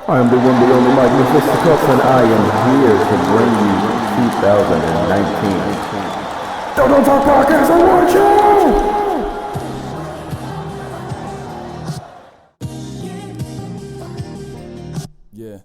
I am the one, the only Mike Mephistocups, and I am here to bring you 2019 Dojo Talk Podcast Award Show! Yeah.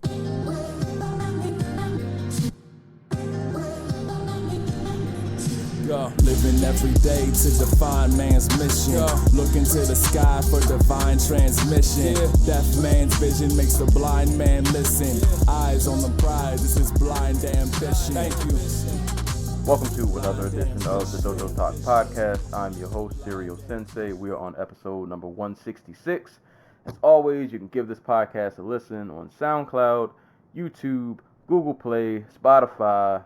Living every day to define man's mission. Looking to the sky for divine transmission. Deaf man's vision makes the blind man listen. Eyes on the prize, this is blind ambition. Thank you. Welcome to another edition of the Dojo Talk Podcast. I'm your host, Serial Sensei. We are on episode number 166. As always, you can give this podcast a listen on SoundCloud, YouTube, Google Play, Spotify,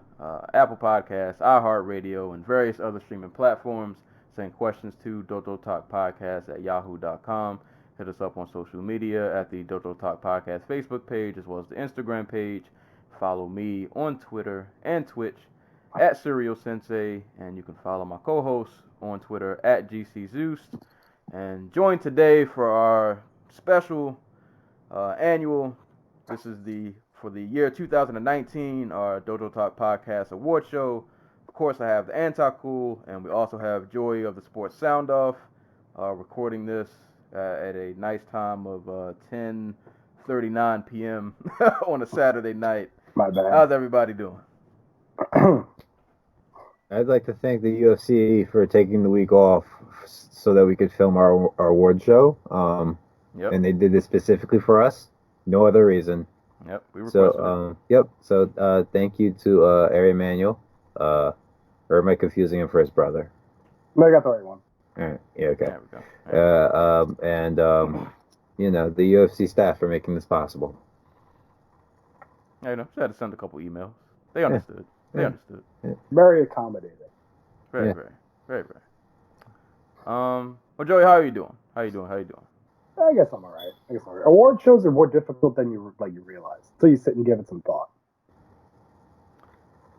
Apple Podcasts, iHeartRadio, and various other streaming platforms. Send questions to Dojo Talk Podcast at yahoo.com. Hit us up on social media at the Dojo Talk Podcast Facebook page as well as the Instagram page. Follow me on Twitter and Twitch at Serial Sensei, and you can follow my co-host on Twitter at GC Zeus. And join today for our special annual. This is for the year 2019, our Dojo Talk Podcast Award Show. Of course, I have the Anti-Cool, and we also have Joey of TheSportssoundoff recording this at a nice time of 10:39 p.m. on a Saturday night. My bad. How's everybody doing? I'd like to thank the UFC for taking the week off so that we could film our award show. Yep. And they did this specifically for us. No other reason. Yep, we requested it. So, thank you to Ari Emanuel. Or am I confusing him for his brother? No, I got the right one. All right. Yeah, okay. There we go. And the UFC staff for making this possible. Yeah, just had to send a couple emails. They understood. They understood. Yeah. Very accommodating. Very. Well, Joey, how are you doing? How you doing? I guess I'm all right. Award shows are more difficult than you realize until you sit and give it some thought.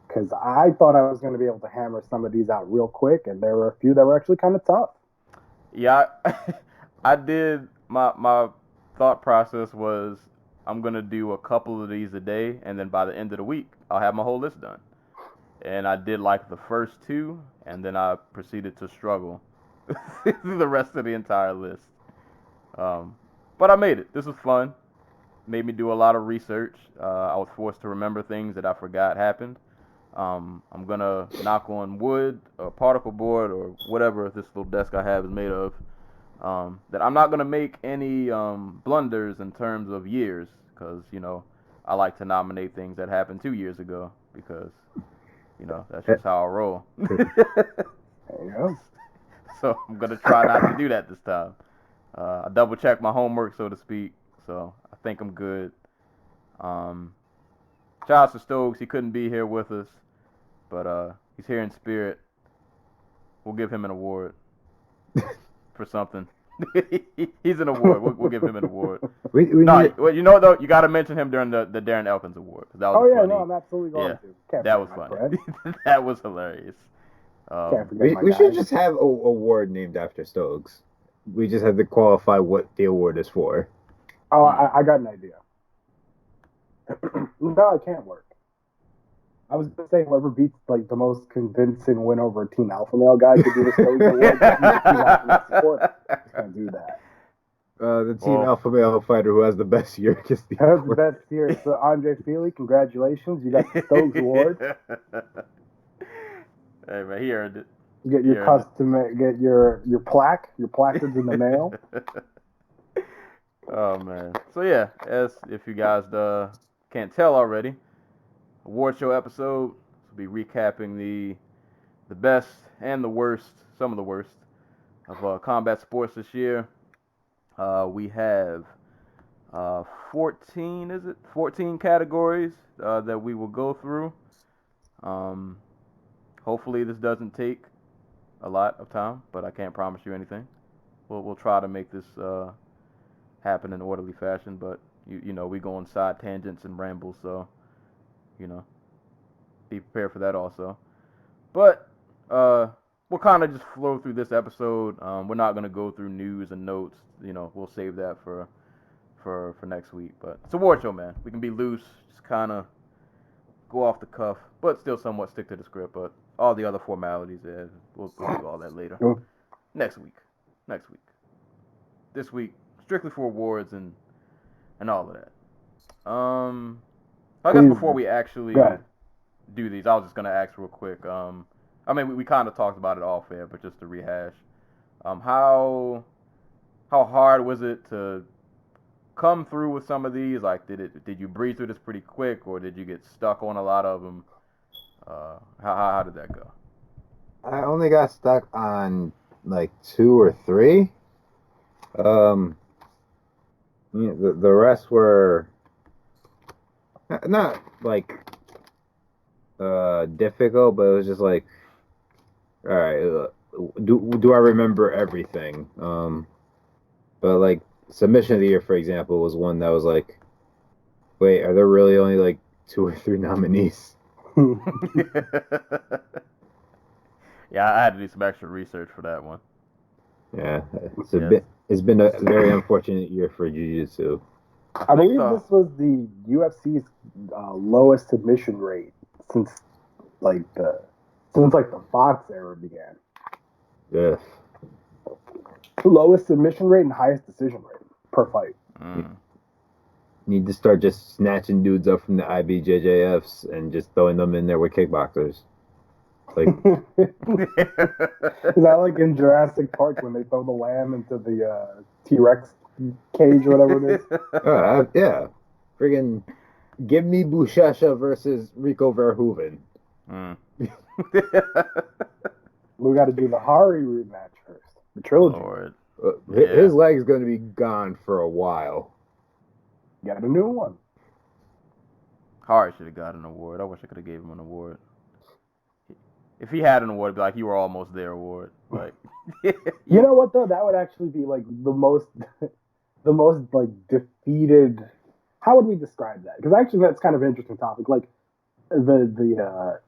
Because I thought I was going to be able to hammer some of these out real quick, and there were a few that were actually kind of tough. Yeah, I did. My thought process was I'm going to do a couple of these a day, and then by the end of the week, I'll have my whole list done. And I did like the first two, and then I proceeded to struggle through the rest of the entire list. But I made it. This was fun. Made me do a lot of research. I was forced to remember things that I forgot happened. I'm going to knock on wood or particle board or whatever this little desk I have is made of. That I'm not going to make any blunders in terms of years because, I like to nominate things that happened 2 years ago because, that's just how I roll. There you go. So I'm going to try not to do that this time. I double-checked my homework, so to speak, so I think I'm good. Shout out to Stokes. He couldn't be here with us, but he's here in spirit. We'll give him an award for something. He's an award. We'll give him an award. You know what, though? You got to mention him during the Darren Elkins award. That was funny. I'm absolutely going to. Can't that was funny. That was hilarious. We should just have a award named after Stokes. We just have to qualify what the award is for. Oh, I got an idea. No, it can't work. I was going to say whoever beats the most convincing win over a Team Alpha Male guy could do the Stokes award. I'm going to do that. The Team Alpha Male fighter who has the best year gets the award. award. The best year. So Andre Feely, congratulations. You got the Stokes award. Hey, man, he earned it. Get your get your plaque, your placards in the mail. Oh man. So yeah, as if you guys can't tell already, award show episode will be recapping the best and the worst, some of the worst of combat sports this year. We have 14 categories that we will go through. Hopefully this doesn't take a lot of time, but I can't promise you anything. We'll try to make this happen in an orderly fashion, but we go on side tangents and rambles, so be prepared for that also. But we'll kind of just flow through this episode. We're not going to go through news and notes. We'll save that for for next week. But it's a award show, man. We can be loose, just kind of go off the cuff, but still somewhat stick to the script. But all the other formalities, we'll do all that later. Next week. This week, strictly for awards and all of that. I guess before we actually do these, I was just gonna ask real quick. I mean, we kind of talked about it off air, but just to rehash, how hard was it to come through with some of these? Like, did you breeze through this pretty quick, or did you get stuck on a lot of them? How did that go? I only got stuck on like 2 or 3. The rest were not like difficult, but it was just like, all right, do I remember everything? But like submission of the year, for example, was one that was like, wait, are there really only like 2 or 3 nominees? Yeah, I had to do some extra research for that one. Yeah, it's been a very unfortunate year for Jiu-Jitsu. I believe this was the UFC's lowest submission rate since the Fox era began. Yes. Lowest submission rate and highest decision rate per fight. Need to start just snatching dudes up from the IBJJFs and just throwing them in there with kickboxers. Like, is that like in Jurassic Park when they throw the lamb into the T-Rex cage or whatever it is? Yeah. Friggin' give me Bushasha versus Rico Verhoeven. We got to do the Hari rematch first. The trilogy. Lord. His leg's going to be gone for a while. Got a new one. Hari should have got an award. I wish I could have gave him an award. If he had an award, it'd be like, you were almost there award. Like, you know what though? That would actually be like the most like defeated. How would we describe that? Because actually, that's kind of an interesting topic. Like the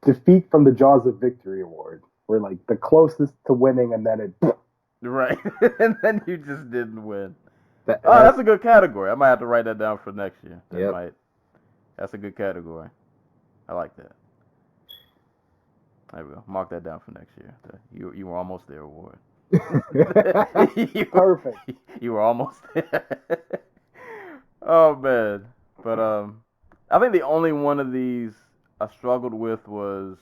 defeat from the jaws of victory award, where like the closest to winning, and then it right, and then you just didn't win. That's a good category. I might have to write that down for next year. That's a good category. I like that. There we go. Mark that down for next year. You were almost there award. Perfect. You were almost there. Oh man. But I think the only one of these I struggled with was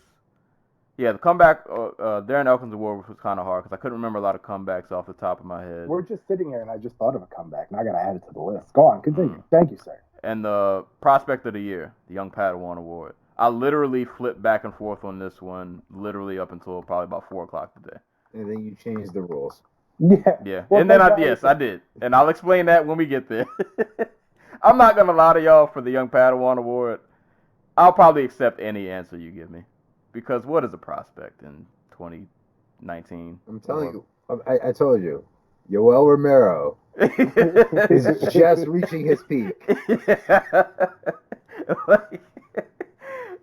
the comeback. Darren Elkins award was kind of hard because I couldn't remember a lot of comebacks off the top of my head. We're just sitting here and I just thought of a comeback and I gotta add it to the list. Go on, continue. Thank you, sir. And the prospect of the year, the Young Padawan award. I literally flipped back and forth on this one, literally up until probably about 4:00 today. And then you changed the rules. Yeah. Well, and then I did. And I'll explain that when we get there. I'm not going to lie to y'all for the Young Padawan award. I'll probably accept any answer you give me. Because what is a prospect in 2019? I'm telling you. I told you. Yoel Romero is just reaching his peak.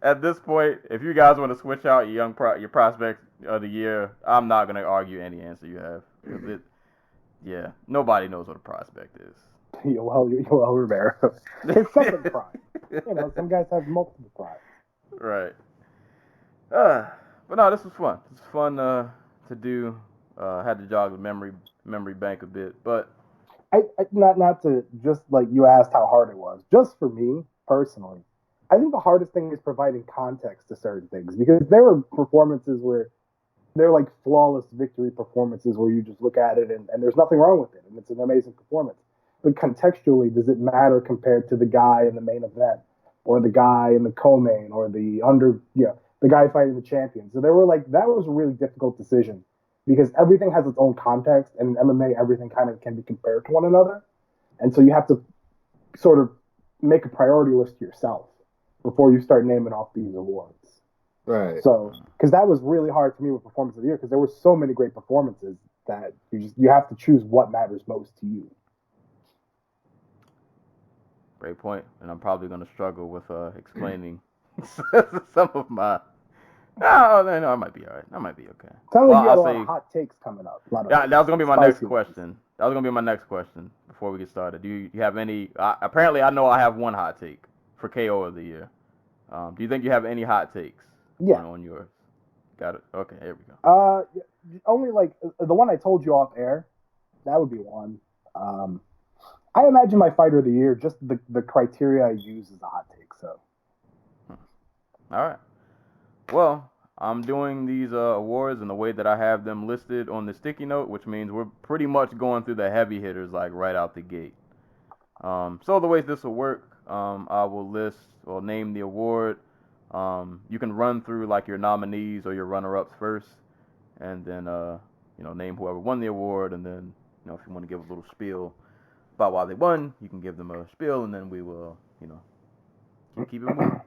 At this point, if you guys want to switch out your prospect of the year, I'm not going to argue any answer you have. Nobody knows what a prospect is. Yoel Romero. It's second prime. Some guys have multiple primes. Right. But no, this was fun. It was fun to do. Had to jog the memory bank a bit, but I not to just like you asked how hard it was. Just for me personally, I think the hardest thing is providing context to certain things because there were performances where they're like flawless victory performances where you just look at it and there's nothing wrong with it and it's an amazing performance. But contextually, does it matter compared to the guy in the main event or the guy in the co-main or the guy fighting the champion? So there were that was a really difficult decision because everything has its own context and in MMA, everything kind of can be compared to one another. And so you have to sort of make a priority list to yourself before you start naming off these awards. Right. So, because that was really hard for me with Performance of the Year because there were so many great performances that you have to choose what matters most to you. Great point. And I'm probably going to struggle with explaining some of my... No, I might be all right. I might be okay. Sounds like you got a lot of hot takes coming up. That was going to be my next question. Before before we get started, do you have any? Apparently, I know I have one hot take for KO of the year. Do you think you have any hot takes? Yeah. On yours. Got it. Okay, here we go. Only like the one I told you off air. That would be one. I imagine my fighter of the year, just the criteria I use is a hot take. So. All right. Well, I'm doing these awards in the way that I have them listed on the sticky note, which means we're pretty much going through the heavy hitters like right out the gate. So the way this will work, I will list or name the award. You can run through like your nominees or your runner-ups first, and then name whoever won the award, and then if you want to give a little spiel about why they won, you can give them a spiel, and then we will keep it moving.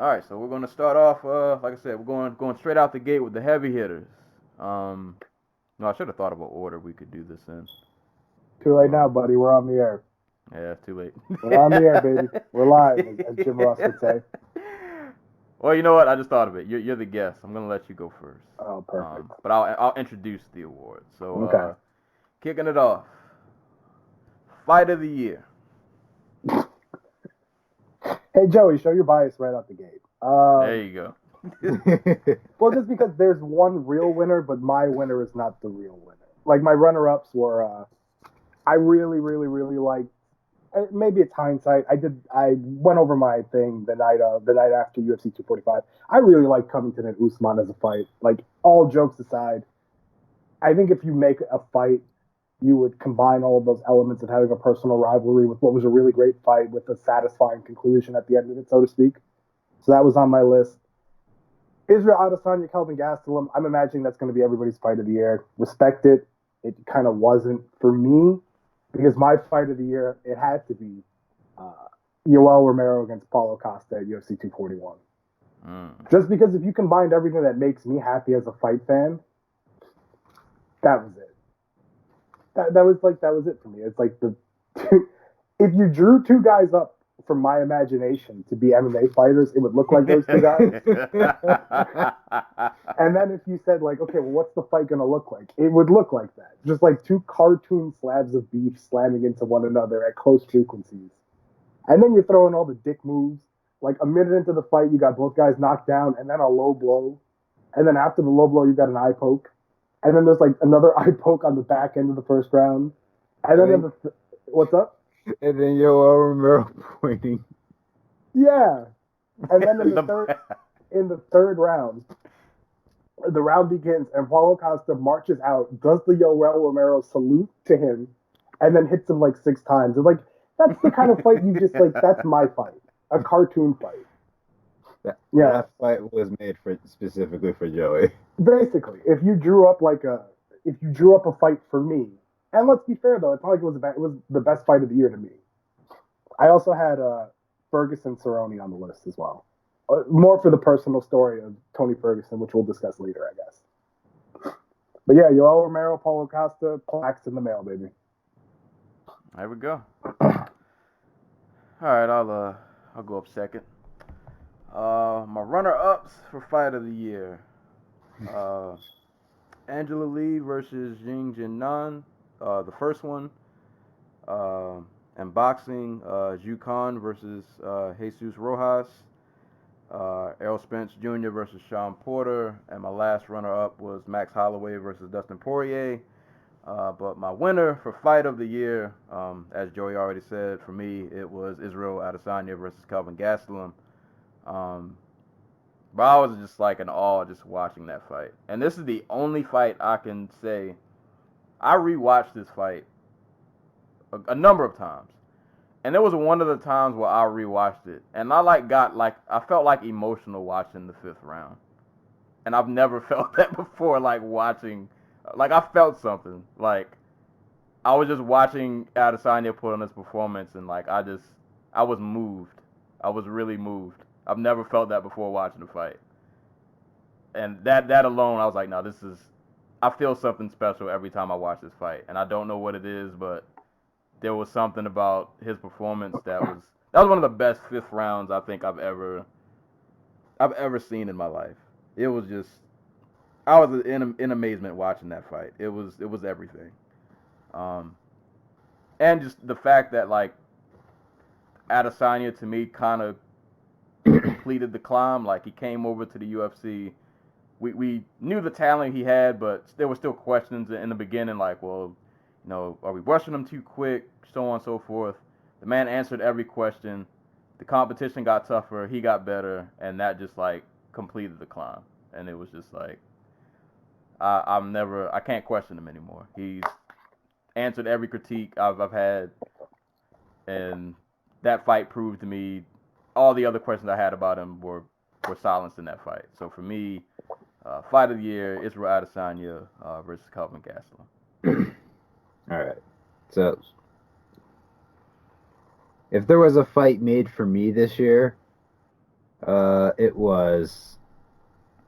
All right, so we're going to start off, like I said, we're going straight out the gate with the heavy hitters. No, I should have thought of what order we could do this in. Too late now, buddy. We're on the air. Yeah, it's too late. We're on the air, baby. We're live, as Jim Ross would say. Well, you know what? I just thought of it. You're the guest. I'm going to let you go first. Oh, perfect. But I'll introduce the award. So, okay. Kicking it off, Fight of the Year. Hey, Joey, show your bias right out the gate. There you go. Well, just because there's one real winner, but my winner is not the real winner. Like, my runner-ups were, I really, really, really liked, maybe it's hindsight, I went over my thing the night after UFC 245. I really liked Covington and Usman as a fight. Like, all jokes aside, I think if you make a fight, you would combine all of those elements of having a personal rivalry with what was a really great fight with a satisfying conclusion at the end of it, so to speak. So that was on my list. Israel Adesanya, Kelvin Gastelum, I'm imagining that's going to be everybody's fight of the year. Respect it. It kind of wasn't for me, because my fight of the year, it had to be Yoel Romero against Paulo Costa at UFC 241. Just because if you combined everything that makes me happy as a fight fan, that was it. That was it for me. It's like if you drew two guys up from my imagination to be MMA fighters, it would look like those two guys. And then if you said like, okay, well, what's the fight gonna look like? It would look like that, just like two cartoon slabs of beef slamming into one another at close frequencies. And then you throw in all the dick moves. Like a minute into the fight, you got both guys knocked down, and then a low blow, and then after the low blow, you got an eye poke. And then there's like another eye poke on the back end of the first round. And then what's up? And then Yoel Romero pointing. Yeah. And then in the third round, the round begins and Paulo Costa marches out, does the Yoel Romero salute to him, and then hits him like 6 times. And like, that's the kind of fight you just like, that's my fight. A cartoon fight. That fight was made specifically for Joey. Basically, if you drew up a fight for me, and let's be fair though, it's not like it was the best fight of the year to me. I also had Ferguson Cerrone on the list as well. More for the personal story of Tony Ferguson, which we'll discuss later, I guess. But yeah, Yoel Romero, Paulo Costa, plaques in the mail, baby. There we go. All right, I'll go up second. My runner-ups for Fight of the Year. Angela Lee versus Jing Jinnan, the first one. And boxing, Zhu Khan versus Jesus Rojas. Errol Spence Jr. versus Sean Porter. And my last runner-up was Max Holloway versus Dustin Poirier. But my winner for Fight of the Year, as Joey already said, for me, it was Israel Adesanya versus Kelvin Gastelum. But I was just like in awe just watching that fight. And this is the only fight I can say I rewatched this fight a number of times. And there was one of the times where I rewatched it, and I felt like emotional watching the 5th round. And I've never felt that before, like watching, like I felt something. Like I was just watching Adesanya put on his performance, and like I was moved. I was really moved. I've never felt that before watching the fight. And that alone, I was like, no, I feel something special every time I watch this fight. And I don't know what it is, but there was something about his performance that was one of the best 5th rounds I think I've ever seen in my life. It was just, I was in amazement watching that fight. It was everything. And and just the fact that like Adesanya to me kind of completed the climb. Like he came over to the UFC. We knew the talent he had, but there were still questions in the beginning, like, well, you know, are we rushing him too quick, so on and so forth. The man answered every question. The competition got tougher, he got better, and that just like completed the climb. And it was just like, I can't question him anymore. He's answered every critique I've had, and that fight proved to me all the other questions I had about him were silenced in that fight. So for me, fight of the year, Israel Adesanya versus Kelvin Gastelum. All right. So, if there was a fight made for me this year, it was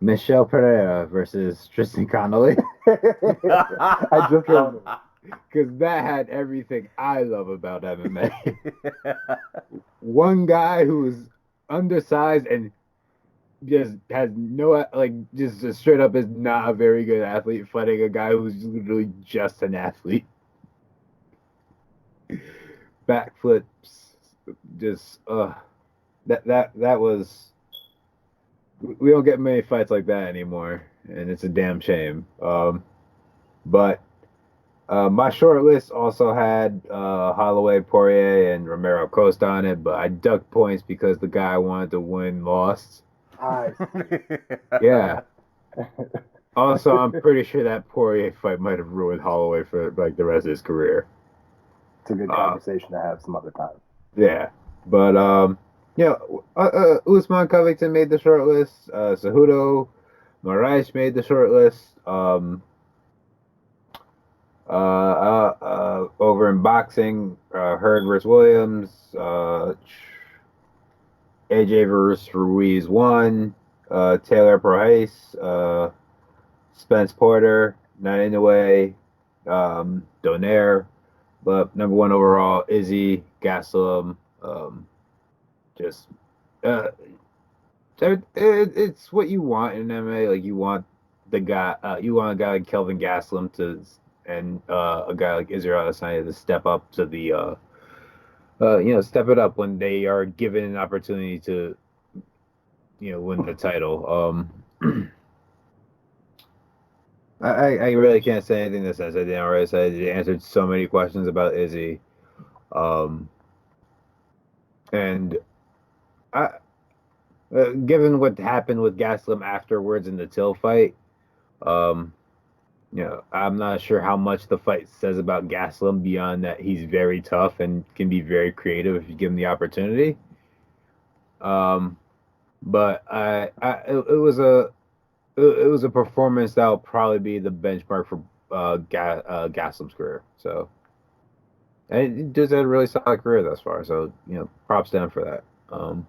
Michelle Pereira versus Tristan Connolly. I just wrote it. Because that had everything I love about MMA. One guy who's undersized and just has no, like, just straight up is not a very good athlete fighting a guy who's literally just an athlete. Backflips, just, that was, we don't get many fights like that anymore, and it's a damn shame. But my short list also had Holloway, Poirier, and Romero Costa on it, but I ducked points because the guy I wanted to win lost. Nice. Yeah. Also, I'm pretty sure that Poirier fight might have ruined Holloway for like the rest of his career. It's a good conversation to have some other time. Yeah, but Usman Covington made the short list. Cejudo, Moraes made the short list. Over in boxing, Hurd versus Williams, AJ versus Ruiz won, Taylor Prohase, Spence Porter, not in the way, Donaire, but number one overall, Izzy, Gastelum, it's what you want in MMA. Like you want a guy like Kelvin Gastelum and a guy like Israel Adesanya to step up to the step it up when they are given an opportunity to win the title. I really can't say anything that says I didn't already say. They answered so many questions about Izzy, and given what happened with Gastelum afterwards in the Till fight, I'm not sure how much the fight says about Gastelum beyond that he's very tough and can be very creative if you give him the opportunity. But it was a performance that'll probably be the benchmark for Gastelum's career. So, and he just had a really solid career thus far. So props down for that. So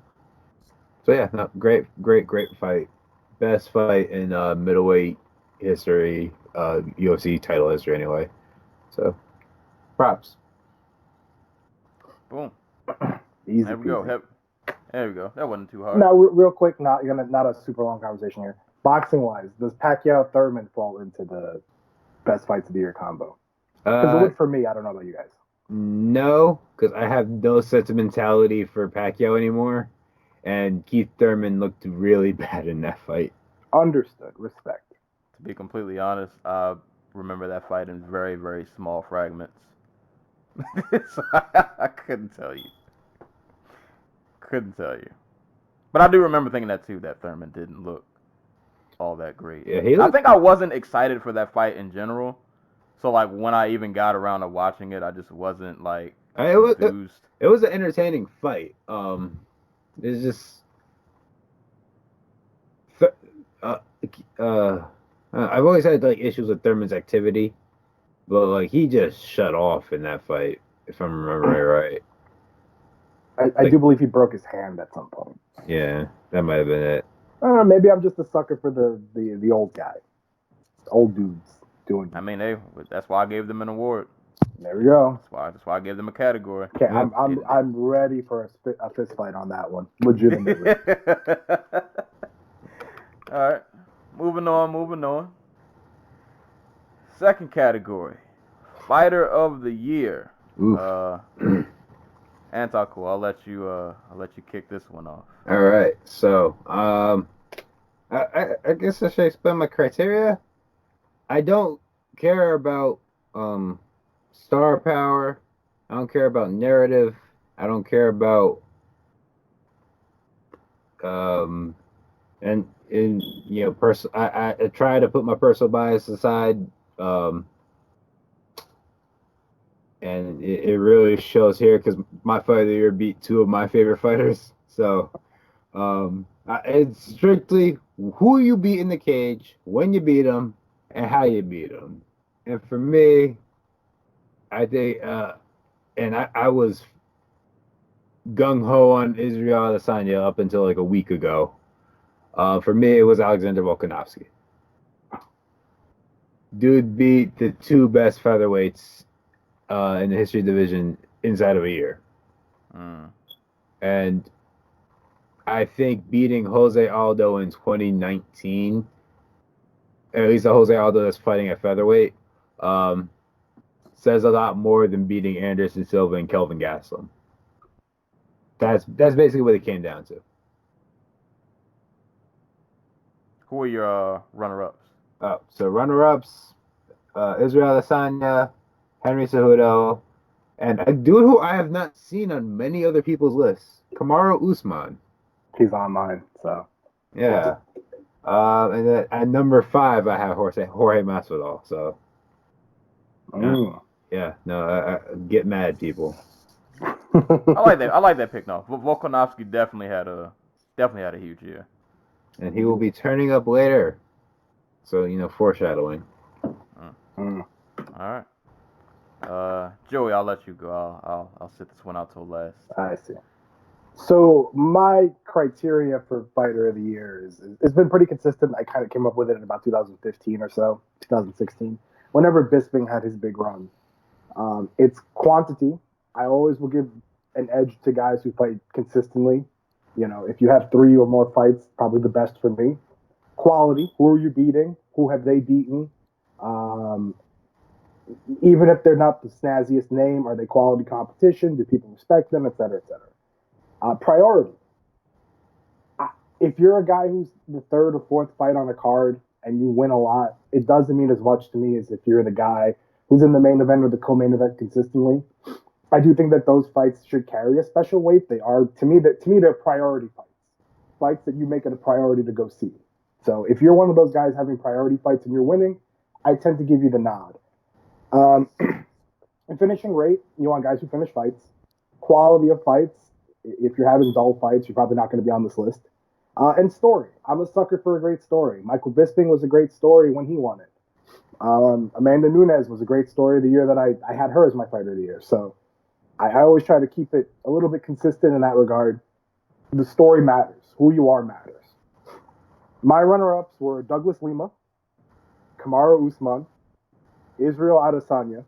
yeah, no, great fight, best fight in middleweight history, UFC title history anyway. So, props. Boom. Easy. There we go. There we go. That wasn't too hard. Now, real quick, not a super long conversation here. Boxing wise, does Pacquiao Thurman fall into the best fights of the year combo? Because it would for me. I don't know about you guys. No, because I have no sentimentality for Pacquiao anymore, and Keith Thurman looked really bad in that fight. Understood. Respect. To be completely honest, I remember that fight in very, very small fragments. So I couldn't tell you. But I do remember thinking that too, that Thurman didn't look all that great. Yeah, I think I wasn't excited for that fight in general. So like when I even got around to watching it, I just wasn't like enthused. It was an entertaining fight. It's just I've always had like issues with Thurman's activity, but like he just shut off in that fight, if I'm remembering right. I do believe he broke his hand at some point. Yeah, that might have been it. I don't know, maybe I'm just a sucker for the old guy. Old dudes doing. I mean, that's why I gave them an award. There we go. That's why I gave them a category. Okay, I'm ready for a fist fight on that one. Legitimately. All right, moving on. Second category, Fighter of the Year. Uh, Antaku, I'll let you kick this one off. All right. So, I guess I should explain my criteria. I don't care about star power. I don't care about narrative. I don't care about and you know, I try to put my personal bias aside. And it really shows here because my fight of the year beat two of my favorite fighters. So it's strictly who you beat in the cage, when you beat them, and how you beat them. And for me, I think, and I was gung-ho on Israel Adesanya up until like a week ago. For me, it was Alexander Volkanovski. Dude beat the two best featherweights in the history division inside of a year. And I think beating Jose Aldo in 2019, at least the Jose Aldo that's fighting at featherweight, says a lot more than beating Anderson Silva and Kelvin Gastelum. That's basically what it came down to. Who are your runner-ups? So runner-ups, Israel Adesanya, Henry Cejudo, and a dude who I have not seen on many other people's lists, Kamaru Usman. He's on mine, so. Yeah. And then at number 5, I have Jorge Masvidal. So. Yeah. No, get mad, people. I like that. I like that pick. No, Volkanovski definitely had a huge year. And he will be turning up later. So foreshadowing. All right. Joey, I'll let you go. I'll sit this one out till last. I see. So my criteria for fighter of the year is it's been pretty consistent. I kind of came up with it in about 2015 or so, 2016. Whenever Bisping had his big run, it's quantity. I always will give an edge to guys who fight consistently. If you have 3 or more fights, probably the best for me. Quality. Who are you beating? Who have they beaten? Even if they're not the snazziest name, are they quality competition? Do people respect them, et cetera, et cetera? Priority. If you're a guy who's the 3rd or 4th fight on a card and you win a lot, it doesn't mean as much to me as if you're the guy who's in the main event or the co-main event consistently. I do think that those fights should carry a special weight. They are, to me, they're priority fights that you make it a priority to go see. So if you're one of those guys having priority fights and you're winning, I tend to give you the nod. And finishing rate, you want guys who finish fights. Quality of fights. If you're having dull fights, you're probably not going to be on this list. And story. I'm a sucker for a great story. Michael Bisping was a great story when he won it. Amanda Nunes was a great story the year that I had her as my fighter of the year. So I always try to keep it a little bit consistent in that regard. The story matters. Who you are matters. My runner-ups were Douglas Lima, Kamaru Usman, Israel Adesanya,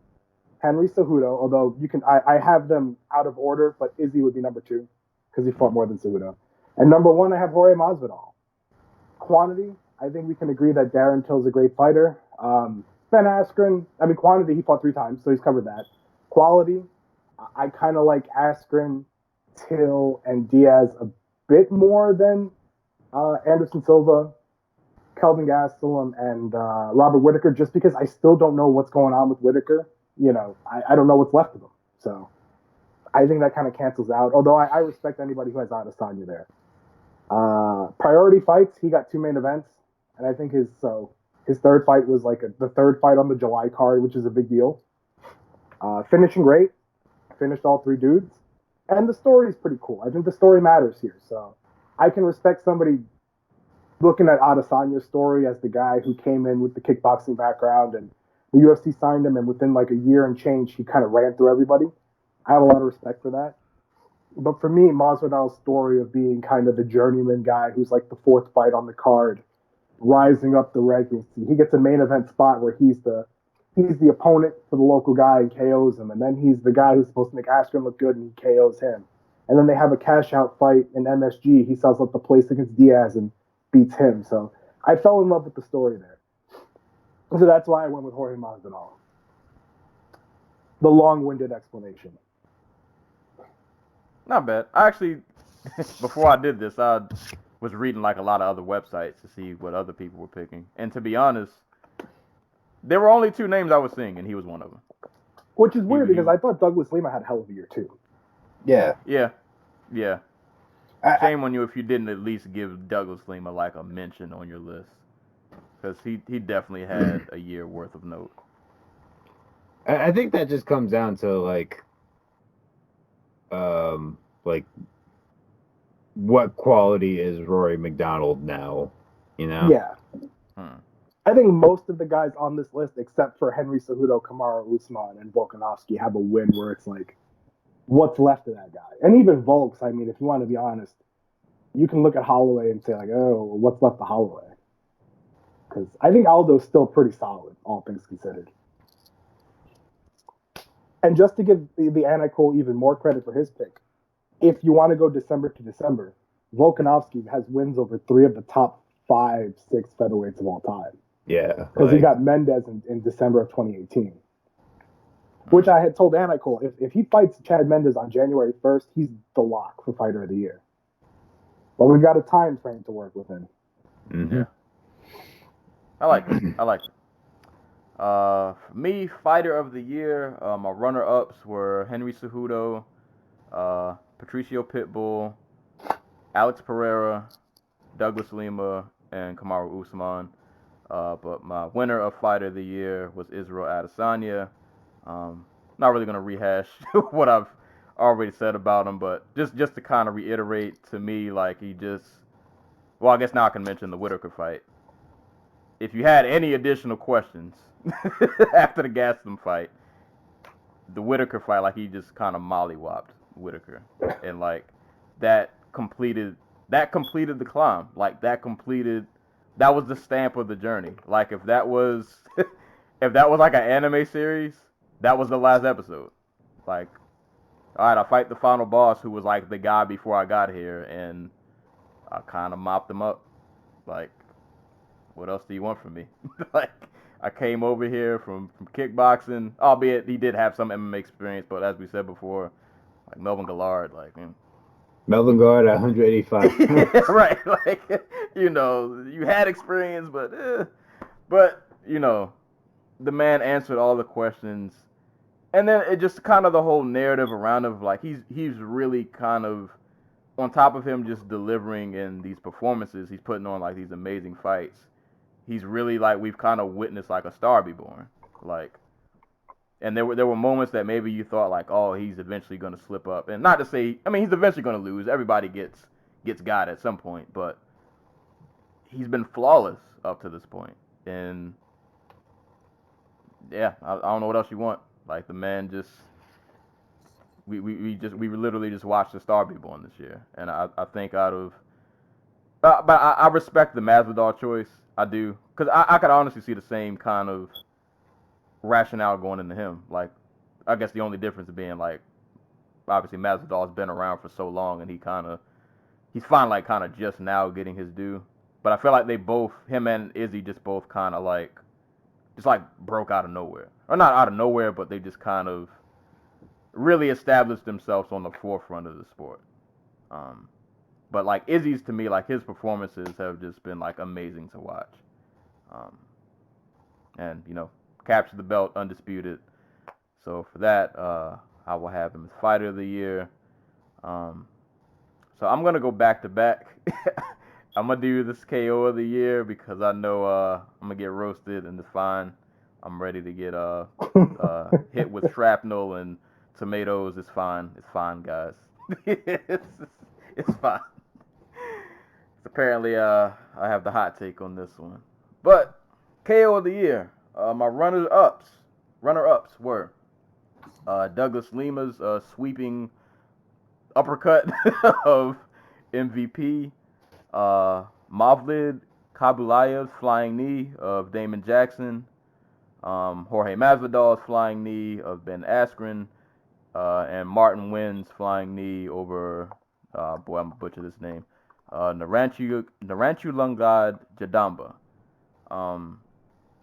Henry Cejudo, although I have them out of order, but Izzy would be number 2 because he fought more than Cejudo. And number 1, I have Jorge Masvidal. Quantity, I think we can agree that Darren Till's a great fighter. Ben Askren, quantity, he fought 3 times, so he's covered that. Quality, I kind of like Askren, Till, and Diaz a bit more than Anderson Silva, Kelvin Gastelum, and Robert Whittaker, just because I still don't know what's going on with Whittaker. I don't know what's left of him. So I think that kind of cancels out, although I respect anybody who has Adesanya there. Priority fights, he got 2 main events, and I think his 3rd fight was like the 3rd fight on the July card, which is a big deal. Finishing rate, finished all 3 dudes, and the story is pretty cool. I think the story matters here, so I can respect somebody looking at Adesanya's story as the guy who came in with the kickboxing background and the UFC signed him, and within like a year and change, he kind of ran through everybody. I have a lot of respect for that. But for me, Masvidal's story of being kind of the journeyman guy who's like the 4th fight on the card, rising up the rankings. He gets a main event spot where he's the opponent for the local guy and KOs him, and then he's the guy who's supposed to make Askren look good and he KOs him. And then they have a cash out fight in MSG. He sells up the place against Diaz and beats him. So I fell in love with the story there. So that's why I went with Jorge Masvidal. the long-winded explanation. Not bad. I actually, before I did this, I was reading like a lot of other websites to see what other people were picking. And to be honest, there were only two names I was seeing, and he was one of them. Which is weird because I thought Douglas Lima had a hell of a year too. Yeah. Yeah. Shame on you if you didn't at least give Douglas Lima like a mention on your list, because he definitely had a year worth of note. I think that just comes down to like what quality is Rory McDonald now, you know? Yeah. I think most of the guys on this list, except for Henry Cejudo, Kamaru Usman, and Volkanovski, have a win where it's like, what's left of that guy? And even Volks, I mean, if you want to be honest, you can look at Holloway and say like, oh, what's left of Holloway? Because I think Aldo's still pretty solid, all things considered. And just to give the Anti-Cole even more credit for his pick, if you want to go December to December, Volkanovski has wins over 3 of the top 5, 6 featherweights of all time. Yeah. Because he got Mendez in December of 2018. Which I had told Anti-Cole, if he fights Chad Mendez on January 1st, he's the lock for Fighter of the Year. But we've got a time frame to work within. Mm-hmm. Yeah. I like it. For me, Fighter of the Year, my runner-ups were Henry Cejudo, Patricio Pitbull, Alex Pereira, Douglas Lima, and Kamaru Usman. But my winner of Fighter of the Year was Israel Adesanya. Not really going to rehash what I've already said about him, but just to kind of reiterate, to me, like well, I guess now I can mention the Whitaker fight. If you had any additional questions after the Gastelum fight, the Whitaker fight, like he just kind of mollywopped Whitaker, and like that completed the climb. Like that was the stamp of the journey. Like if that was like an anime series, that was the last episode. Like, all right, I fight the final boss who was like the guy before I got here, and I kind of mopped him up. Like, what else do you want from me? Like, I came over here from kickboxing, albeit he did have some MMA experience, but as we said before, like Melvin Gillard, like. Melvin Gillard at 185. Right, like, you had experience, but the man answered all the questions, and then it just kind of the whole narrative around him, like he's really kind of on top of him just delivering in these performances, he's putting on like these amazing fights. He's really like we've kind of witnessed like a star be born, like. And there were moments that maybe you thought like, oh, he's eventually going to slip up. And not to say, I mean, he's eventually going to lose. Everybody gets got at some point. But he's been flawless up to this point. And, yeah, I don't know what else you want. Like, the man just, we literally just watched the star be born this year. And I think but I respect the Masvidal choice. I do. Because I could honestly see the same kind of rationale going into him. Like, I guess the only difference being like, obviously Masvidal's been around for so long, and he's finally kind of just now getting his due. But I feel like him and Izzy just both kind of like broke out of nowhere, or not out of nowhere, but they just kind of really established themselves on the forefront of the sport. But like Izzy's, to me, like his performances have just been like amazing to watch. And captured the belt undisputed. So for that, I will have him as Fighter of the Year. So I'm gonna go back to back. I'm gonna do this KO of the Year because I know I'm gonna get roasted, and it's fine. I'm ready to get hit with shrapnel and tomatoes. It's fine. It's fine, guys. It's fine. Apparently, I have the hot take on this one. But KO of the Year. My runner-ups were Douglas Lima's sweeping uppercut of MVP, Mavlid Kabulayev's flying knee of Damon Jackson, Jorge Masvidal's flying knee of Ben Askren, and Martin Wynn's flying knee over, I'm going to butcher this name, Naranchu Lungad Jadamba.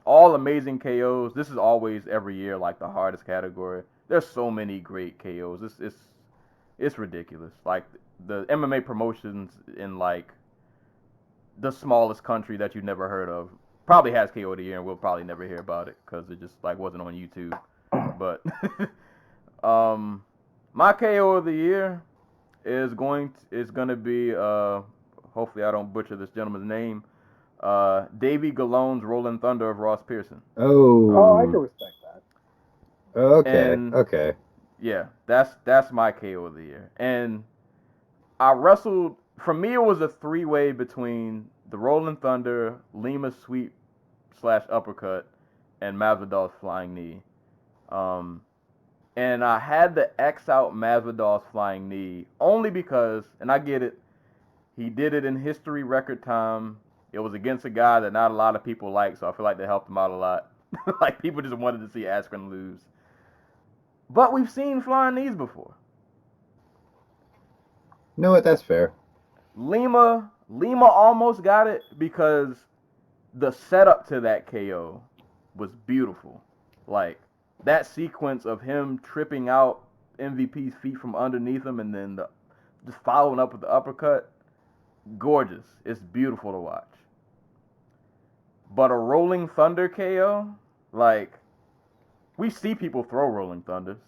All amazing KOs. This is always every year like the hardest category. there's so many great KOs. It's ridiculous. Like the MMA promotions in like the smallest country that you've never heard of probably has KO of the year, and we'll probably never hear about it because it just like wasn't on YouTube. But my KO of the year is gonna be hopefully I don't butcher this gentleman's name. Davey Gallone's Rolling Thunder of Ross Pearson. Oh, I can respect that. Okay. And Okay. yeah, that's my KO of the year. And I wrestled. For me, it was a three-way between the Rolling Thunder, Lima sweep / uppercut, and Masvidal's flying knee. And I had to X out Masvidal's flying knee only because, and I get it, he did it in history record time. It was against a guy that not a lot of people like, so I feel like they helped him out a lot. Like people just wanted to see Askren lose. But we've seen flying knees before. You know what? That's fair. Lima almost got it because the setup to that KO was beautiful. Like that sequence of him tripping out MVP's feet from underneath him and then just following up with the uppercut, gorgeous. It's beautiful to watch. But a Rolling Thunder KO, like we see people throw Rolling Thunders.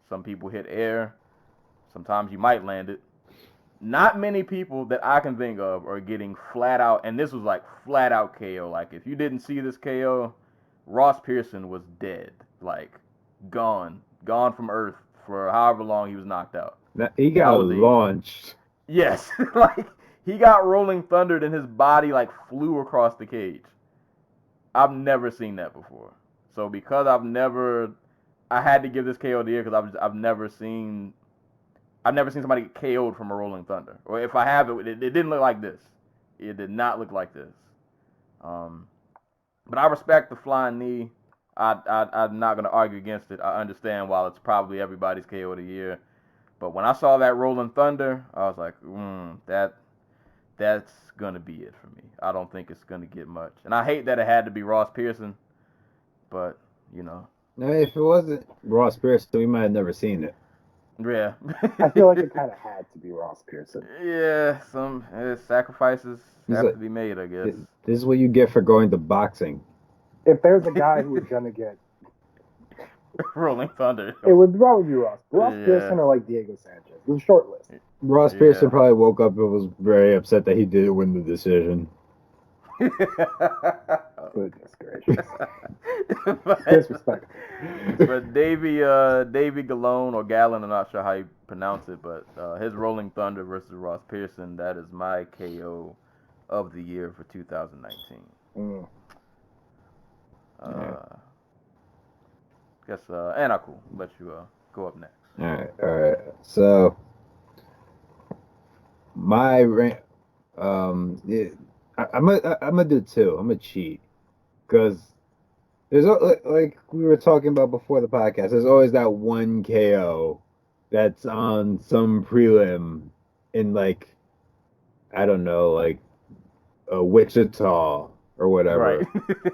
Some people hit air. Sometimes you might land it. Not many people that I can think of are getting flat out, and this was like flat out KO. Like if you didn't see this KO, Ross Pearson was dead, like gone from Earth for however long he was knocked out. He got launched. Yes, like he got Rolling Thundered and his body like flew across the cage. I've never seen that before. So because I had to give this KO of the year because I've never seen somebody get KO'd from a Rolling Thunder. Or if I have it didn't look like this. It did not look like this. But I respect the flying knee. I'm not going to argue against it. I understand while it's probably everybody's KO of the year. But when I saw that Rolling Thunder, I was like, that's going to be it for me. I don't think it's going to get much. And I hate that it had to be Ross Pearson. But, you know. Now, if it wasn't Ross Pearson, we might have never seen it. Yeah. I feel like it kind of had to be Ross Pearson. Yeah, some sacrifices have to be made, I guess. This is what you get for going to boxing. If there's a guy who was going to get Rolling Thunder, it would probably be Ross Pearson or like Diego Sanchez. It was a short list. Ross Pearson probably woke up and was very upset that he didn't win the decision. Goodness gracious. Disrespect. But Davey Gallone or Gallon, I'm not sure how you pronounce it, but his Rolling Thunder versus Ross Pearson, that is my KO of the year for 2019. Guess Anaku, let you go up next. All right. So my I'm gonna do two. I'm gonna cheat because there's like we were talking about before the podcast. There's always that one KO that's on some prelim in like I don't know, like Wichita or whatever. Right.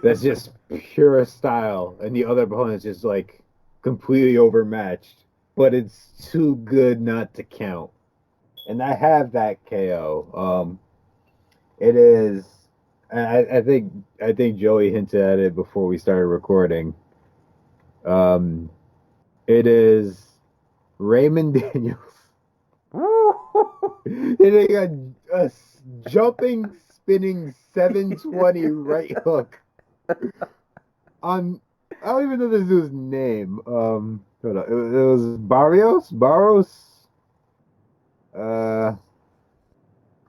That's just pure style, and the other opponent's just like completely overmatched, but it's too good not to count. And I have that KO. It is. I think Joey hinted at it before we started recording. It is Raymond Daniels hitting a jumping, spinning 720 right hook on. I don't even know this dude's name. Hold on. It was Barros. Hold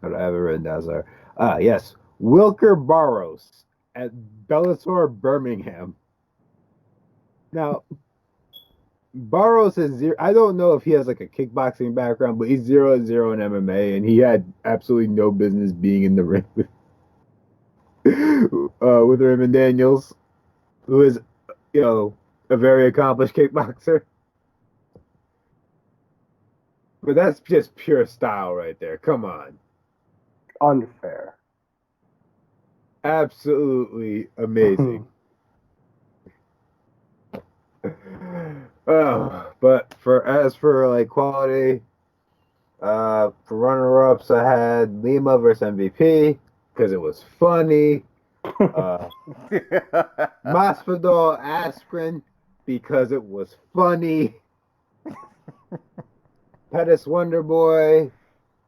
on, I have it written down. Sorry. Yes. Wilker Barros at Bellator Birmingham. Now, Barros is 0. I don't know if he has like a kickboxing background, but he's 0-0 in MMA, and he had absolutely no business being in the ring with Raymond Daniels, who is, a very accomplished kickboxer. But that's just pure style right there. Come on. Unfair. Absolutely amazing. But for like quality, for runner-ups, I had Lima versus MVP because it was funny. Masvidal Aspirin because it was funny. Pettis Wonderboy,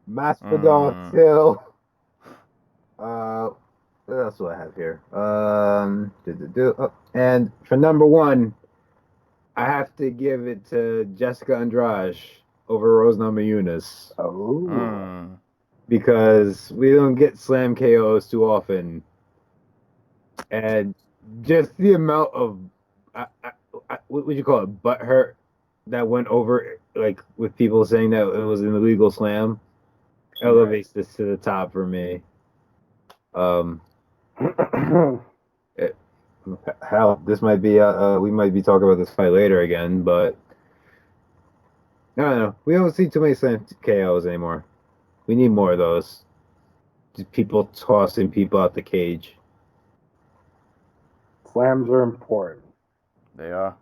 Masvidal Till. What else do I have here? And for number one, I have to give it to Jessica Andrade over Rose Namajunas. Oh. Because we don't get slam KOs too often. And just the amount of, what would you call it, butthurt that went over, like, with people saying that it was an illegal slam, elevates this to the top for me. Hell, this might be we might be talking about this fight later again, but I don't know. We don't see too many slam KOs anymore. We need more of those. Just people tossing people out the cage. Slams are important. They are.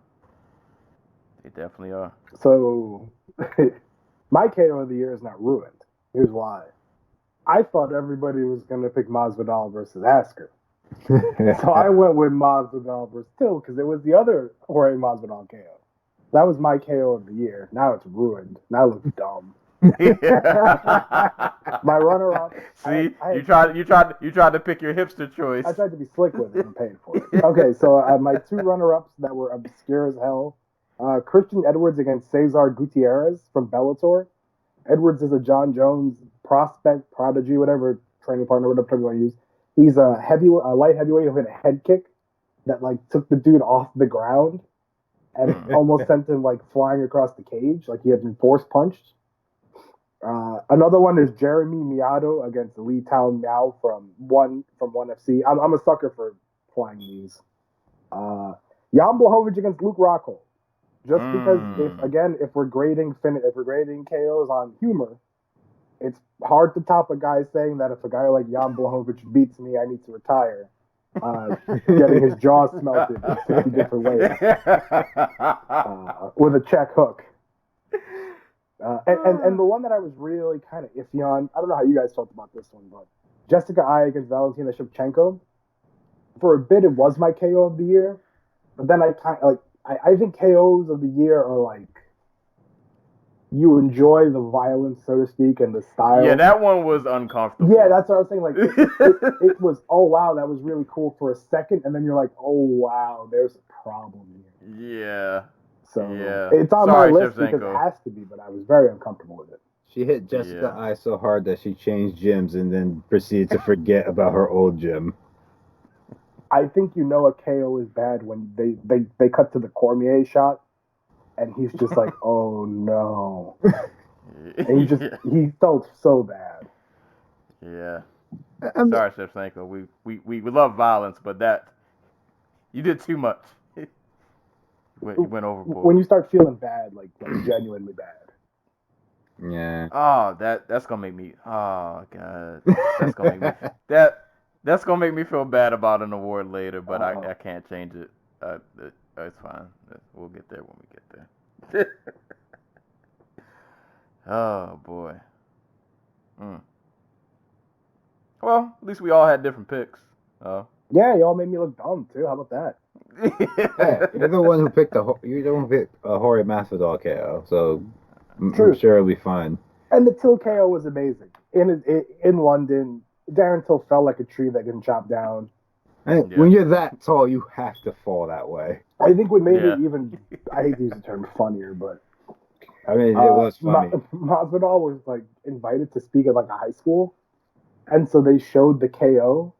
They definitely are. So, my KO of the year is not ruined. Here's why. I thought everybody was going to pick Masvidal versus Asker. So I went with Masvidal versus Till because it was the other Jorge Masvidal KO. That was my KO of the year. Now it's ruined. Now it looks dumb. My runner-up. See, you tried to pick your hipster choice. I tried to be slick with it and paid for it. Okay, so my two runner-ups that were obscure as hell. Christian Edwards against Cesar Gutierrez from Bellator. Edwards is a John Jones prospect, prodigy, whatever training partner, whatever term you want to use. He's a light heavyweight who hit a head kick that like took the dude off the ground and almost sent him like flying across the cage, like he had been force punched. Another one is Jeremy Miado against Lee Tao Miao from one FC. I'm a sucker for flying knees. Jan Blachowicz against Luke Rockhold. Just because if we're grading KOs on humor, it's hard to top a guy saying that if a guy like Jan Blachowicz beats me, I need to retire. Getting his jaw smelted in 50 different ways with a check hook. And the one that I was really kind of iffy on, I don't know how you guys felt about this one, but Jessica Ai against Valentina Shevchenko. For a bit, it was my KO of the year, but then I kind of like. I think KOs of the year are like you enjoy the violence, so to speak, and the style. Yeah, that one was uncomfortable. Yeah, that's what I was saying. Like it was, oh wow, that was really cool for a second, and then you're like, oh wow, there's a problem here. Yeah. So yeah. it's on my list because it has to be, but I was very uncomfortable with it. She hit Jessica Ai so hard that she changed gyms and then proceeded to forget about her old gym. I think a KO is bad when they cut to the Cormier shot, and he's just like, oh no, and he felt so bad. Yeah. Sorry, Shevchenko. We love violence, but that you did too much. You went overboard. When you start feeling bad, like genuinely bad. Yeah. Oh, that's gonna make me. Oh God, that's gonna make me That's gonna make me feel bad about an award later, but I can't change it. It's fine. We'll get there when we get there. Oh boy. Well, at least we all had different picks. Yeah, y'all made me look dumb too. How about that? Yeah, you're the one who picked a Jorge Masvidal KO, so I'm sure it'll be fine. And the Till KO was amazing in London. Darren Till fell like a tree that didn't chop down. And when you're that tall, you have to fall that way. I think what made it even, I hate to use the term funnier, but I mean, it was funny. Masvidal was like invited to speak at like a high school, and so they showed the KO,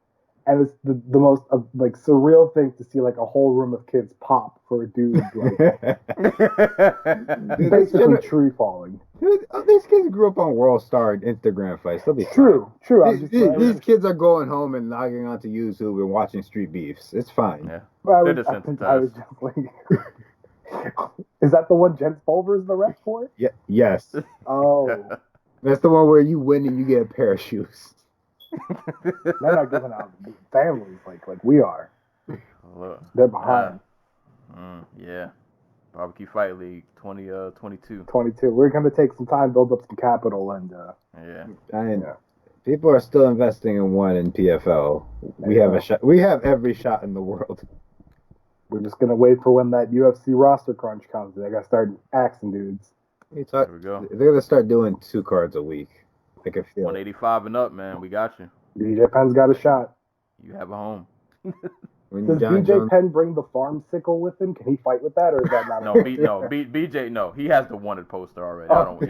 and it's the most like surreal thing to see like a whole room of kids pop for a dude like basically tree falling. Dude, these kids grew up on World Star and Instagram fights. They'll be true. These kids are going home and logging onto YouTube and watching Street Beefs. It's fine. Yeah. I was just like, is that the one Jens Pulver is the ref for? Yeah. Yes. Oh. That's the one where you win and you get a pair of shoes. They're not giving out families like we are. They're behind. Yeah. Barbecue Fight League 22. 22. We're gonna take some time, build up some capital, and Yeah. People are still investing in one in PFL. We have a shot. We have every shot in the world. We're just gonna wait for when that UFC roster crunch comes. They gotta start axing dudes. There we go. They're gonna start doing 2 cards a week. I can feel 185 and up, man. We got you. BJ Penn's got a shot. You have a home. Does BJ Penn bring the farm sickle with him? Can he fight with that, or is that not? BJ. No, he has the wanted poster already. I don't.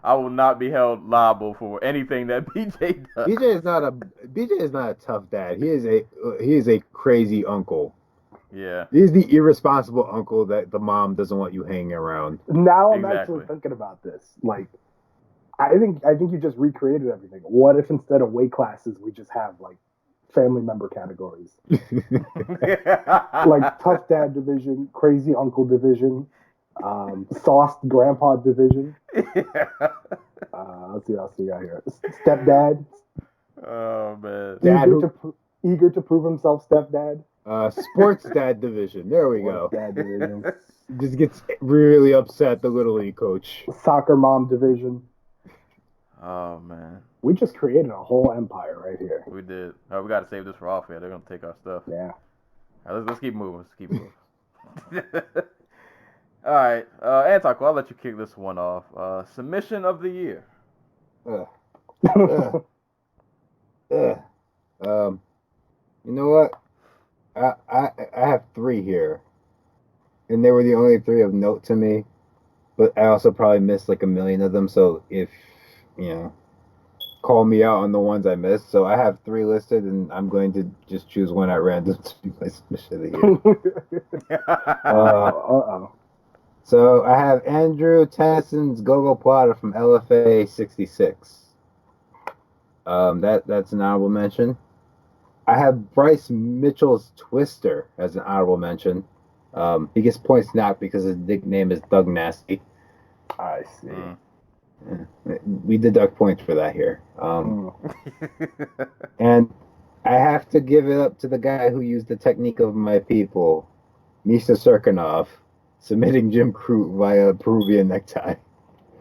I will not be held liable for anything that BJ does. BJ is not a tough dad. He is a crazy uncle. Yeah. He's the irresponsible uncle that the mom doesn't want you hanging around. Now I'm actually thinking about this. Like, I think you just recreated everything. What if instead of weight classes we just have like family member categories? Like tough dad division, crazy uncle division, sauced grandpa division. Let's see what else we got here. Stepdad. Oh man. Eager to prove himself, stepdad. Sports dad division. There we go. Dad division. Just gets really upset, the little league coach. Soccer mom division. Oh man. We just created a whole empire right here. We did. We got to save this for off air. They're gonna take our stuff. Yeah. All right, let's keep moving. All right, Antico, I'll let you kick this one off. Submission of the year. You know what? I have 3 here, and they were the only 3 of note to me. But I also probably missed like a million of them. So if call me out on the ones I missed. So I have 3 listed, and I'm going to just choose one at random to be my submission of the year. So I have Andrew Tennyson's Gogo Plata from LFA 66. That's an honorable mention. I have Bryce Mitchell's Twister as an honorable mention. He gets points not because his nickname is Doug Nasty. I see. We deduct points for that here. And I have to give it up to the guy who used the technique of my people, Misha Serkinov, submitting Jim Crute via Peruvian necktie.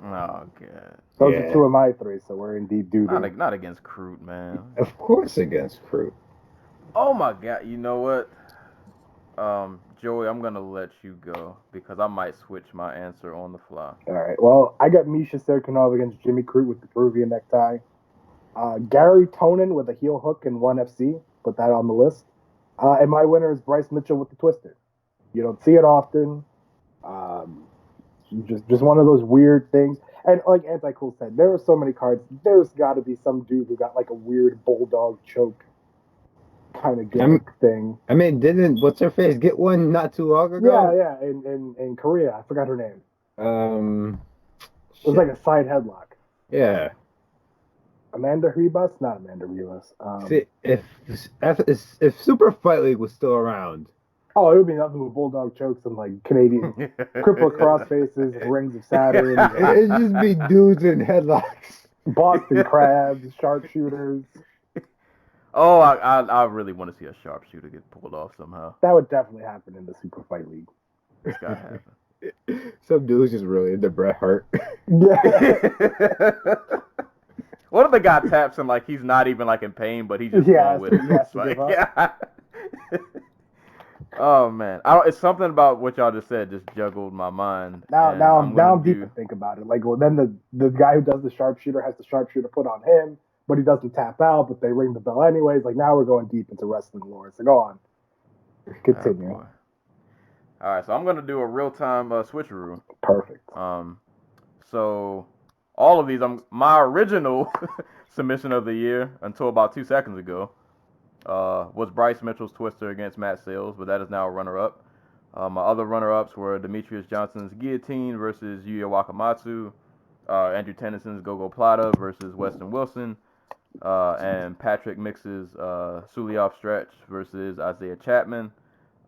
Oh, God. Those are 2 of my 3, so we're in deep doo-doo. Not against Crute, man. Of course against Crute. Oh, my God. You know what? Joey, I'm going to let you go because I might switch my answer on the fly. All right. Well, I got Misha Serkinov against Jimmy Crute with the Peruvian necktie. Gary Tonin with a heel hook in 1FC. Put that on the list. And my winner is Bryce Mitchell with the Twister. You don't see it often. Just one of those weird things. And like Anti-Cool said, there were so many cards. There's got to be some dude who got like a weird bulldog choke kind of gimmick thing. I mean, didn't what's her face get one not too long ago? Yeah. In Korea, I forgot her name. It was like a side headlock. Yeah. Amanda Ribas? Not Amanda Ribas. See, if Super Fight League was still around. Oh, it would be nothing but bulldog chokes and like Canadian cripple crossfaces, rings of Saturn. It'd just be dudes in headlocks. Boston crabs, sharpshooters. Oh, I really want to see a sharpshooter get pulled off somehow. That would definitely happen in the Super Fight League. It's gotta happen. Some dude's just really into Bret Hart. Yeah. What if the guy taps him like he's not even like in pain, but he just going with it? Yes, like, yeah. Oh man, it's something about what y'all just said just juggled my mind. Now I'm deep to think about it. Like, well, then the guy who does the sharpshooter has the sharpshooter put on him, but he doesn't tap out, but they ring the bell anyways. Like, now we're going deep into wrestling lore. So go on, continue. Oh, all right, so I'm gonna do a real time switcheroo. Perfect. So all of these, my original submission of the year until about 2 seconds ago. Was Bryce Mitchell's Twister against Matt Sales, but that is now a runner-up. My other runner-ups were Demetrius Johnson's Guillotine versus Yuya Wakamatsu, Andrew Tennyson's Gogo Plata versus Weston Wilson, and Patrick Mix's Suliov Stretch versus Isaiah Chapman.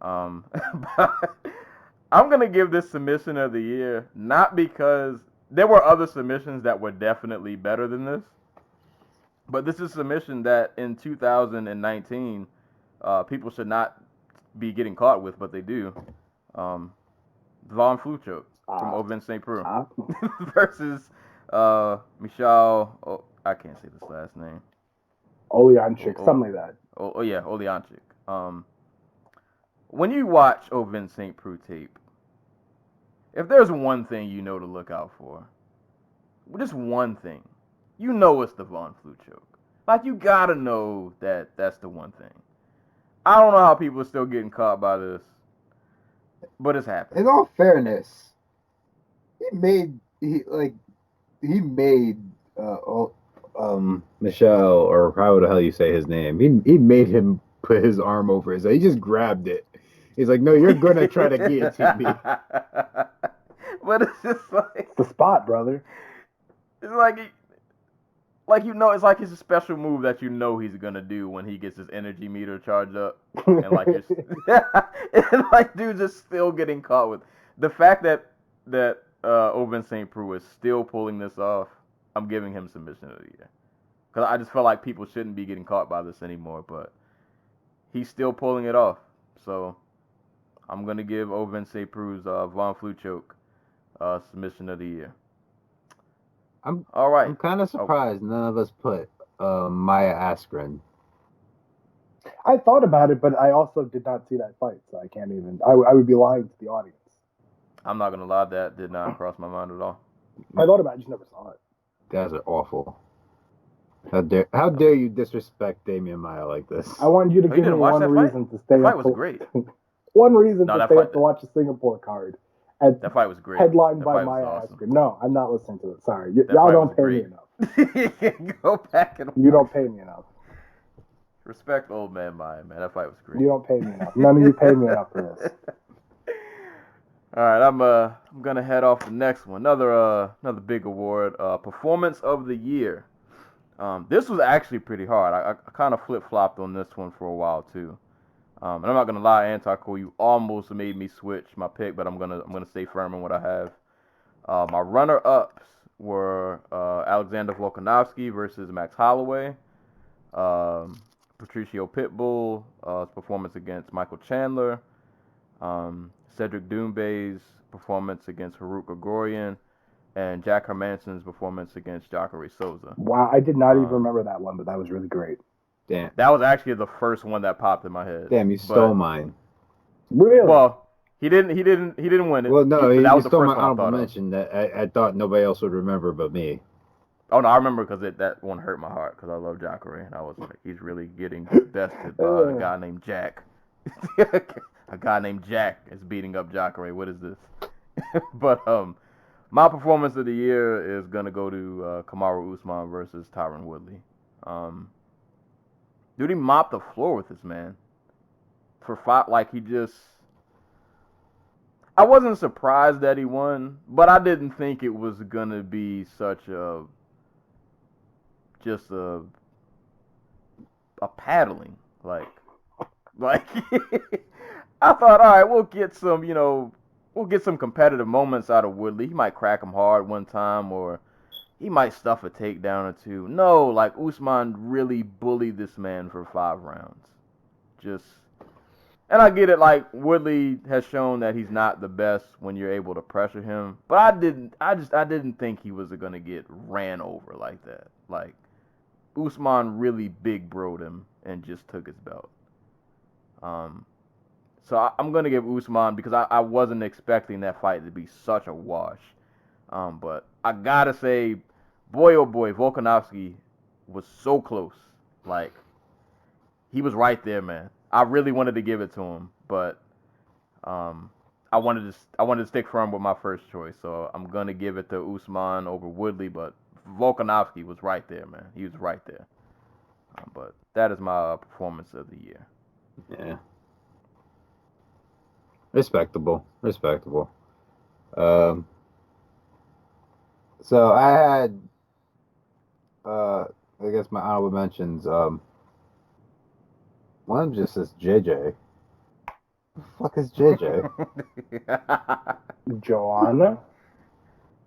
I'm going to give this submission of the year, not because there were other submissions that were definitely better than this, but this is a submission that in 2019, people should not be getting caught with, but they do. Von Flu choke from Oven St. Preux versus Michal. Oh, I can't say this last name. Olyanchik, something like that. Oh yeah, Olyanchik. When you watch Oven St. Preux tape, if there's one thing you know to look out for, just one thing, you know it's the Von Flu choke. Like, you gotta know that that's the one thing. I don't know how people are still getting caught by this, but it's happening. In all fairness, he made Michelle, or how the hell you say his name. He made him put his arm over his head. He just grabbed it. He's like, no, you're gonna try to guillotine me. But it's just like, it's the spot, brother. It's like it's like it's a special move that you know he's gonna do when he gets his energy meter charged up, and like and like dude's just still getting caught with the fact that Oven St. Preux is still pulling this off. I'm giving him submission of the year because I just feel like people shouldn't be getting caught by this anymore, but he's still pulling it off. So I'm gonna give Oven St. Preux Von Flu choke submission of the year. All right. I'm kind of surprised none of us put Maya Askren. I thought about it, but I also did not see that fight, so I can't even. I would be lying to the audience. I'm not gonna lie, that did not cross my mind at all. I thought about it, I just never saw it. Guys are awful. How dare you disrespect Damian Maya like this? I wanted you to give me one reason to stay up. That fight was great. One reason to stay up to watch the Singapore card. That fight was great. Headlined by Maya Askren. No, I'm not listening to it. Sorry. Y'all don't pay me enough. Go back and You don't pay me enough. Respect old man Maya, man. That fight was great. You don't pay me enough. None of you pay me enough for this. All right, I'm gonna head off the next one. Another big award, Performance of the Year. This was actually pretty hard. I kind of flip-flopped on this one for a while too. And I'm not gonna lie, Antarco, you almost made me switch my pick, but I'm gonna stay firm in what I have. My runner-ups were Alexander Volkanovski versus Max Holloway, Patricio Pitbull's performance against Michael Chandler, Cedric Doumbé's performance against Farouk Grigorian, and Jack Hermansson's performance against Jacare Souza. Wow, I did not even remember that one, but that was really great. Damn. That was actually the first one that popped in my head. Damn, you stole mine. Really? Well, he didn't win it. Well, no, he that was the stole first my one honorable mention that I thought nobody else would remember but me. Oh no, I remember because that one hurt my heart because I love Jacare, and I was like, he's really getting bested by a guy named Jack. A guy named Jack is beating up Jacare. What is this? But my performance of the year is gonna go to Kamaru Usman versus Tyron Woodley. Dude, he mopped the floor with this man for five. Like, he just. I wasn't surprised that he won, but I didn't think it was gonna be such a paddling. Like I thought, all right, we'll get some competitive moments out of Woodley. He might crack him hard one time, or he might stuff a takedown or two. No, like, Usman really bullied this man for 5 rounds. And I get it, like, Woodley has shown that he's not the best when you're able to pressure him. But I didn't think he was gonna get ran over like that. Like, Usman really big broed him and just took his belt. So I'm gonna give Usman, because I wasn't expecting that fight to be such a wash. But I gotta say, boy oh boy, Volkanovski was so close. Like, he was right there, man. I really wanted to give it to him, but I wanted to stick firm with my first choice. So I'm gonna give it to Usman over Woodley, but Volkanovski was right there, man. He was right there. But that is my performance of the year. Yeah. Respectable. So I had, I guess my honorable mentions. One just says JJ. Who the fuck is JJ? Joanna?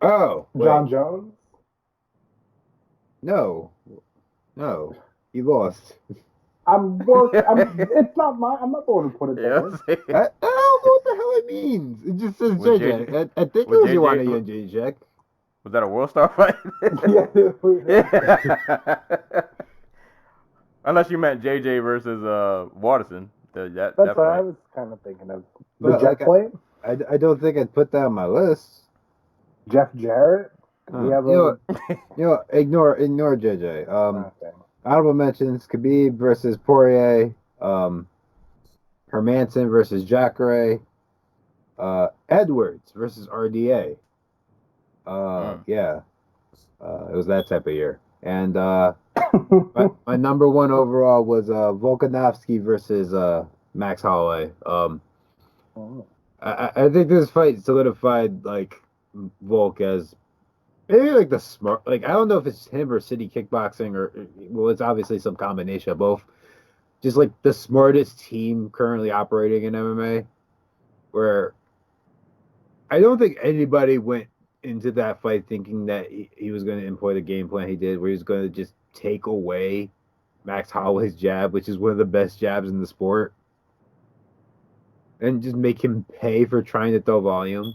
Oh, John Jones? No, he lost. It's not mine. I'm not the one who put it there. I don't know what the hell it means. It just says Was JJ. I think it was was JJ Ioana and JJ. Was that a World Star fight? Yeah. Unless you meant JJ versus Watterson. That's what I was kind of thinking of. The But, Jeff plate? I don't think I'd put that on my list. Jeff Jarrett? You know, ignore JJ. Okay. Honorable mentions: Khabib versus Poirier, Hermanson versus Jacare, Edwards versus RDA. Yeah, it was that type of year. And my number one overall was Volkanovski versus Max Holloway. I think this fight solidified like Volk as maybe like the smart. Like I don't know if it's him or City Kickboxing or well, it's obviously some combination of both. Just like the smartest team currently operating in MMA, where I don't think anybody went into that fight thinking that he was going to employ the game plan he did, where he was going to just take away Max Holloway's jab, which is one of the best jabs in the sport, and just make him pay for trying to throw volume.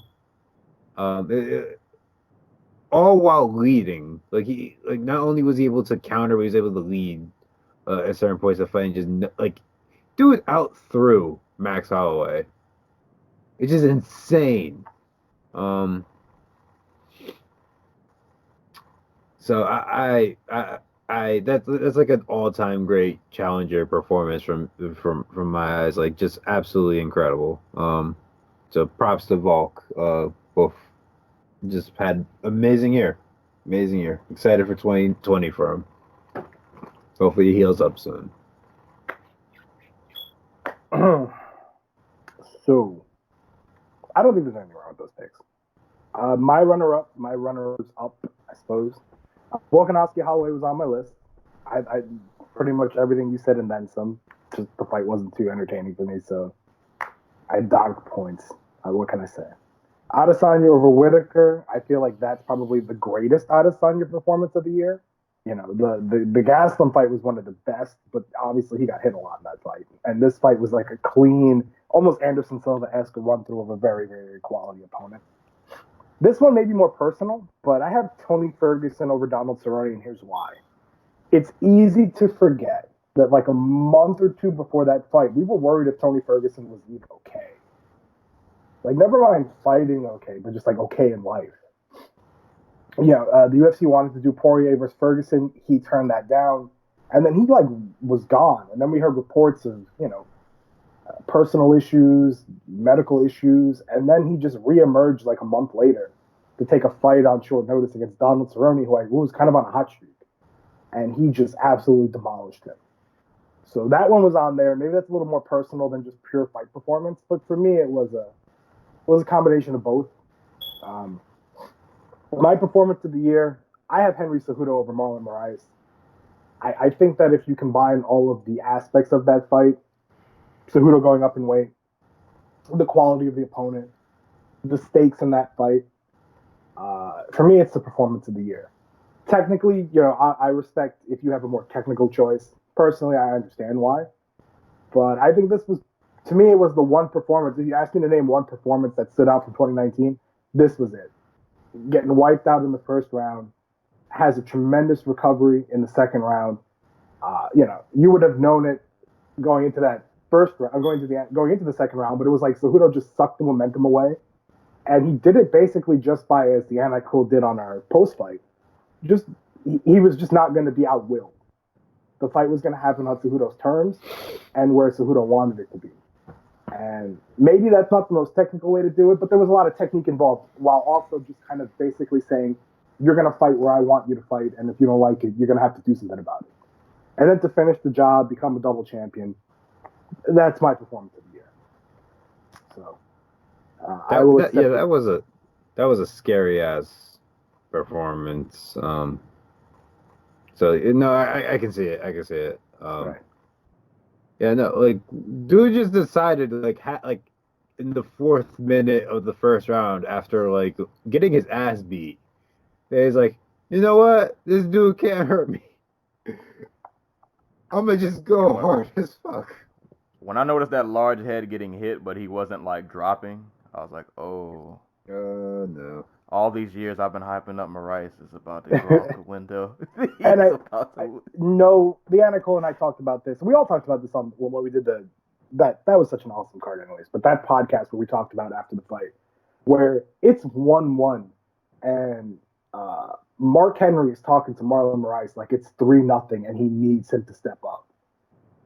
All while leading. Like not only was he able to counter, but he was able to lead at certain points of the fight and just like do it out through Max Holloway. It's just insane. So I that's like an all-time great challenger performance from my eyes, like just absolutely incredible. So props to Volk. Both just had amazing year. Excited for 2020 for him. Hopefully he heals up soon. So I don't think there's anything wrong with those picks. My runners up, I suppose. Volkanovski Holloway was on my list. I pretty much everything you said and then some. Just the fight wasn't too entertaining for me, so I docked points. What can I say? Adesanya over Whitaker. I feel like that's probably the greatest Adesanya performance of the year. You know, the Gaslam fight was one of the best, but obviously he got hit a lot in that fight. And this fight was like a clean, almost Anderson Silva-esque run through of a very, very quality opponent. This one may be more personal, but I have Tony Ferguson over Donald Cerrone, and here's why. It's easy to forget that like a month or two before that fight, we were worried if Tony Ferguson was even okay. Like, never mind fighting okay, but just like okay in life. Yeah, the UFC wanted to do Poirier versus Ferguson. He turned that down, and then he like was gone. And then we heard reports of personal issues, medical issues, and then he just reemerged like a month later to take a fight on short notice against Donald Cerrone, who was kind of on a hot streak, and he just absolutely demolished him. So that one was on there. Maybe that's a little more personal than just pure fight performance, but for me, it was a combination of both. My performance of the year, I have Henry Cejudo over Marlon Moraes. I think that if you combine all of the aspects of that fight, Cejudo going up in weight, the quality of the opponent, the stakes in that fight, for me, it's the performance of the year. Technically, I respect if you have a more technical choice. Personally, I understand why. But I think this was, to me, it was the one performance. If you ask me to name one performance that stood out from 2019, this was it. Getting wiped out in the first round, has a tremendous recovery in the second round. You would have known it going into that first round, going into the second round, but it was like Cejudo just sucked the momentum away, and he did it basically just by, as Deanna Cole did on our post fight. He was just not going to be outwilled. The fight was going to happen on Cejudo's terms, and where Cejudo wanted it to be. And maybe that's not the most technical way to do it, but there was a lot of technique involved, while also just kind of basically saying, you're going to fight where I want you to fight, and if you don't like it, you're going to have to do something about it. And then to finish the job, become a double champion, that's my performance of the year. So, that was a scary ass performance. So I can see it. Right. Yeah, no, like dude just decided like in the 4th minute of the first round after like getting his ass beat, he's like, you know what, this dude can't hurt me. I'm gonna just go hard as fuck. When I noticed that large head getting hit, but he wasn't like dropping, I was like, oh. No. All these years I've been hyping up Marais is about to go out the window. And Leanna Cole and I talked about this. We all talked about this on when we did that was such an awesome card anyways. But that podcast where we talked about after the fight, where it's 1-1, and Mark Henry is talking to Marlon Moraes like it's 3-0, and he needs him to step up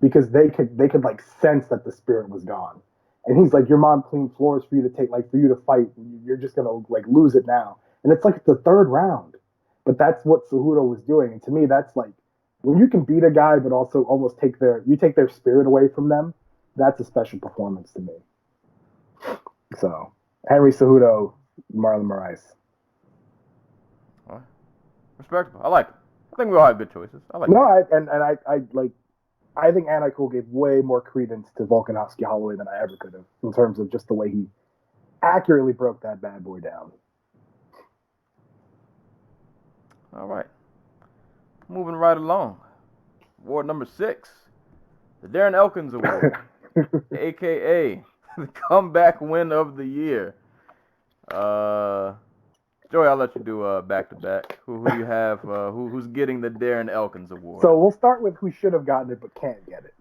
because they could like sense that the spirit was gone. And he's like, your mom cleaned floors for you to take, like, for you to fight. You're just going to, like, lose it now. And it's like the third round. But that's what Cejudo was doing. And to me, that's like, when you can beat a guy but also almost take their spirit away from them, that's a special performance to me. So, Henry Cejudo, Marlon Moraes. All right. Respectable. I like it. I think we all have good choices. I like it. I think Anna Cole gave way more credence to Volkanovski Holloway than I ever could have in terms of just the way he accurately broke that bad boy down. All right. Moving right along. Award number 6. The Darren Elkins Award. a.k.a. the comeback win of the year. Joey, I'll let you do back-to-back. Who do you have? Who's getting the Darren Elkins Award? So we'll start with who should have gotten it but can't get it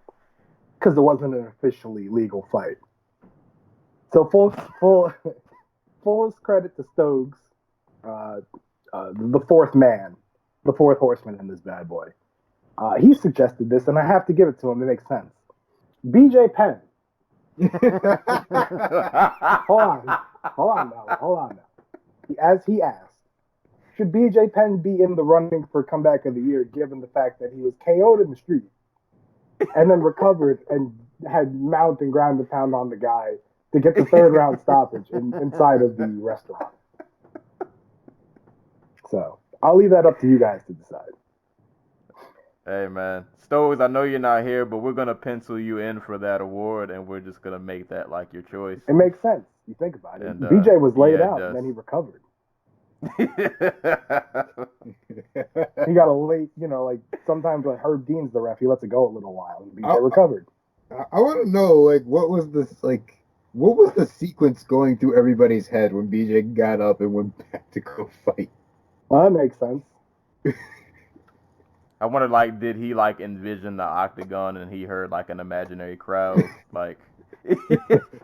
because it wasn't an officially legal fight. So fullest credit to Stokes, the fourth man, the fourth horseman in this bad boy. He suggested this, and I have to give it to him. It makes sense. BJ Penn. Hold on now. As he asked, should BJ Penn be in the running for comeback of the year given the fact that he was KO'd in the street and then recovered and had mount and ground and pound on the guy to get the third round stoppage inside of the restaurant? So I'll leave that up to you guys to decide. Hey, man. Stokes, I know you're not here, but we're going to pencil you in for that award, and we're just going to make that like your choice. It makes sense. You think about it. And, BJ was laid out, and then he recovered. He got a late, like sometimes when Herb Dean's the ref, he lets it go a little while, and BJ recovered. I want to know, what was the sequence going through everybody's head when BJ got up and went back to go fight? Well, that makes sense. I wonder, did he, envision the octagon and he heard, an imaginary crowd?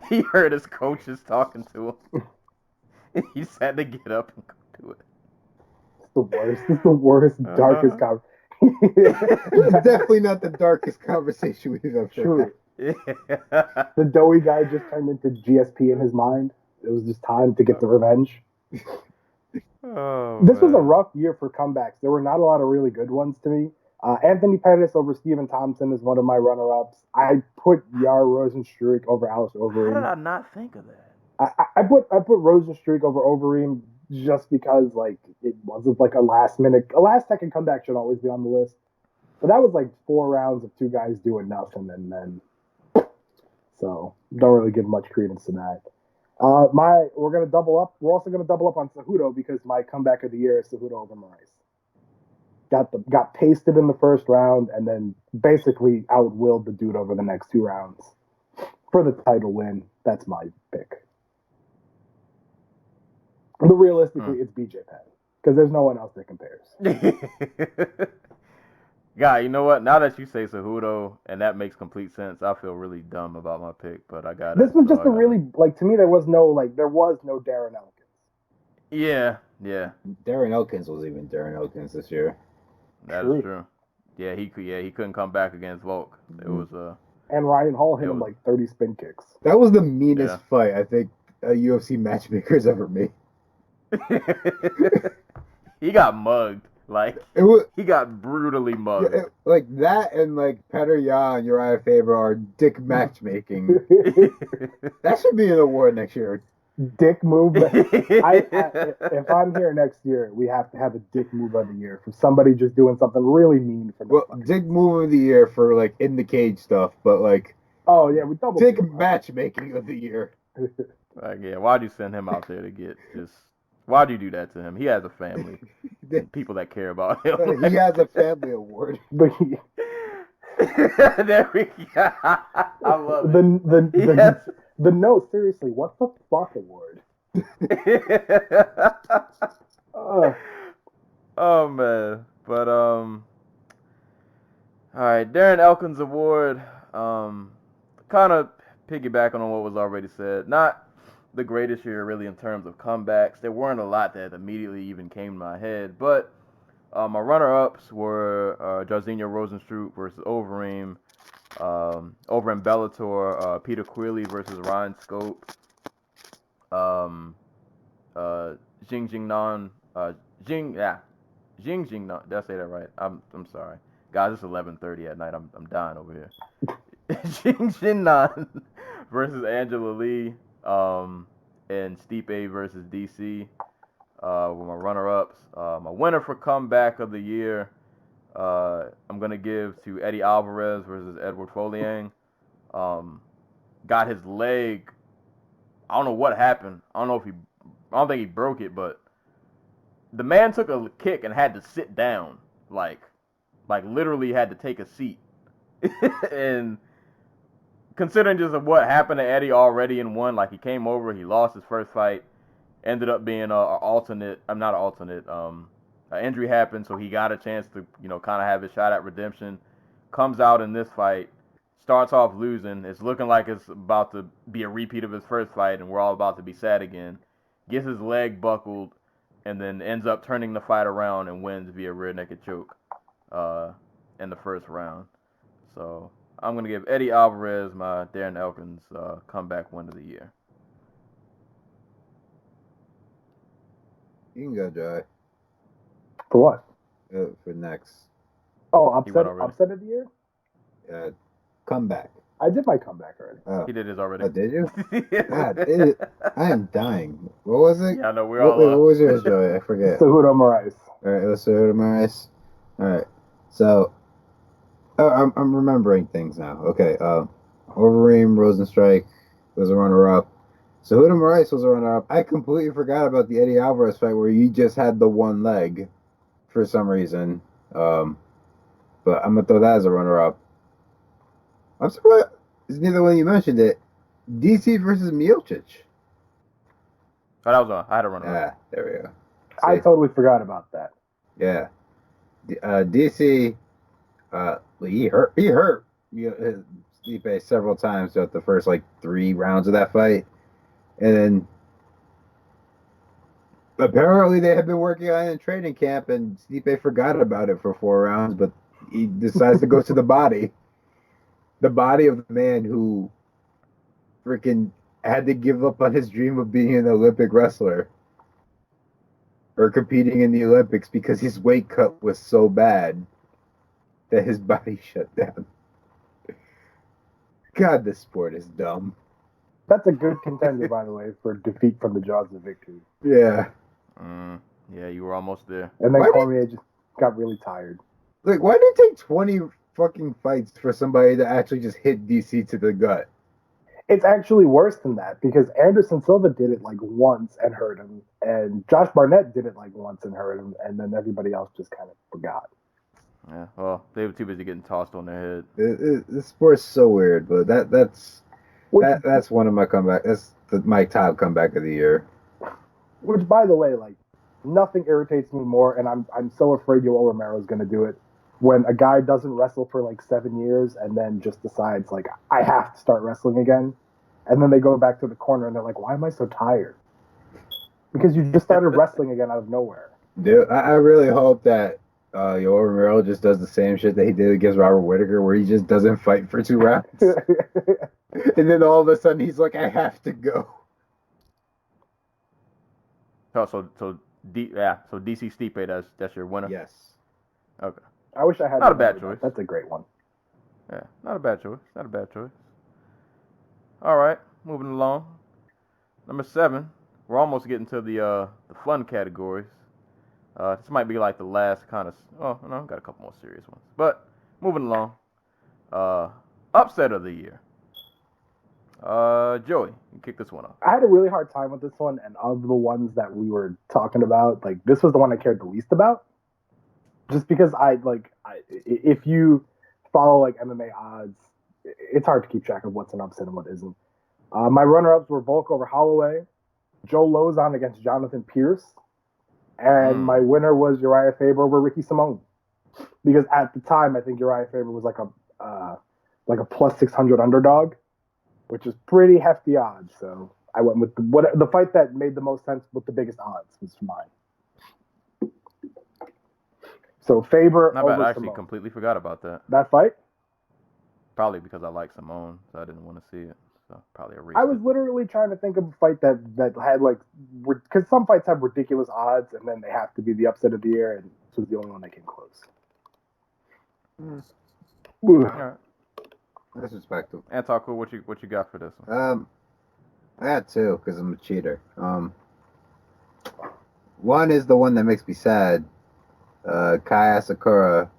He heard his coaches talking to him. He just had to get up and go do it. It's the worst. It's the worst, darkest conversation. It's definitely not the darkest conversation we've ever had. Yeah. The doughy guy just turned into GSP in his mind. It was just time to get the revenge. This was a rough year for comebacks. There were not a lot of really good ones to me. Anthony Pettis over Stephen Thompson is one of my runner-ups. I put Yar Rosenstruik over Alice Overeem. How did I not think of that? I put Rosenstruik over Overeem just because it wasn't a last-second comeback should always be on the list. But that was 4 rounds of 2 guys doing nothing, and then so don't really give much credence to that. We're gonna double up. We're also gonna double up on Cejudo because my comeback of the year is Cejudo over Moraes. Got pasted in the first round and then basically outwilled the dude over the next 2 rounds for the title win. That's my pick. But realistically, it's BJ Penn because there's no one else that compares. Yeah, you know what? Now that you say Cejudo, and that makes complete sense, I feel really dumb about my pick, but I got it. This was just to me, there was no Darren Elkins. Yeah. Darren Elkins was even Darren Elkins this year. That is true. Yeah, he couldn't come back against Volk. It was and Ryan Hall hit him 30 spin kicks. That was the meanest fight I think a UFC matchmaker's ever made. He got mugged. He got brutally mugged. Yeah, that and Petr Yan and Uriah Faber are dick matchmaking. That should be an award next year. Dick move. If I'm here next year, we have to have a dick move of the year for somebody just doing something really mean for. Well, dick move of the year for in the cage stuff, but oh yeah, we double dick matchmaking of the year. Why'd you send him out there to get just? Why'd you do that to him? He has a family. People that care about him. He has a family award. There we go. I love it. The no, seriously, what the fuck award? Oh man, but all right, Darren Elkins Award. Kind of piggybacking on what was already said. Not the greatest year really in terms of comebacks. There weren't a lot that immediately even came to my head, but my runner-ups were Jairzinho Rosenstruck versus Overeem. Over in Bellator, Peter Queally versus Ryan Scope. Jing Jingnan, Jing Jingnan. Did I say that right? I'm sorry, guys. It's 11:30 at night. I'm dying over here. Jing Jingnan versus Angela Lee. And Stipe versus DC. With my runner-ups, my winner for comeback of the year, I'm gonna give to Eddie Alvarez versus Edward Foliang. Got his leg. I don't know what happened. I don't think he broke it, but the man took a kick and had to sit down, like literally had to take a seat. And considering just what happened to Eddie already in one, like he came over, he lost his first fight, ended up being an alternate. I'm not an alternate. An injury happened, so he got a chance to kind of have his shot at redemption. Comes out in this fight, starts off losing. It's looking like it's about to be a repeat of his first fight, and we're all about to be sad again. Gets his leg buckled, and then ends up turning the fight around and wins via rear naked choke in the first round. So I'm going to give Eddie Alvarez my Darren Elkins comeback win of the year. You can go, Joey. For what? For next. Oh, upset of the year? Comeback. I did my comeback already. Oh. He did his already. Oh, did you? God, I am dying. What was it? Yeah, I know. What was yours, Joey? I forget. Cejudo Moraes. All right, it was Cejudo Moraes. All right. So, I'm remembering things now. Okay. Overeem Rosenstruck was a runner-up. Cejudo Moraes was a runner-up. I completely forgot about the Eddie Alvarez fight where he just had the one leg for some reason. But I'm gonna throw that as a runner-up. I'm surprised neither one of you mentioned it. DC versus Miocic. Oh, that was on. I had a runner-up. Yeah, there we go. See? I totally forgot about that. Yeah. DC, he hurt Stipe several times throughout the first 3 rounds of that fight, and then apparently they had been working on it in training camp, and Stipe forgot about it for 4 rounds, but he decides to go to the body of the man who freaking had to give up on his dream of being an Olympic wrestler or competing in the Olympics because his weight cut was so bad that his body shut down. God, this sport is dumb. That's a good contender, by the way, for defeat from the jaws of victory. Yeah. Yeah, you were almost there. And then Cormier just got really tired. Why did it take 20 fucking fights for somebody to actually just hit DC to the gut? It's actually worse than that because Anderson Silva did it once and hurt him, and Josh Barnett did it once and hurt him, and then everybody else just kind of forgot. Yeah, well, they were too busy getting tossed on their head. This sport's so weird, but that's one of my comeback. That's my top comeback of the year. Which, by the way, nothing irritates me more, and I'm so afraid Yoel Romero is going to do it. When a guy doesn't wrestle for 7 years and then just decides I have to start wrestling again, and then they go back to the corner and they're like, why am I so tired? Because you just started wrestling again out of nowhere. Dude, I really hope that Yoel Romero just does the same shit that he did against Robert Whittaker, where he just doesn't fight for 2 rounds, and then all of a sudden he's like, I have to go. So DC Stipe, that's your winner. Yes. Okay. I wish I had. Not a bad choice. That's a great one. Yeah, not a bad choice. All right, moving along. Number 7. We're almost getting to the fun categories. This might be the last kind of. Oh no, I've got a couple more serious ones. But moving along. Upset of the year. Joey, you kick this one off. I had a really hard time with this one, and of the ones that we were talking about, this was the one I cared the least about. Just because if you follow like MMA odds, it's hard to keep track of what's an upset and what isn't. My runner-ups were Volk over Holloway, Joe Lozon against Jonathan Pierce, and my winner was Uriah Faber over Ricky Simone. Because at the time, I think Uriah Faber was like a plus 600 underdog, which is pretty hefty odds. So I went with the fight that made the most sense with the biggest odds was mine. So Faber Not over bad. I actually Simone. completely forgot about that. That fight? Probably because I like Simone, so I didn't want to see it. So probably erased I was it. literally trying to think of a fight that had like, because some fights have ridiculous odds and then they have to be the upset of the year, and this was the only one that came close. All right. That's respectable. Antarko, what you got for this one? I had two because I'm a cheater. One is the one that makes me sad. Kai Asakura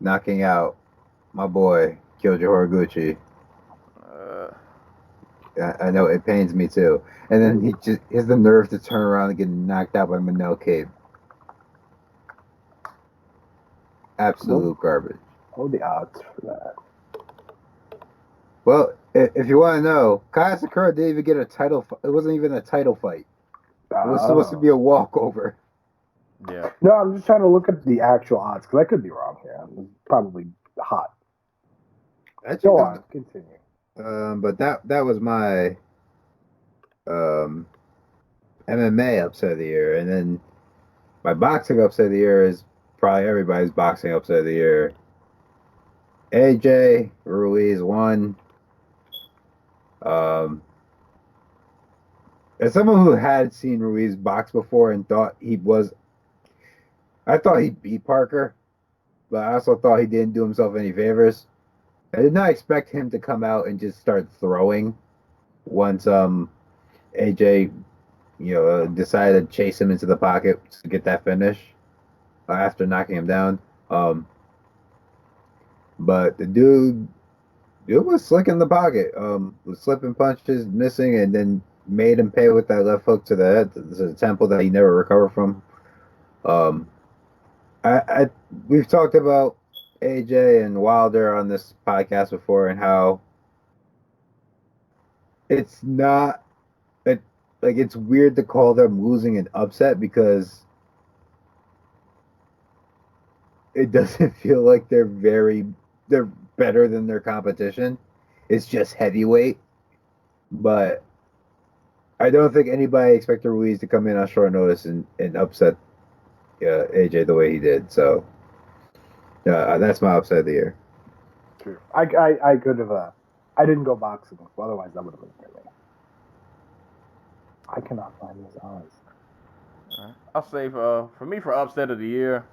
knocking out my boy Kyoji Horiguchi. I know it pains me too. And then he has the nerve to turn around and get knocked out by Manel Cave. Absolute garbage. What are the odds for that? Well, if you want to know, Kai Sakura didn't even get a title. It wasn't even a title fight. It was supposed to be a walkover. Yeah. No, I'm just trying to look at the actual odds because I could be wrong here. I'm probably hot. Go on, continue. But that was my MMA upset of the year, and then my boxing upset of the year is probably everybody's boxing upset of the year. AJ Ruiz won. As someone who had seen Ruiz box before and I thought he beat Parker, but I also thought he didn't do himself any favors. I did not expect him to come out and just start throwing once AJ, decided to chase him into the pocket to get that finish after knocking him down. But the dude was slick in the pocket. Was slipping punches, missing, and then made him pay with that left hook to the head, to the temple that he never recovered from. We've talked about AJ and Wilder on this podcast before, and how it's not it's weird to call them losing an upset because it doesn't feel like they're better than their competition. It's just heavyweight, but I don't think anybody expected Ruiz to come in on short notice and upset AJ the way he did. So that's my upset of the year. True. I could have. I didn't go boxing, otherwise that would have been for me. I cannot find these odds. I'll say for me, for upset of the year,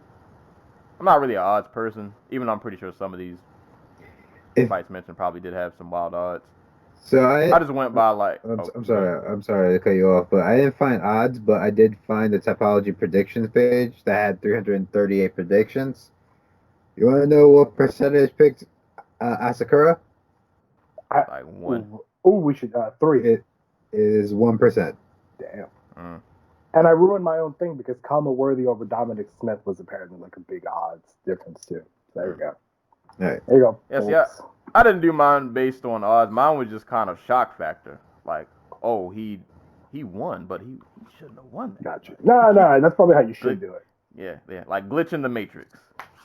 I'm not really an odds person, even though I'm pretty sure some of these fights mentioned probably did have some wild odds. So I just went by like. I'm sorry to cut you off, but I didn't find odds, but I did find the Topology predictions page that had 338 predictions. You want to know what percentage picked Asakura? Like 1. Oh, we should 3. It is 1%. Damn. And I ruined my own thing because Kama Worthy over Dominic Smith was apparently like a big odds difference too. So there you go. All right. There you go. Yes, yeah. I didn't do mine based on odds. Mine was just kind of shock factor. Like, oh, he won, but he shouldn't have won that. Gotcha. No, that's probably how you should do it. Yeah. Like glitch in the matrix.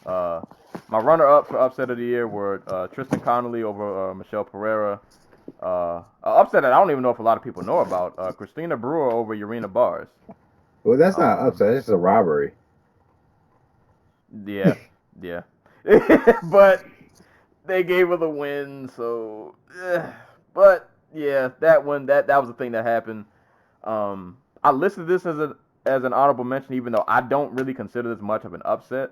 My runner-up for upset of the year were Tristan Connolly over Michelle Pereira. Upset that I don't even know if a lot of people know about. Christina Brewer over Urena Bars. Well, that's not upset. It's a robbery. Yeah. But they gave her the win, so. But yeah, that one, that was the thing that happened. I listed this as an honorable mention, even though I don't really consider this much of an upset.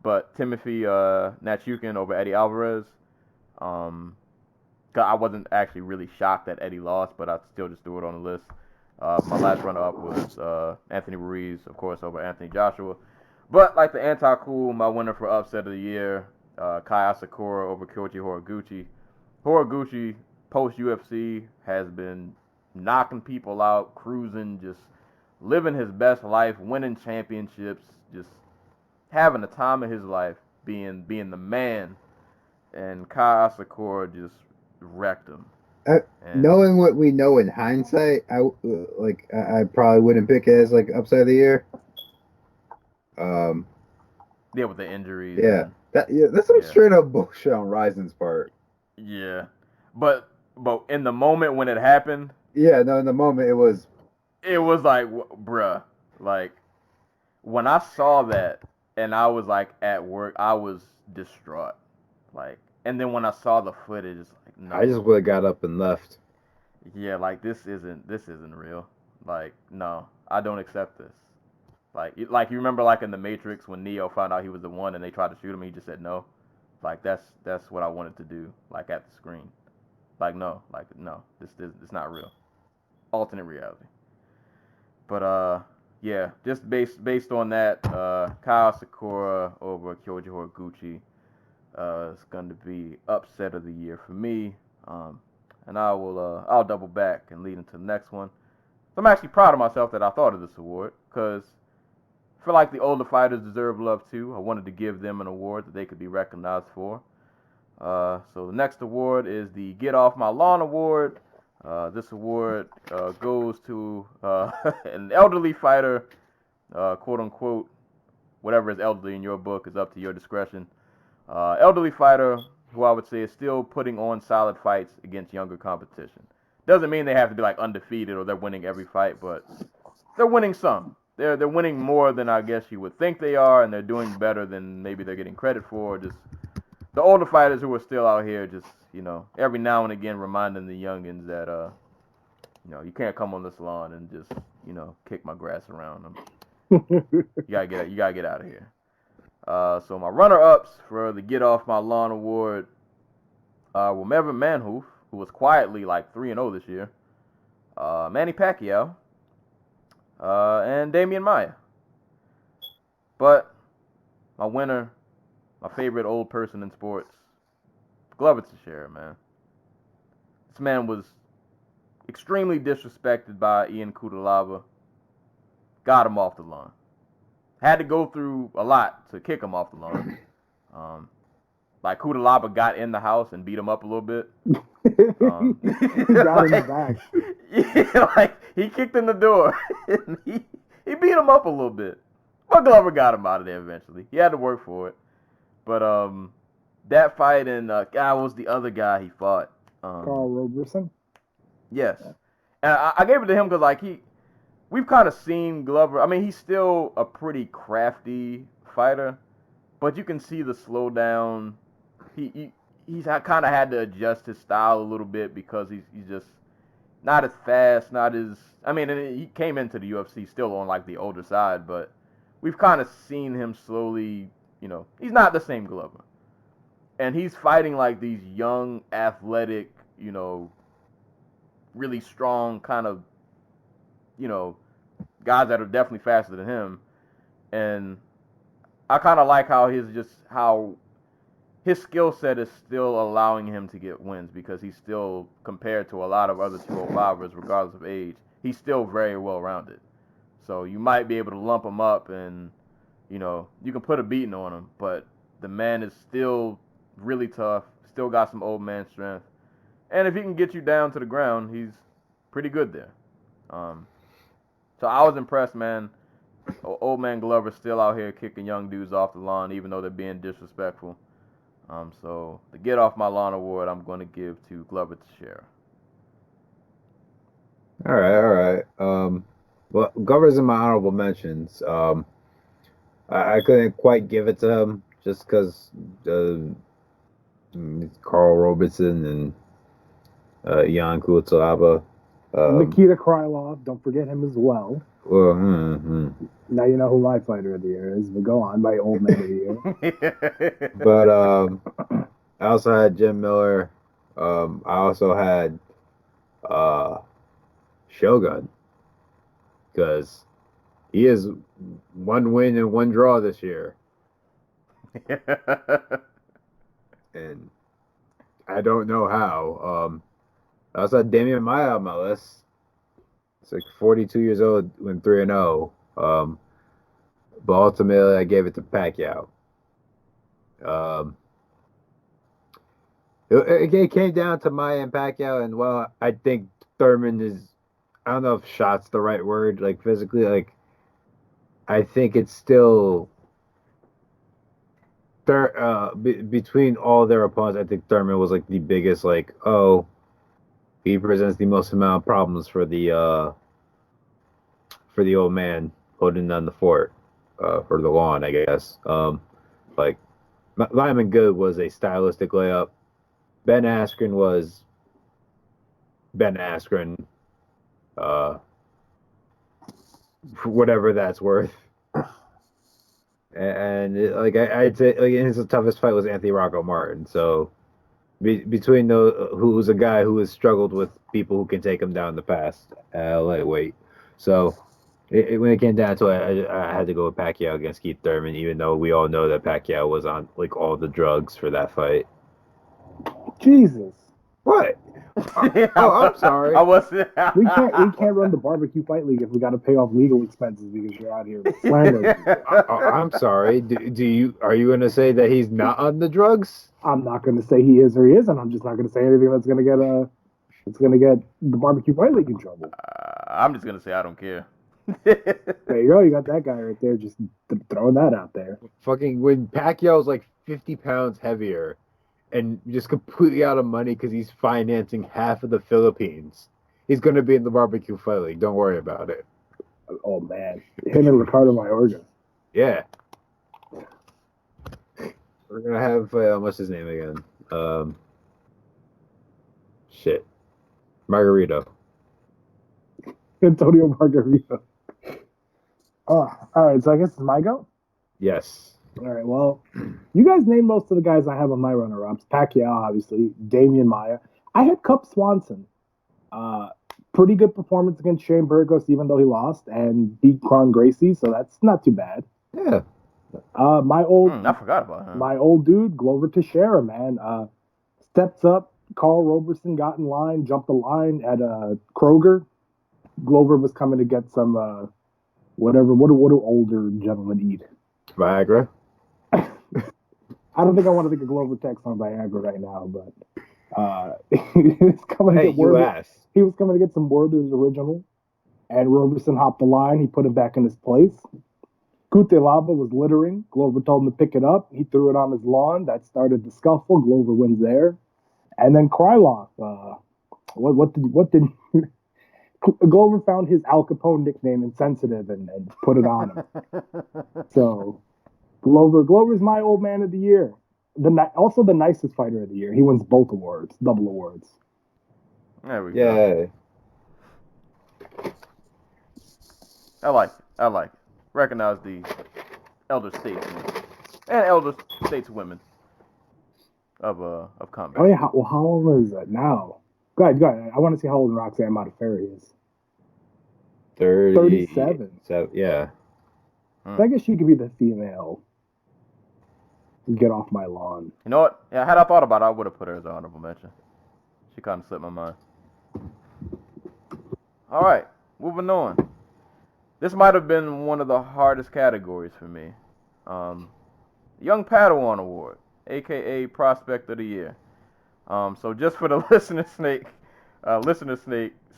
But Timothy Nachukin over Eddie Alvarez. I wasn't actually really shocked that Eddie lost, but I still just threw it on the list. My last runner-up was Anthony Ruiz, of course, over Anthony Joshua. But like the anti-cool, my winner for upset of the year, Kai Asakura over Kyoji Horiguchi. Horiguchi, post-UFC, has been knocking people out, cruising, just living his best life, winning championships, just having the time of his life, being the man and Kai Asakura just wrecked him. And Knowing what we know in hindsight, I probably wouldn't pick it as like upside of the year. Yeah, with the injuries. Yeah, that's some straight up bullshit on Ryzen's part. Yeah, but in the moment when it happened. Yeah, no, in the moment it was like, bruh, like when I saw that and I was like at work, I was distraught. Like, and then when I saw the footage, it's like, no. I just would have got up and left. Yeah, like this isn't real. Like, no, I don't accept this. Like you remember like in the Matrix when Neo found out he was the one and they tried to shoot him, he just said no. Like that's what I wanted to do. Like at the screen. Like no, it's not real. Alternate reality. But yeah, just based on that, Kyle Sakura over Kyoji Horiguchi is going to be upset of the year for me. And I'll double back and lead into the next one. So I'm actually proud of myself that I thought of this award because I feel like the older fighters deserve love too. I wanted to give them an award that they could be recognized for. So the next award is the Get Off My Lawn Award. This award goes to an elderly fighter, quote unquote, whatever is elderly in your book is up to your discretion. Elderly fighter who I would say is still putting on solid fights against younger competition. Doesn't mean they have to be like undefeated or they're winning every fight, but they're winning some. They're winning more than I guess you would think they are, and they're doing better than maybe they're getting credit for. Just the older fighters who are still out here, just every now and again reminding the youngins that you can't come on this lawn and just kick my grass around. You gotta get out of here. So my runner-ups for the Get Off My Lawn Award were Mervyn Manhoof, who was quietly like 3-0 this year, Manny Pacquiao, and Damian Maia. But my winner, my favorite old person in sports, Glover Teixeira, man. This man was extremely disrespected by Ian Cutelaba. Got him off the lawn. Had to go through a lot to kick him off the lawn. Like Cutelaba got in the house and beat him up a little bit. He got him back. Yeah, like he kicked in the door. And he beat him up a little bit. But Glover got him out of there eventually. He had to work for it. But that fight and what was the other guy he fought? Carl Roberson. Yes, yeah. And I gave it to him because like we've kind of seen Glover. I mean, he's still a pretty crafty fighter, but you can see the slowdown. He's kind of had to adjust his style a little bit because he's just not as fast, not as. I mean, he came into the UFC still on like the older side, but we've kind of seen him slowly. He's not the same Glover, and he's fighting like these young, athletic, really strong kind of, guys that are definitely faster than him. And I kind of like how his skill set is still allowing him to get wins because he's still, compared to a lot of other 205ers, regardless of age, he's still very well-rounded. So you might be able to lump him up and, you can put a beating on him, but the man is still really tough, still got some old man strength. And if he can get you down to the ground, he's pretty good there. So I was impressed, man. Old man Glover's still out here kicking young dudes off the lawn, even though they're being disrespectful. So the Get Off My Lawn Award, I'm going to give to Glover Teixeira. All right. Well, Glover's in my honorable mentions. I couldn't quite give it to him just because Carl Roberson and Ian Cutelaba. Nikita Krylov, don't forget him as well. Well, Now you know who my fighter of the year is, but go on, my old man of the year. But I also had Jim Miller. I also had Shogun, because he is one win and one draw this year. And I don't know how. I also had Damian Maia on my list. It's like 42 years old when 3-0. But ultimately, I gave it to Pacquiao. It came down to Maya and Pacquiao, and well, I think Thurman is. I don't know if shot's the right word, like physically, like I think it's still. Between all their opponents, I think Thurman was like the biggest. Like, oh, he presents the most amount of problems for the old man holding down the fort, for the lawn, I guess. Like Lyman Good was a stylistic layup. Ben Askren was Ben Askren, uh, for whatever that's worth. And I'd say like his toughest fight was Anthony Rocco Martin. So between who's a guy who has struggled with people who can take him down in the past, lightweight. So when it came down to it, I had to go with Pacquiao against Keith Thurman, even though we all know that Pacquiao was on like all the drugs for that fight. Jesus. What? I'm sorry. I wasn't. We can't run the barbecue fight league if we got to pay off legal expenses because you're out here slandering. I'm sorry. Are you gonna say that he's not on the drugs? I'm not going to say he is or he isn't. I'm just not going to say anything that's going to get the barbecue fight league in trouble. I'm just gonna say I don't care. There you go. You got that guy right there. Just throwing that out there. Fucking when Pacquiao's like 50 pounds heavier and just completely out of money because he's financing half of the Philippines, he's going to be in the barbecue fight league. Don't worry about it. Oh, man. Him and Ricardo Mayorga. Yeah. We're going to have, what's his name again? Shit. Margarito. Antonio Margarito. Oh, all right. So I guess it's my go? Yes. All right. Well, you guys named most of the guys I have on my runner-ups. Pacquiao, obviously. Damian Maia. I had Cub Swanson. Pretty good performance against Shane Burgos, even though he lost, and beat Kron Gracie, so that's not too bad. Yeah. I forgot about him. My old dude, Glover Teixeira, man. Steps up. Carl Roberson got in line, jumped the line at Kroger. Glover was coming to get some whatever. What do older gentlemen eat? Viagra. I don't think I want to think of Glover Tex on Viagra right now, but he was coming to get Werther. He was coming to get some Werther's original, and Roberson hopped the line. He put it back in his place. Cutelaba was littering. Glover told him to pick it up. He threw it on his lawn. That started the scuffle. Glover wins there, and then Krylov. What did Glover found his Al Capone nickname Insensitive and put it on him. So Glover's my old man of the year. Also the nicest fighter of the year. He wins both awards, double awards. There we go. I like it. Recognize the elder statesmen and elder stateswomen of combat. Oh yeah. Well, how old is that now? Go ahead. I want to see how old Roxanne Modafferi is. 37. Yeah. I guess she could be the female. Get off my lawn. You know what? Yeah, had I thought about it, I would have put her as an honorable mention. She kind of slipped my mind. All right, moving on. This might have been one of the hardest categories for me. Young Padawan Award, a.k.a. Prospect of the Year. So just for the listener's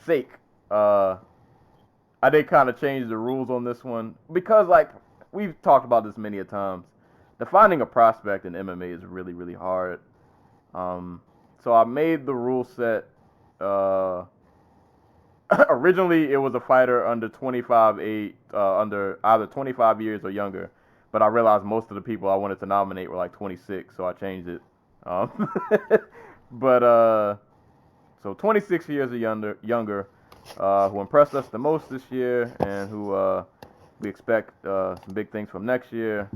sake, I did kind of change the rules on this one because, like, we've talked about this many a times. Defining a prospect in MMA is really, really hard. So I made the rule set. Originally, it was a fighter under 25, under either 25 years or younger. But I realized most of the people I wanted to nominate were like 26, so I changed it. So 26 years or younger, who impressed us the most this year, and who we expect some big things from next year.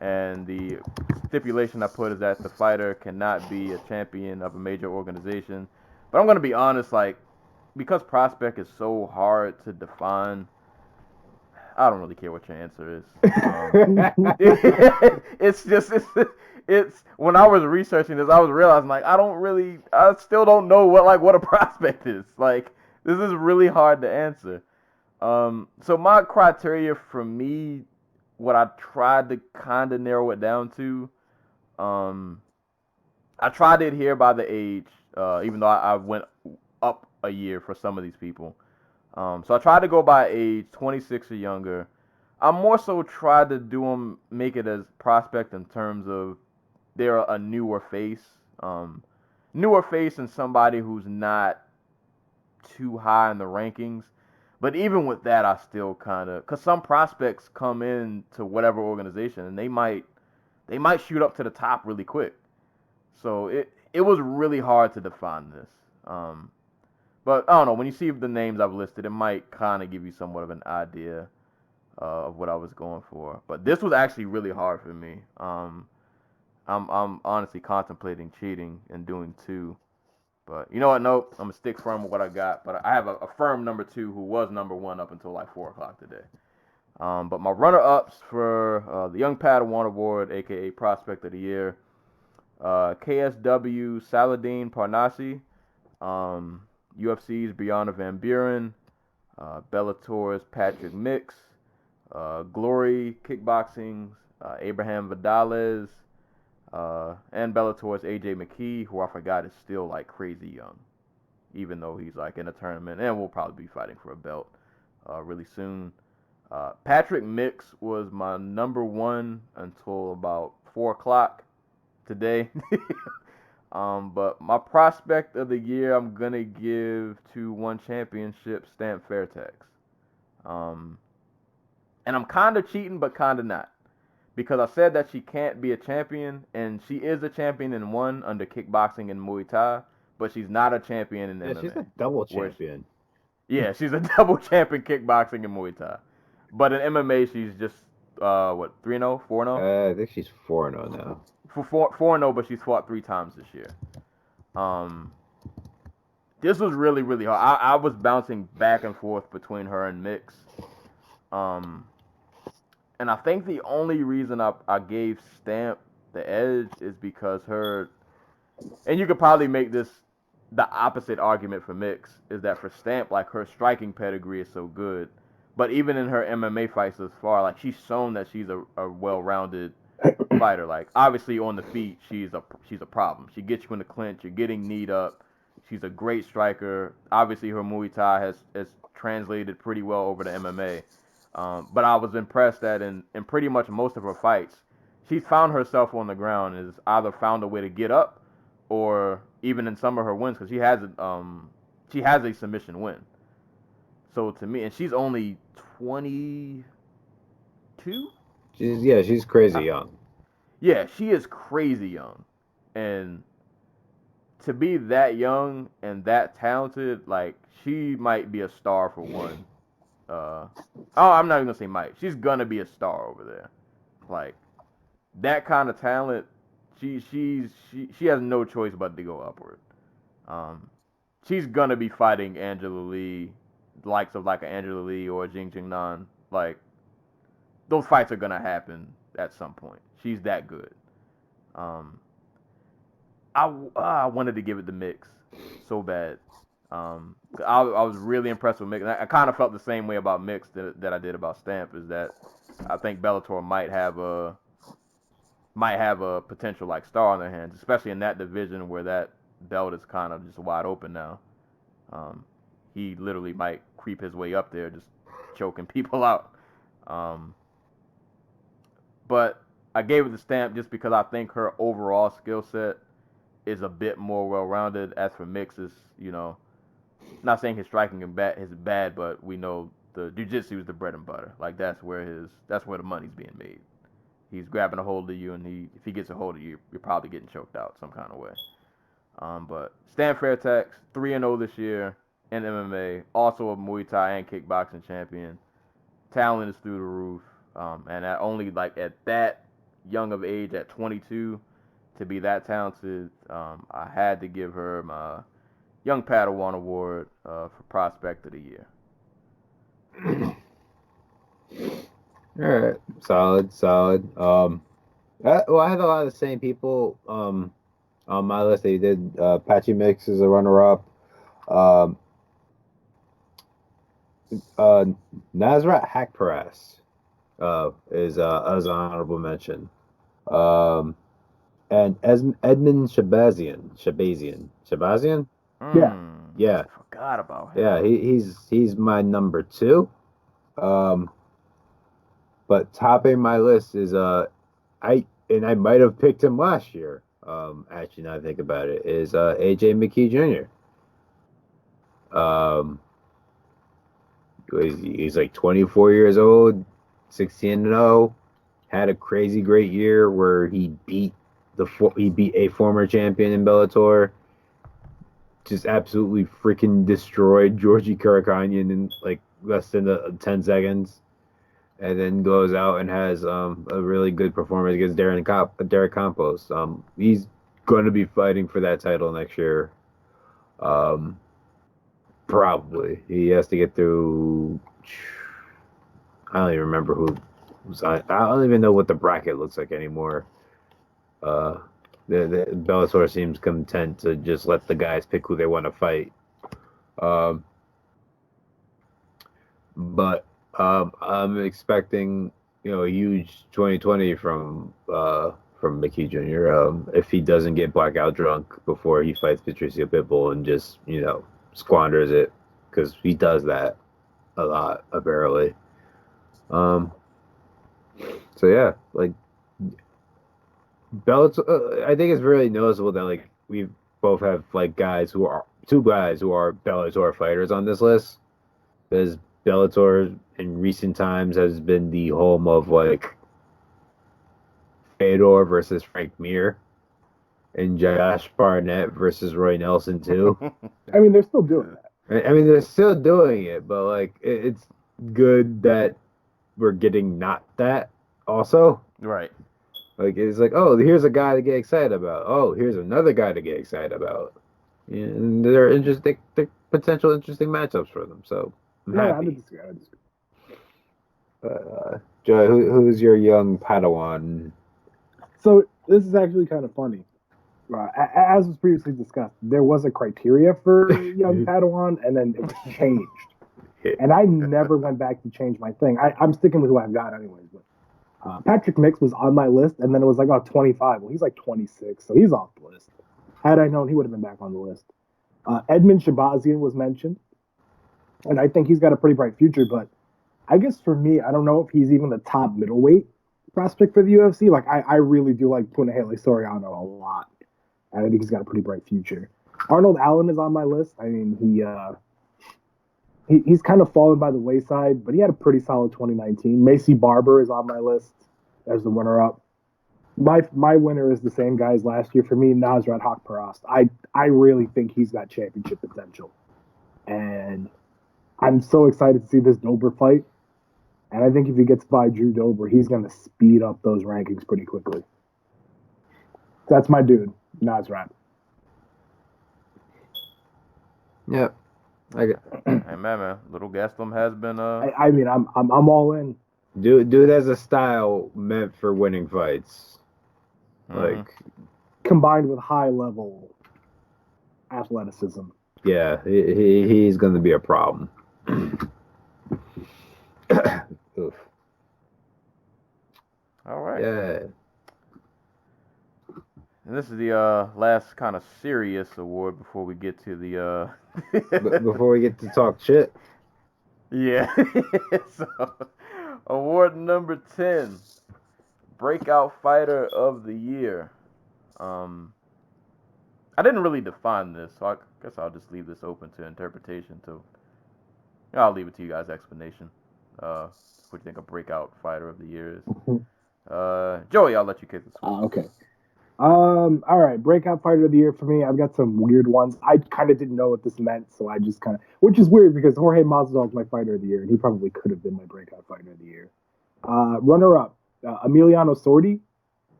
And the stipulation I put is that the fighter cannot be a champion of a major organization. But I'm going to be honest, like, because prospect is so hard to define, I don't really care what your answer is. It's when I was researching this, I was realizing, like, I still don't know what a prospect is. Like, this is really hard to answer. So my criteria for me, what I tried to kind of narrow it down to, I tried to adhere by the age, even though I went up a year for some of these people. So I tried to go by age, 26 or younger. I more so tried to make it as prospect in terms of they're a newer face and somebody who's not too high in the rankings. But even with that, I still kind of, because some prospects come in to whatever organization and they might shoot up to the top really quick. So it was really hard to define this. But I don't know. When you see the names I've listed, it might kind of give you somewhat of an idea of what I was going for. But this was actually really hard for me. I'm honestly contemplating cheating and doing two. But you know what? Nope. I'm gonna stick firm with what I got. But I have a firm number two who was number one up until like 4 o'clock today. But my runner-ups for the Young Padawan Award, aka Prospect of the Year, KSW Saladin Parnassi, UFC's Brianna Van Buren, Bellator's Patrick Mix, Glory Kickboxing's Abraham Vidales, and Bellator's AJ McKee, who I forgot is still like crazy young, even though he's like in a tournament and will probably be fighting for a belt really soon. Patrick Mix was my number one until about 4 o'clock today. But my prospect of the year, I'm gonna give to one championship, Stamp Fairtex. And I'm kind of cheating, but kind of not, because I said that she can't be a champion, and she is a champion in one under kickboxing and Muay Thai, but she's not a champion in MMA. She's a double champion. Yeah, she's a double champion kickboxing and Muay Thai, but in MMA she's just 3-0, 4-0. I think she's 4-0 now. For 4-0, but she's fought 3 times this year. This was really, really hard. I was bouncing back and forth between her and Mix. And I think the only reason I gave Stamp the edge is because and you could probably make this the opposite argument for Mix, is that for Stamp, like, her striking pedigree is so good. But even in her MMA fights thus far, like, she's shown that she's a well-rounded fighter. Like, obviously on the feet, she's a problem. She gets you in the clinch. You're getting kneed up. She's a great striker. Obviously, her Muay Thai has translated pretty well over to MMA. But I was impressed that in pretty much most of her fights, she's found herself on the ground and has either found a way to get up, or even in some of her wins, because she has a submission win. So to me, and she's only 22. She's crazy young. Yeah, she is crazy young, and to be that young and that talented, like, she might be a star for one. I'm not even gonna say might. She's gonna be a star over there. Like, that kind of talent, she has no choice but to go upward. She's gonna be fighting Angela Lee, the likes of like an Angela Lee or a Jing Jingnan. Like, those fights are gonna happen at some point. She's that good. I wanted to give it to Mix so bad. I was really impressed with Mix. I kind of felt the same way about Mix that I did about Stamp, is that I think Bellator might have a potential like star on their hands, especially in that division where that belt is kind of just wide open now. He literally might creep his way up there, just choking people out. But I gave it to Stamp just because I think her overall skill set is a bit more well-rounded. As for Mix's, not saying his striking is bad, but we know the jiu-jitsu is the bread and butter. Like, that's where the money's being made. He's grabbing a hold of you, and if he gets a hold of you, you're probably getting choked out some kind of way. But Stan Fairtex, 3-0 this year in MMA, also a Muay Thai and kickboxing champion. Talent is through the roof, and at that young of age, at 22, to be that talented, I had to give her my Young Padawan Award for Prospect of the Year. All right, solid. I had a lot of the same people on my list that you did. Patchy Mix is a runner-up. Nasrat Hakparas is as an honorable mention. and Edmund Shabazian. Yeah. Yeah, Forgot about him. yeah. He's my number 2. But topping my list is I might have picked him last year. Actually, now I think about it, is AJ McKee Jr. He's like 24 years old, 16-0. Had a crazy great year where he beat a former champion in Bellator. Just absolutely freaking destroyed Georgie Karakhanyan in like less than 10 seconds. And then goes out and has a really good performance against Derek Campos. He's going to be fighting for that title next year. Probably. He has to get through. I don't even remember who's on. I don't even know what the bracket looks like anymore. The Bellator seems content to just let the guys pick who they want to fight. But I'm expecting, a huge 2020 from McKee Jr. If he doesn't get blackout drunk before he fights Patricio Pitbull and just, squanders it, because he does that a lot, apparently. So yeah, like Bellator, I think it's really noticeable that like we both have like two guys who are Bellator fighters on this list, because Bellator in recent times has been the home of like Fedor versus Frank Mir and Josh Barnett versus Roy Nelson too. I mean, they're still doing that. I mean, they're still doing it, but like it's good that we're getting not that also. Right. Like it's like, oh, here's a guy to get excited about. Oh, here's another guy to get excited about. And they're interesting, they're potential interesting matchups for them. So I'm happy. I disagree. Joy, who's your young Padawan? So this is actually kind of funny. As was previously discussed, there was a criteria for young Padawan, and then it was changed. And I never went back to change my thing. I'm sticking with who I've got anyways. But Patrick Mix was on my list, and then it was like, 25. Well, he's like 26, so he's off the list. Had I known, he would have been back on the list. Edmund Shabazian was mentioned, and I think he's got a pretty bright future, but I guess for me, I don't know if he's even the top middleweight prospect for the UFC. Like, I really do like Punahele Soriano a lot. And I think he's got a pretty bright future. Arnold Allen is on my list. I mean, he's kind of fallen by the wayside, but he had a pretty solid 2019. Macy Barber is on my list as the runner-up. My winner is the same guy as last year for me, Nasrat Haqparast. I really think he's got championship potential. And I'm so excited to see this Dober fight. And I think if he gets by Drew Dober, he's going to speed up those rankings pretty quickly. That's my dude, Nasrat. Yep. Hey man, little Gastelum has been. I mean, I'm all in. Dude has a style meant for winning fights. Like combined with high level athleticism. Yeah, he's going to be a problem. Oof. All right. Yeah. And this is the last kind of serious award before we get to the. Before we get to talk shit. Yeah. So, award number 10, Breakout Fighter of the Year. I didn't really define this, so I guess I'll just leave this open to interpretation. I'll leave it to you guys' explanation. What you think a Breakout Fighter of the Year is. Joey, I'll let you kick this one. Okay. All right, Breakout Fighter of the Year for me. I've got some weird ones. I kind of didn't know what this meant, so I just kind of, which is weird because Jorge Masvidal is my Fighter of the Year, and he probably could have been my Breakout Fighter of the Year. Runner-up, Emiliano Sordi.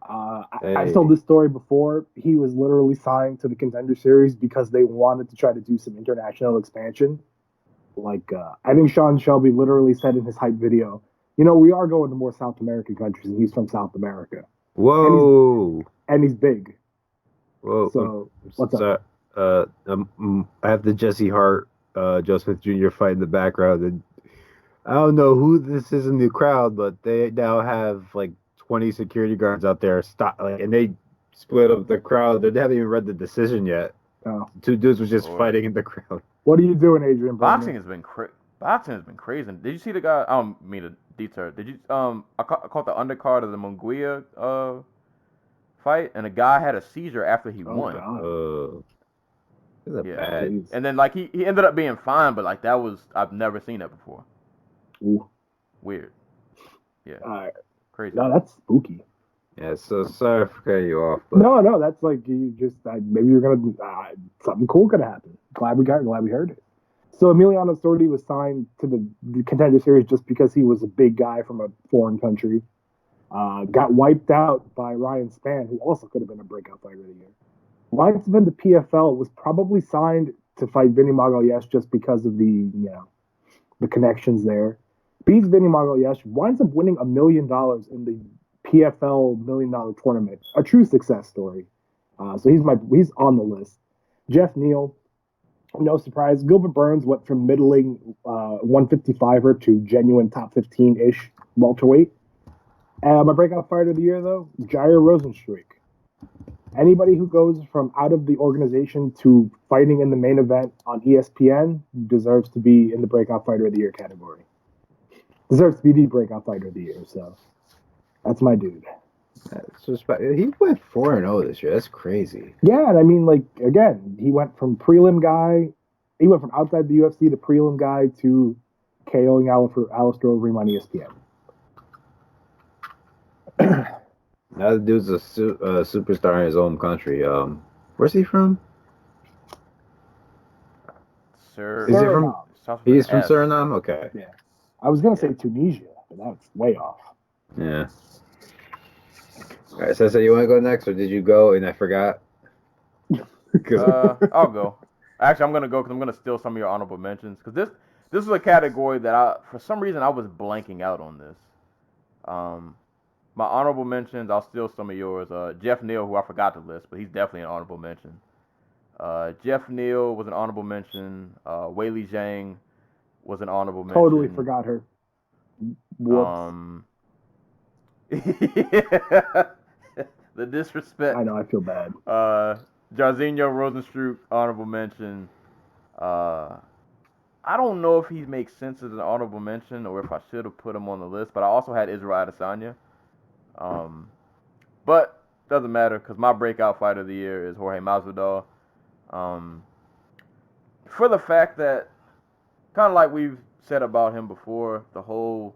I've told this story before. He was literally signed to the Contender Series because they wanted to try to do some international expansion. Like, I think Sean Shelby literally said in his hype video, we are going to more South American countries, and he's from South America. Whoa. And he's big. Whoa. So, what's up? I have the Jesse Hart, Joe Smith Jr. fight in the background. And I don't know who this is in the crowd, but they now have like 20 security guards out there, and they split up the crowd. They haven't even read the decision yet. Oh. Two dudes was just Lord. fighting in the crowd. What are you doing, Adrian? Boxing has been crazy. Did you see the guy? I don't mean to deter. Did you I caught the undercard of the Munguia fight, and the guy had a seizure after he won. God. It's bad. Jeez. And then like he ended up being fine, but like that was I've never seen that before. Ooh. Weird. Yeah. All right. Crazy. No, that's spooky. Yeah, so sorry for cutting you off. But No, that's like you just maybe you're gonna something cool could happen. Glad we heard it. So Emiliano Sordi was signed to the Contender Series just because he was a big guy from a foreign country. Got wiped out by Ryan Spann, who also could have been a breakout fighter of the year. Ryan Spann, the PFL, was probably signed to fight Vinny Magalhães just because of the connections there. Beats Vinny Magalhães, winds up winning $1 million in the PFL $1 million tournament. A true success story. So he's on the list. Jeff Neal, no surprise. Gilbert Burns went from middling 155er to genuine top 15-ish welterweight. My breakout fighter of the year, though, Jair Rosenstruik. Anybody who goes from out of the organization to fighting in the main event on ESPN deserves to be in the breakout fighter of the year category. Deserves to be the breakout fighter of the year. So that's my dude. He went 4-0 this year. That's crazy. Yeah, and I mean, like, again, he went from prelim guy, he went from outside the UFC to prelim guy to KOing Alistair Overeem on ESPN. Now the dude's a superstar in his own country. Where's he from? Sir. Is he from? He's from S. Suriname. Okay. Yeah. I was going to say Tunisia, but that's way off. Yeah. All right, so you want to go next, or did you go and I forgot? I'll go. Actually, I'm gonna go because I'm gonna steal some of your honorable mentions because this is a category that for some reason I was blanking out on this. My honorable mentions, I'll steal some of yours. Jeff Neal, who I forgot to list, but he's definitely an honorable mention. Jeff Neal was an honorable mention. Weili Zhang was an honorable mention. Totally forgot her. Whoops. The disrespect. I know, I feel bad. Jairzinho Rosenstruik, honorable mention. I don't know if he makes sense as an honorable mention or if I should have put him on the list, but I also had Israel Adesanya. But doesn't matter because my breakout fighter of the year is Jorge Masvidal. For the fact that, kind of like we've said about him before, the whole,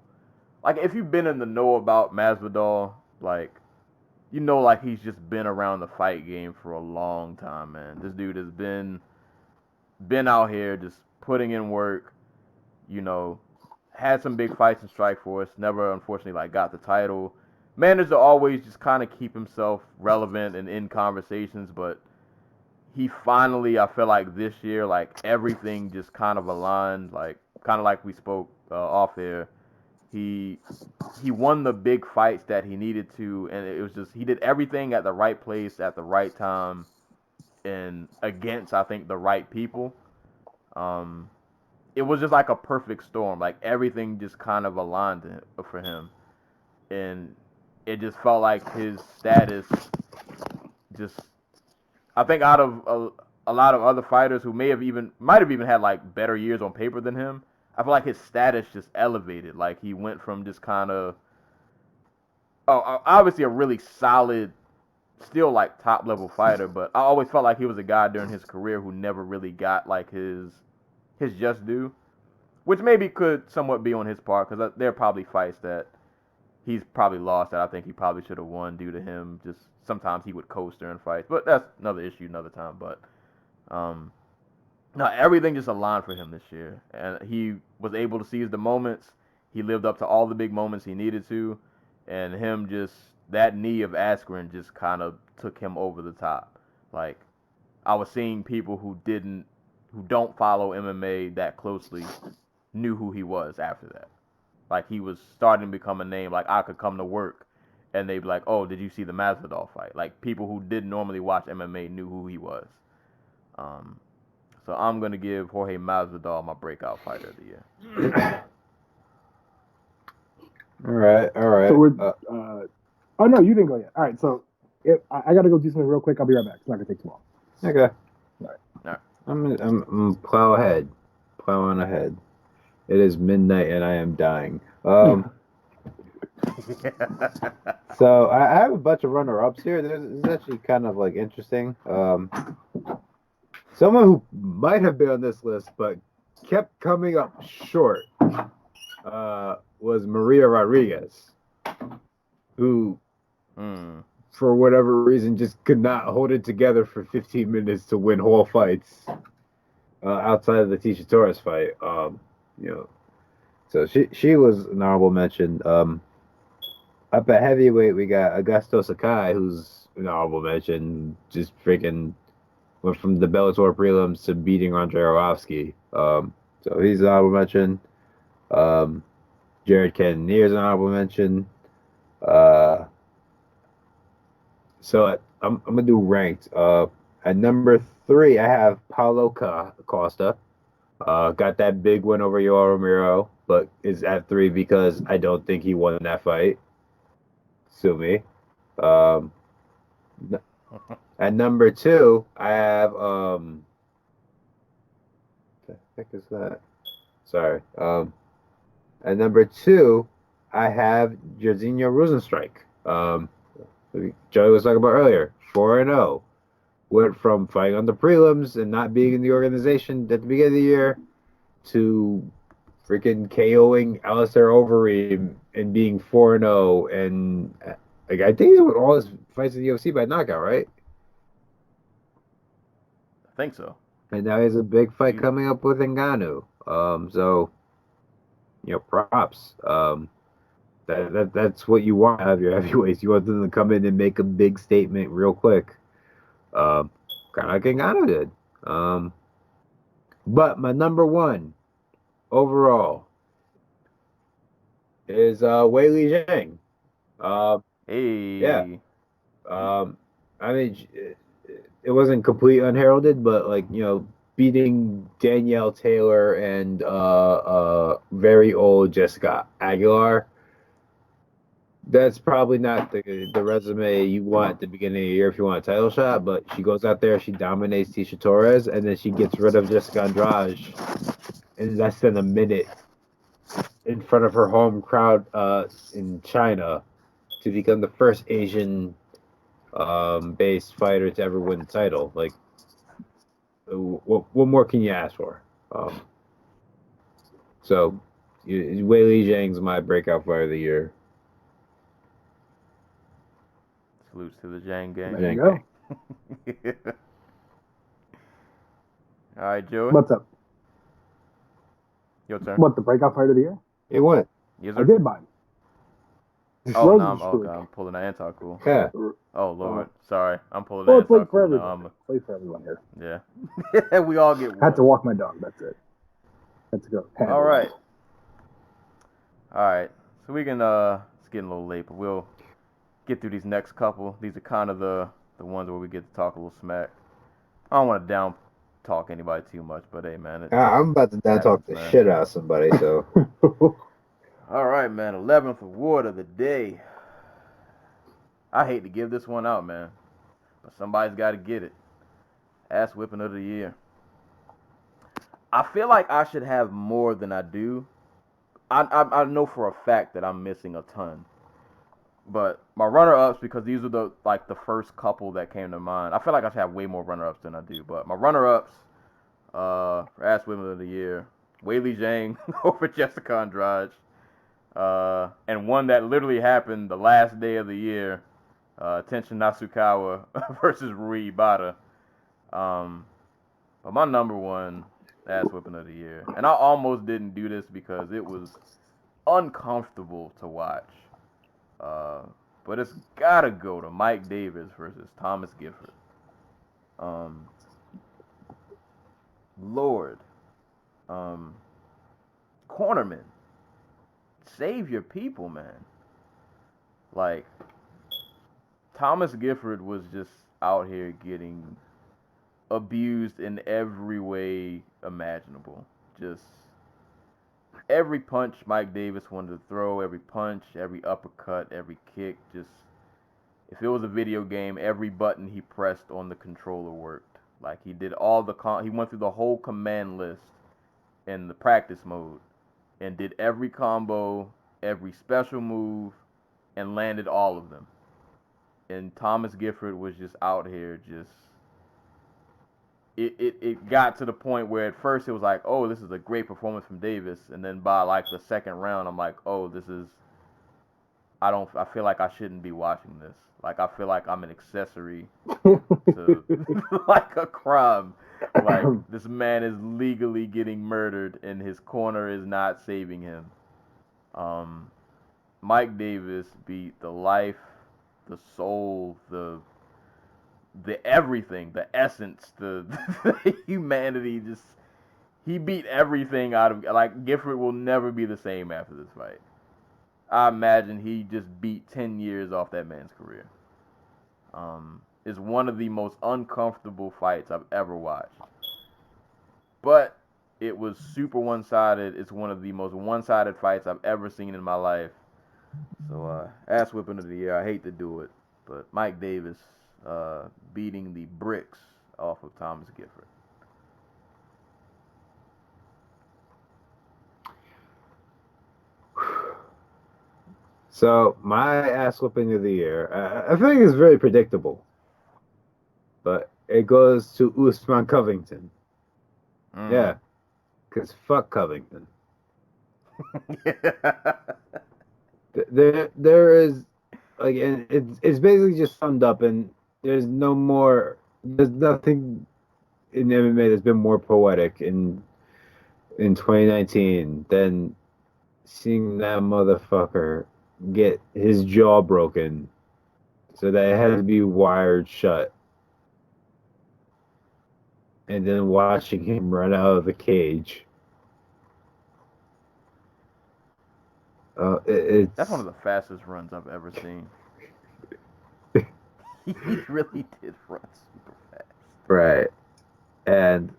like if you've been in the know about Masvidal, like, you know, like he's just been around the fight game for a long time, man. This dude has been out here just putting in work, you know, had some big fights in Strikeforce, never unfortunately like got the title. Managed to always just kind of keep himself relevant and in conversations, but he finally, I feel like this year, like everything just kind of aligned, like kind of like we spoke off there. He won the big fights that he needed to, and it was just he did everything at the right place at the right time, and against I think the right people. It was just like a perfect storm. Like everything just kind of aligned for him, and it just felt like his status just. I think out of a lot of other fighters who might have even had like better years on paper than him, I feel like his status just elevated. Like he went from just kind of, obviously a really solid, still like top level fighter, but I always felt like he was a guy during his career who never really got like his just due, which maybe could somewhat be on his part because there are probably fights that he's probably lost that I think he probably should have won due to him just sometimes he would coast during fights, but that's another issue another time. But no, everything just aligned for him this year, and he was able to seize the moments. He lived up to all the big moments he needed to, and him just that knee of Askren just kind of took him over the top. Like I was seeing people who don't follow MMA that closely knew who he was after that. Like he was starting to become a name. Like I could come to work and they'd be like, "Oh, did you see the Masvidal fight?" Like people who didn't normally watch MMA knew who he was. So I'm gonna give Jorge Masvidal my breakout fighter of the year. All right. So we're, oh no, you didn't go yet. All right, so I got to go do something real quick. I'll be right back. It's not gonna take too long. Okay. All right. I'm plow ahead. Plowing ahead. It is midnight and I am dying. So I have a bunch of runner-ups here. This is actually kind of like interesting. Someone who might have been on this list but kept coming up short was Maria Rodriguez, who, for whatever reason, just could not hold it together for 15 minutes to win whole fights outside of the Tisha Torres fight. So she was an honorable mention. Up at heavyweight, we got Augusto Sakai, who's an honorable mention. Just freaking went from the Bellator prelims to beating Andrei Arlovsky. So he's an honorable mention. Jared Cannonier's an honorable mention. So I'm gonna do ranked. At number 3, I have Paulo Costa. Got that big win over Yoel Romero, but is at 3 because I don't think he won that fight. Sue me. At number 2, I have the heck is that? Sorry. At number 2, I have Jairzinho Rozenstruik. Joey was talking about earlier. 4-0. Went from fighting on the prelims and not being in the organization at the beginning of the year to freaking KOing Alistair Overeem and being 4-0, and like I think he won all his fights in the UFC by knockout, right? I think so. And now he has a big fight coming up with Ngannou. So props. That's what you want out of your heavyweights. You want them to come in and make a big statement real quick. Kind of like Ngannou did. But my number 1 overall is Weili Zhang. Hey. Yeah. I mean, it wasn't completely unheralded, but beating Danielle Taylor and very old Jessica Aguilar. That's probably not the resume you want at the beginning of the year if you want a title shot, but she goes out there, she dominates Tisha Torres, and then she gets rid of Jessica Andrade in less than a minute in front of her home crowd in China to become the first Asian based fighter to ever win the title. Like, what more can you ask for? So, Weili Zhang's my breakout fighter of the year. Salutes to the Zhang gang. There you go. Yeah. All right, Joey. What's up? Your turn. What, the breakout fight of the year? It won. Yes, I did mine. Oh, no, I'm pulling the anti-cool. Yeah. Oh, Lord. Sorry. I'm pulling Well, the it's late anti-cool for everyone. now. Late for everyone here. Yeah. We all get one. Had to walk my dog. That's it. Had to go. All right. So we can, it's getting a little late, but we'll get through these next couple. These are kind of the ones where we get to talk a little smack. I don't want to down talk anybody too much, but hey, man. I'm about to down talk the shit out of somebody, so. All right, man. 11th award of the day. I hate to give this one out, man, but somebody's got to get it. Ass whipping of the year. I feel like I should have more than I do. I know for a fact that I'm missing a ton. But my runner-ups, because these are the first couple that came to mind. I feel like I should have way more runner-ups than I do. But my runner-ups, ass women of the year, Weili Zhang over Jessica Andrade, and one that literally happened the last day of the year, Tenshin Nasukawa versus Rui Ibata. But my number 1 ass whipping of the year, and I almost didn't do this because it was uncomfortable to watch. But it's gotta go to Mike Davis versus Thomas Gifford. Lord. Cornerman. Save your people, man. Like, Thomas Gifford was just out here getting abused in every way imaginable. Just every punch Mike Davis wanted to throw, every punch, every uppercut, every kick, just if it was a video game, every button he pressed on the controller worked. Like he did all the he went through the whole command list in the practice mode and did every combo, every special move, and landed all of them. And Thomas Gifford was just out here just it got to the point where at first it was like, oh, this is a great performance from Davis, and then by like the second round I'm like, oh, this is I feel like I shouldn't be watching this. Like I feel like I'm an accessory to like a crime. Like this man is legally getting murdered and his corner is not saving him. Mike Davis beat the life, the soul, the everything, the essence, the humanity. Just he beat everything out of like Gifford will never be the same after this fight. I imagine he just beat 10 years off that man's career. It's one of the most uncomfortable fights I've ever watched. But it was super one-sided. It's one of the most one-sided fights I've ever seen in my life. So, ass whipping of the year. I hate to do it, but Mike Davis beating the bricks off of Thomas Gifford. So my ass whooping of the year, I think is very predictable, but it goes to Usman Covington. Yeah, because fuck Covington. there is like, and it's basically just summed up, and there's nothing in MMA that's been more poetic in 2019 than seeing that motherfucker get his jaw broken so that it had to be wired shut, and then watching him run out of the cage. That's one of the fastest runs I've ever seen. He really did run super fast. Right. And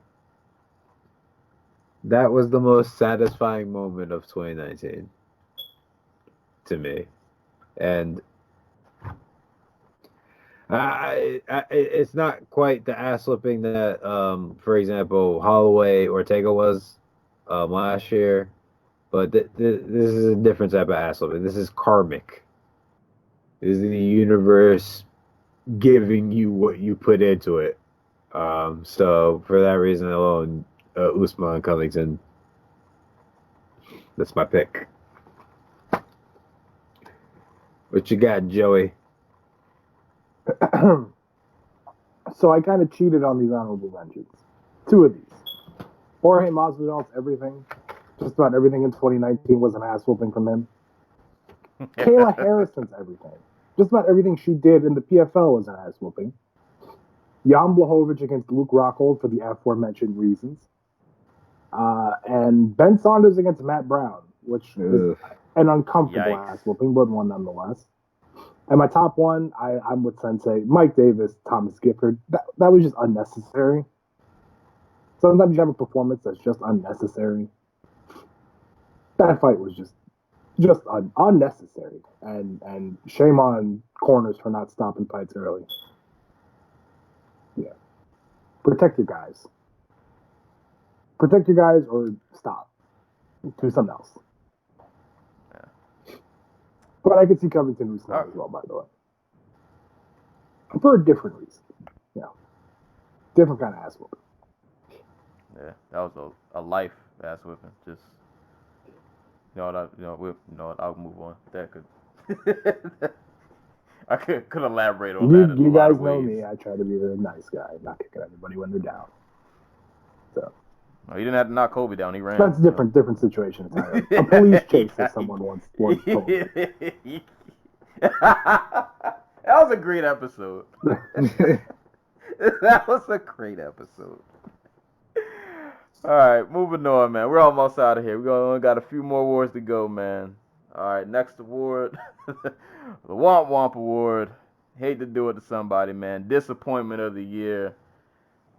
that was the most satisfying moment of 2019 to me. And it's not quite the ass whipping that, for example, Holloway Ortega was last year, but this is a different type of ass whipping. This is karmic. This is the universe giving you what you put into it. So for that reason alone, Usman Covington, that's my pick. What you got, Joey? So I kind of cheated on these honorable mentions. Two of these. Jorge Masvidal's everything. Just about everything in 2019 was an ass whooping from him. Kayla Harrison's everything. Just about everything she did in the PFL was an ass whooping. Jan Blachowicz against Luke Rockhold for the aforementioned reasons. And Ben Saunders against Matt Brown, which is an uncomfortable ass whooping, but one nonetheless. And my top one, I'm with Sensei. Mike Davis, Thomas Gifford. That was just unnecessary. Sometimes you have a performance that's just unnecessary. That fight was just unnecessary. And shame on corners for not stopping fights early. Yeah. Protect your guys. Protect your guys or stop. Do something else. But I could see Covington Usman as well, by the way. For a different reason. Yeah. Different kind of ass whooping. Yeah, that was a life ass whipping. Just I'll move on. That could I could elaborate on that. You guys know me. I try to be the nice guy, not kicking everybody when they're down. So. No, he didn't have to knock Kobe down. He ran. That's a different situation entirely. A police chase, as someone once told me. That was a great episode. That was a great episode. All right, moving on, man. We're almost out of here. We only got a few more awards to go, man. All right, next award, the Womp Award. Hate to do it to somebody, man. Disappointment of the year.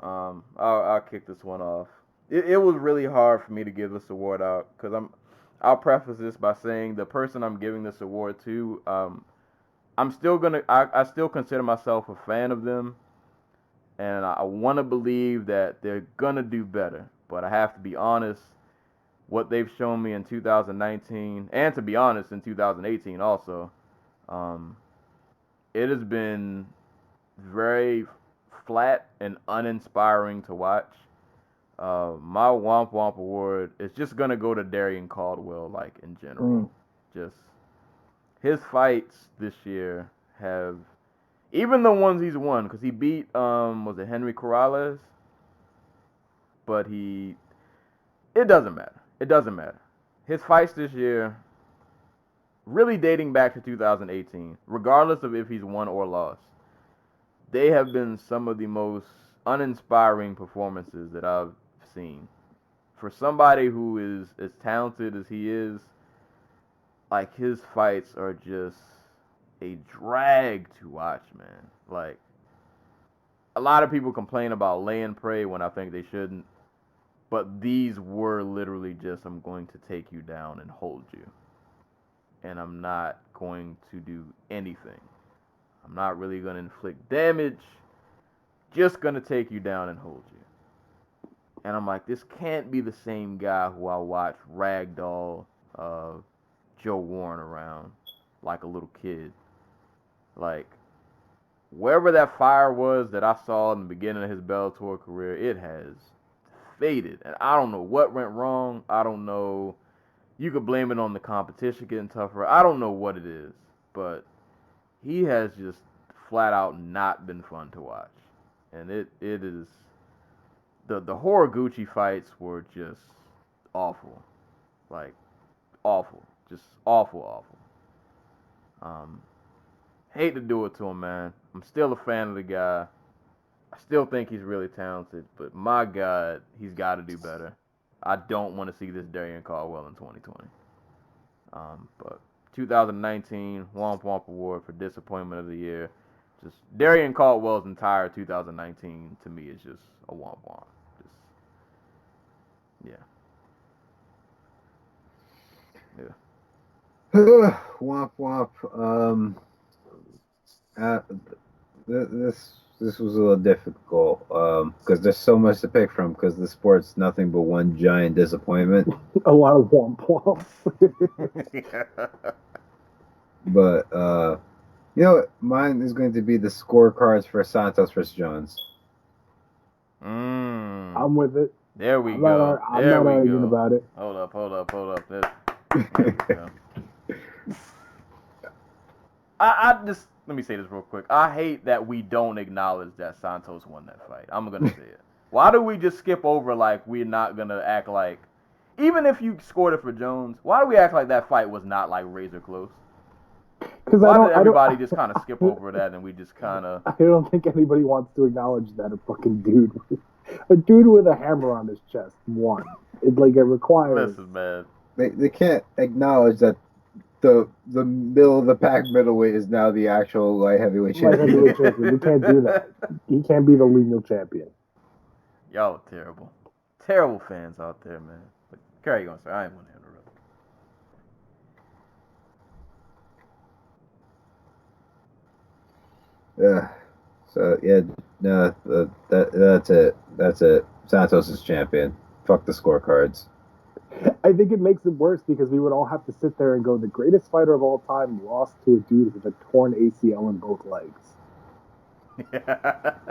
I'll kick this one off. It was really hard for me to give this award out because I'll preface this by saying the person I'm giving this award to, I'm still gonna. I still consider myself a fan of them, and I want to believe that they're gonna do better. But I have to be honest. What they've shown me in 2019, and to be honest, in 2018 also, it has been very flat and uninspiring to watch. My Womp Womp award is just gonna go to Darren Caldwell, like in general. Just his fights this year have, even the ones he's won, because he beat was it Henry Corrales, but it doesn't matter. It doesn't matter. His fights this year, really dating back to 2018, regardless of if he's won or lost, they have been some of the most uninspiring performances that I've seen. For somebody who is as talented as he is, like his fights are just a drag to watch, man. Like, a lot of people complain about lay and pray when I think they shouldn't. But these were literally just, I'm going to take you down and hold you. And I'm not going to do anything. I'm not really going to inflict damage. Just going to take you down and hold you. And I'm like, this can't be the same guy who I watched ragdoll Joe Warren around like a little kid. Like, wherever that fire was that I saw in the beginning of his Bellator career, it has faded, and I don't know what went wrong. I don't know. You could blame it on the competition getting tougher. I don't know what it is, but he has just flat out not been fun to watch, and it is the Horiguchi fights were just awful, like awful, just awful. Hate to do it to him, man. I'm still a fan of the guy. I still think he's really talented, but my God, he's got to do better. I don't want to see this Darren Caldwell in 2020. But 2019 Womp Womp Award for Disappointment of the Year. Just Darren Caldwell's entire 2019 to me is just a Womp Womp. Just, yeah. Womp Womp. This was a little difficult because there's so much to pick from because the sport's nothing but one giant disappointment. A lot of womp womp. But you know what? Mine is going to be the scorecards for Santos versus Jones. I'm with it. There we go. I'm not arguing about it. Hold up. There we go. I just, let me say this real quick. I hate that we don't acknowledge that Santos won that fight. I'm going to say it. Why do we just skip over, like, we're not going to act like, even if you scored it for Jones, why do we act like that fight was not, like, razor close? Why did everybody just kind of skip over that and we just kind of... I don't think anybody wants to acknowledge that a fucking dude with a hammer on his chest won. It requires... Listen, man. They can't acknowledge that the middle of the pack middleweight is now the actual light heavyweight champion. We can't do that. He can't be the lineal champion. Y'all are terrible. Terrible fans out there, man. But carry on, sir. I ain't want to interrupt. So yeah, no, that's it. That's it. Santos is champion. Fuck the scorecards. I think it makes it worse because we would all have to sit there and go, the greatest fighter of all time lost to a dude with a torn ACL in both legs.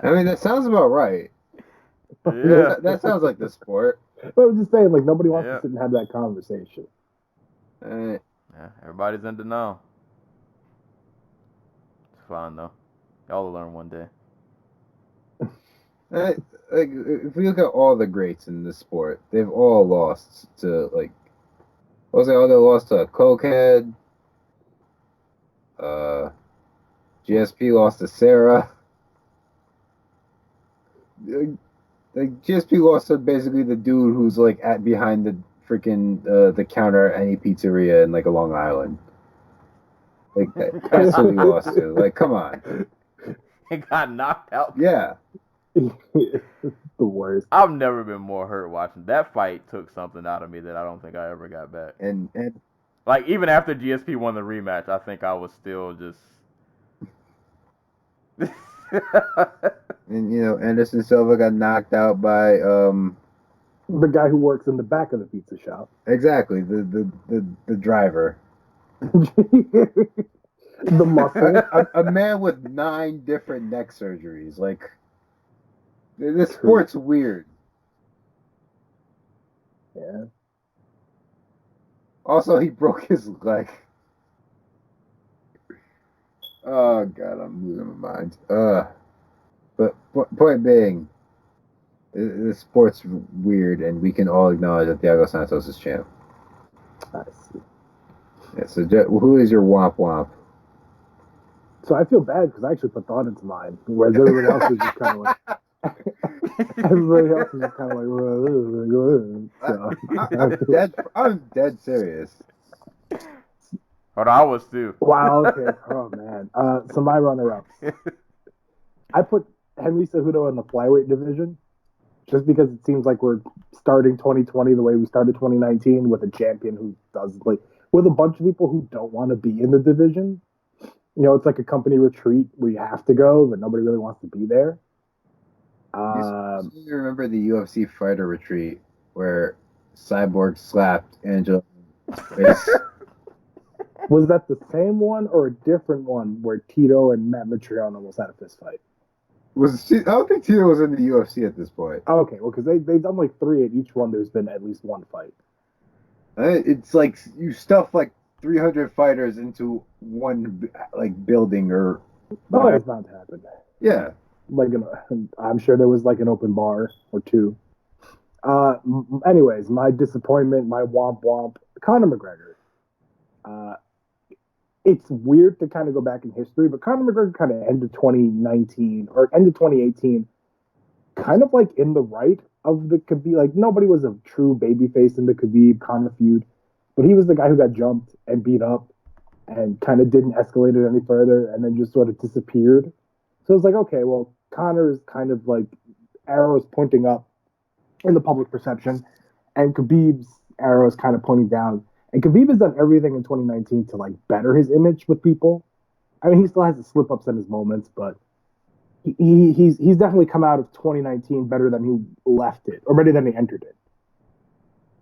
I mean, that sounds about right. Yeah. That sounds like the sport. But I'm just saying, nobody wants to sit and have that conversation. Yeah, everybody's in denial. It's fine, though. Y'all will learn one day. If we look at all the greats in this sport, they've all lost to they lost to Cokehead. GSP lost to Sarah. GSP lost to basically the dude who's at behind the freaking the counter at any pizzeria in a Long Island. That's who he lost to. Come on. He got knocked out. Yeah. It's the worst. I've never been more hurt watching. That fight took something out of me that I don't think I ever got back. And even after GSP won the rematch, I think I was still just And Anderson Silva got knocked out by The guy who works in the back of the pizza shop. exactly the driver. The muscle. A man with 9 different neck surgeries. Like, this sport's weird. Yeah. Also, he broke his leg. Oh God, I'm losing my mind. But point being, the sport's weird, and we can all acknowledge that Thiago Santos is champ. I see. Yeah, so who is your womp womp? So I feel bad because I actually put thought into mine, whereas everybody else was just kind of like, everybody else was just kind of like, so. I'm dead serious. Hold on, I was too. Wow. Okay. Oh man. So my runner-ups, I put Henry Cejudo in the flyweight division, just because it seems like we're starting 2020 the way we started 2019 with a champion who does with a bunch of people who don't want to be in the division. It's like a company retreat where you have to go, but nobody really wants to be there. You remember the UFC fighter retreat where Cyborg slapped Angela? Was that the same one or a different one where Tito and Matt Mitrione almost had a fist fight? I don't think Tito was in the UFC at this point. Oh, okay, well, because they've done like 3 at each one. There's been at least one fight. It's like you stuff like 300 fighters into one building or. Oh, it's bound to happen. Yeah. I'm sure there was like an open bar or 2. Anyways, my disappointment, my womp, Conor McGregor. It's weird to kind of go back in history, but Conor McGregor kind of ended 2019 or ended 2018 kind of like in the right of the Khabib. Like, nobody was a true babyface in the Khabib-Conor feud, but he was the guy who got jumped and beat up and kind of didn't escalate it any further and then just sort of disappeared. So it's like, okay, well, Conor is kind of like arrows pointing up in the public perception, and Khabib's arrow is kind of pointing down. And Khabib has done everything in 2019 to better his image with people. I mean, he still has his slip-ups and his moments, but he's definitely come out of 2019 better than he left it, or better than he entered it.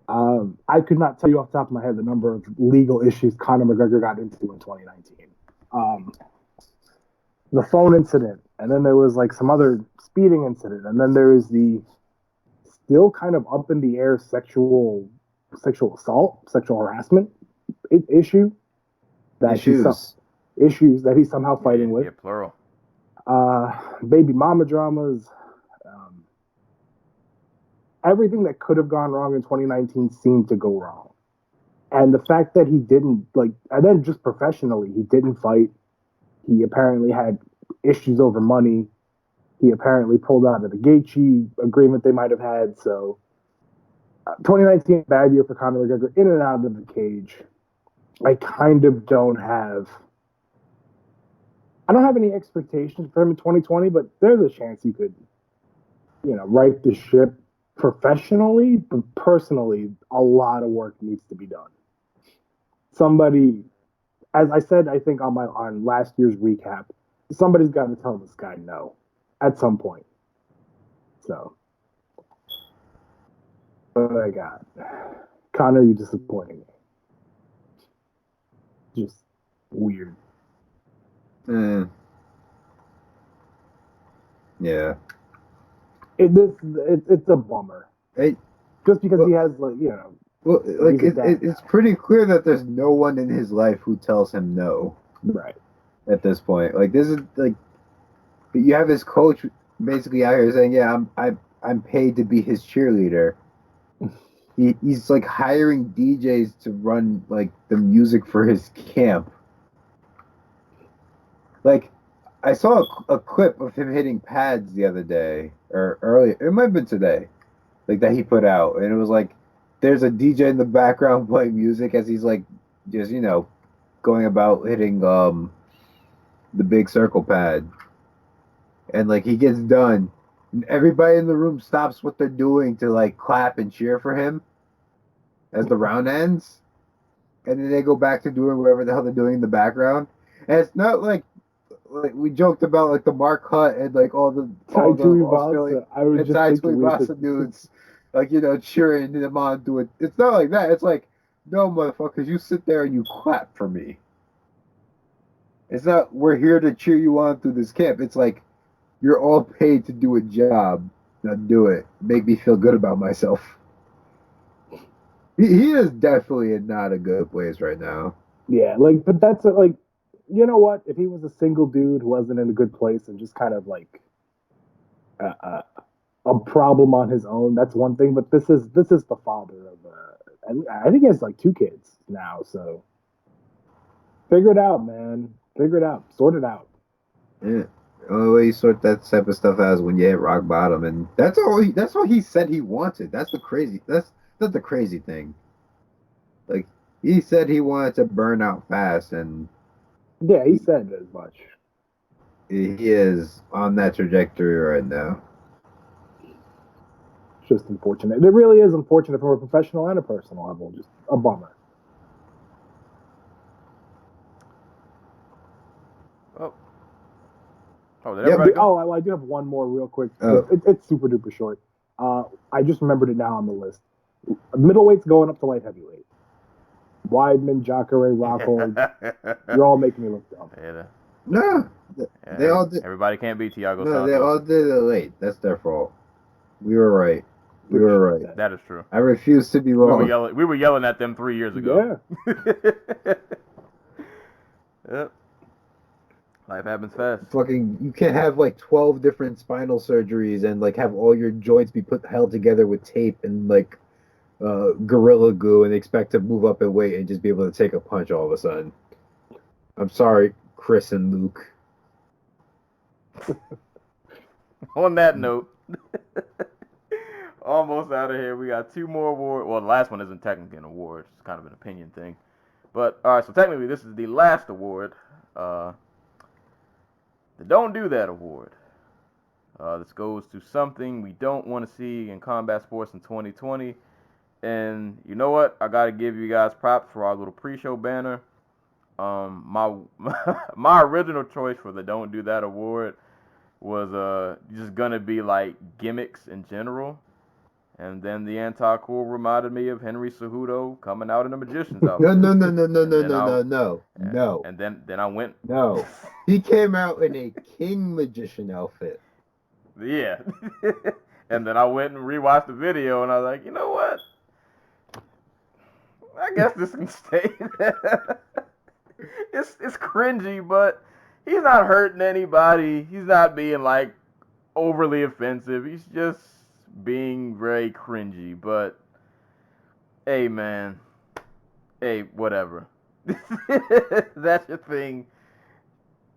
I could not tell you off the top of my head the number of legal issues Conor McGregor got into in 2019. The phone incident, and then there was some other speeding incident, and then there is the still kind of up in the air sexual assault, sexual harassment issue that issues that he's somehow fighting with. Yeah, plural. Baby mama dramas. Everything that could have gone wrong in 2019 seemed to go wrong. And the fact that he didn't and then just professionally, he didn't fight. He apparently had issues over money. He apparently pulled out of the Gaethje agreement they might have had. So 2019, bad year for Conor McGregor in and out of the cage. I kind of don't have any expectations for him in 2020, but there's a chance he could, right the ship professionally, but personally, a lot of work needs to be done. Somebody, as I said, I think on last year's recap, somebody's got to tell this guy no at some point. So, what I got, Conor, you disappointing me. Just weird. Yeah. It's a bummer. Just because he has well, it's pretty clear that there's no one in his life who tells him no. Right. At this point, this is you have his coach basically out here saying, "Yeah, I'm paid to be his cheerleader." He's hiring DJs to run the music for his camp. I saw a clip of him hitting pads the other day or earlier. It might have been today, that he put out, and it was there's a DJ in the background playing music as he's just going about hitting the big circle pad, and he gets done, and everybody in the room stops what they're doing to clap and cheer for him as the round ends, and then they go back to doing whatever the hell they're doing in the background, and it's not like we joked about like the Mark Hunt and like all the Australian I was and just Tai thinking we Tuivasa should- dudes, like cheering them on to it. It's not like that. It's like, no, motherfuckers, you sit there and you clap for me. It's not we're here to cheer you on through this camp. It's like you're all paid to do a job. Now do it. Make me feel good about myself. He is definitely in not a good place right now. Yeah, like, but that's like, you know what? If he was a single dude who wasn't in a good place and just kind of like a problem on his own, that's one thing. But this is the father of. I think he has like 2 kids now, so figure it out, man. Figure it out. Sort it out. Yeah. The only way you sort that type of stuff out is when you hit rock bottom, and that's all he said he wanted. That's not the crazy thing. Like he said he wanted to burn out fast, and Yeah, he said as much. he is on that trajectory right now. It's just unfortunate. It really is unfortunate from a professional and a personal level. Just a bummer. Did everybody go? I do have one more real quick. Oh. It's super duper short. I just remembered it now on the list. Middleweight's going up to light heavyweight. Weidman, Jacare, Rockhold. You're all making me look dumb. No, they all did. Everybody can't beat Thiago No, Santos. they all did it late. That's their fault. We were right. We were right. That is true. I refuse to be wrong. We were yelling at them 3 years ago. Yeah. Yep. Life happens fast. Fucking, you can't have like 12 different spinal surgeries and like have all your joints be held together with tape and like gorilla glue and expect to move up in weight and just be able to take a punch all of a sudden. I'm sorry, Chris and Luke. On that note, almost out of here. We got 2 more awards. Well, the last one isn't technically an award. It's kind of an opinion thing. But, all right, so technically this is the last award. The Don't Do That Award. This goes to something we don't want to see in combat sports in 2020. And you know what? I got to give you guys props for our little pre-show banner. My original choice for the Don't Do That Award was just going to be like gimmicks in general. And then the anti-cool reminded me of Henry Cejudo coming out in a magician's outfit. No. And then I went. No. He came out in a king magician outfit. Yeah. And then I went and rewatched the video, and I was like, you know what? I guess this can stay there. It's cringy, but he's not hurting anybody. He's not being like overly offensive. He's just being very cringy. But hey, man. Hey, whatever. That's your thing.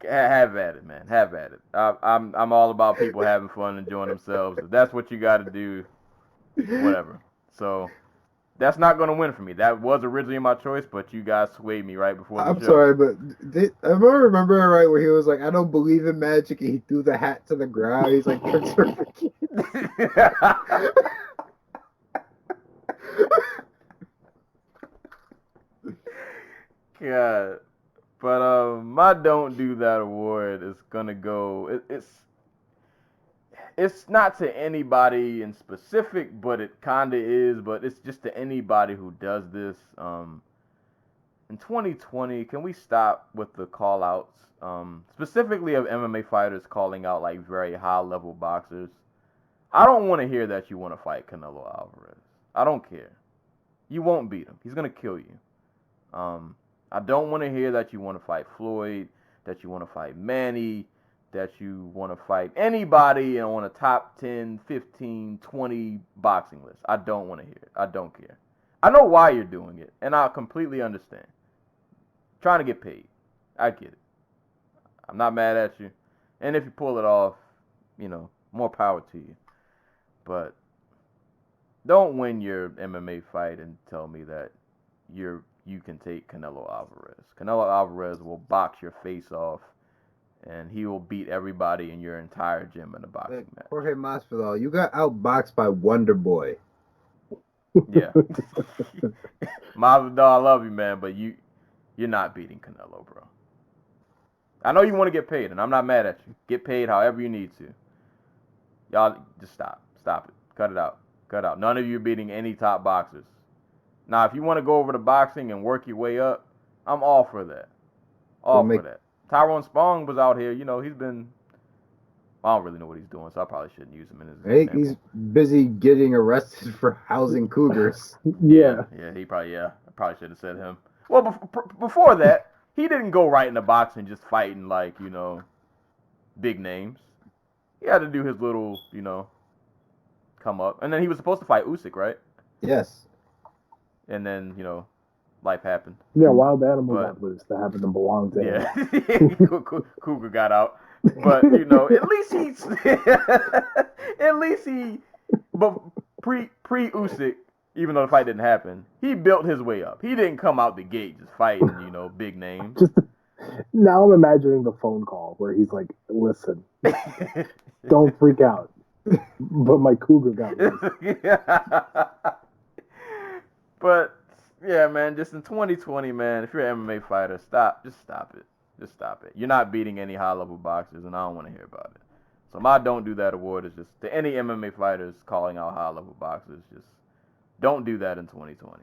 Have at it, man. Have at it. I'm all about people having fun, enjoying themselves. If that's what you got to do, whatever. So that's not going to win for me. That was originally my choice, but you guys swayed me right before the show. I'm sorry, but I remember right where he was like, I don't believe in magic, and he threw the hat to the ground. He's like, God. But my Don't Do That award is gonna go. It's not to anybody in specific, but it kinda is. But it's just to anybody who does this. In 2020, can we stop with the call outs? Specifically of MMA fighters calling out like very high level boxers. I don't want to hear that you want to fight Canelo Alvarez. I don't care. You won't beat him. He's gonna kill you. I don't want to hear that you want to fight Floyd, that you want to fight Manny, that you want to fight anybody on a top 10, 15, 20 boxing list. I don't want to hear it. I don't care. I know why you're doing it, and I completely understand. Trying to get paid. I get it. I'm not mad at you. And if you pull it off, more power to you. But don't win your MMA fight and tell me that you can take Canelo Alvarez. Canelo Alvarez will box your face off, and he will beat everybody in your entire gym in a boxing match. Jorge Masvidal, you got outboxed by Wonder Boy. Yeah. Masvidal, I love you, man, but you're not beating Canelo, bro. I know you want to get paid, and I'm not mad at you. Get paid however you need to. Y'all, just stop. Stop it. Cut it out. Cut it out. None of you are beating any top boxers. Now, if you want to go over to boxing and work your way up, I'm all for that. All for that. Tyrone Spong was out here. You know, he's been... I don't really know what he's doing, so I probably shouldn't use him in his example. He's busy getting arrested for housing cougars. Yeah. I probably should have said him. Well, before that, he didn't go right into boxing just fighting, like, you know, big names. He had to do his little, you know, come up. And then he was supposed to fight Usyk, right? Yes. And then, you know, life happened. Yeah, wild animal got loose. That happened to belong to him. Yeah. Cougar got out. But, you know, at least but pre-Usyk, even though the fight didn't happen, he built his way up. He didn't come out the gate just fighting, you know, big names. Now I'm imagining the phone call where he's like, listen, don't freak out. But my cougar got loose. But, yeah, man, just in 2020, man, if you're an MMA fighter, just stop it. Just stop it. You're not beating any high-level boxers, and I don't want to hear about it. So my Don't Do That award is just to any MMA fighters calling out high-level boxers, just don't do that in 2020.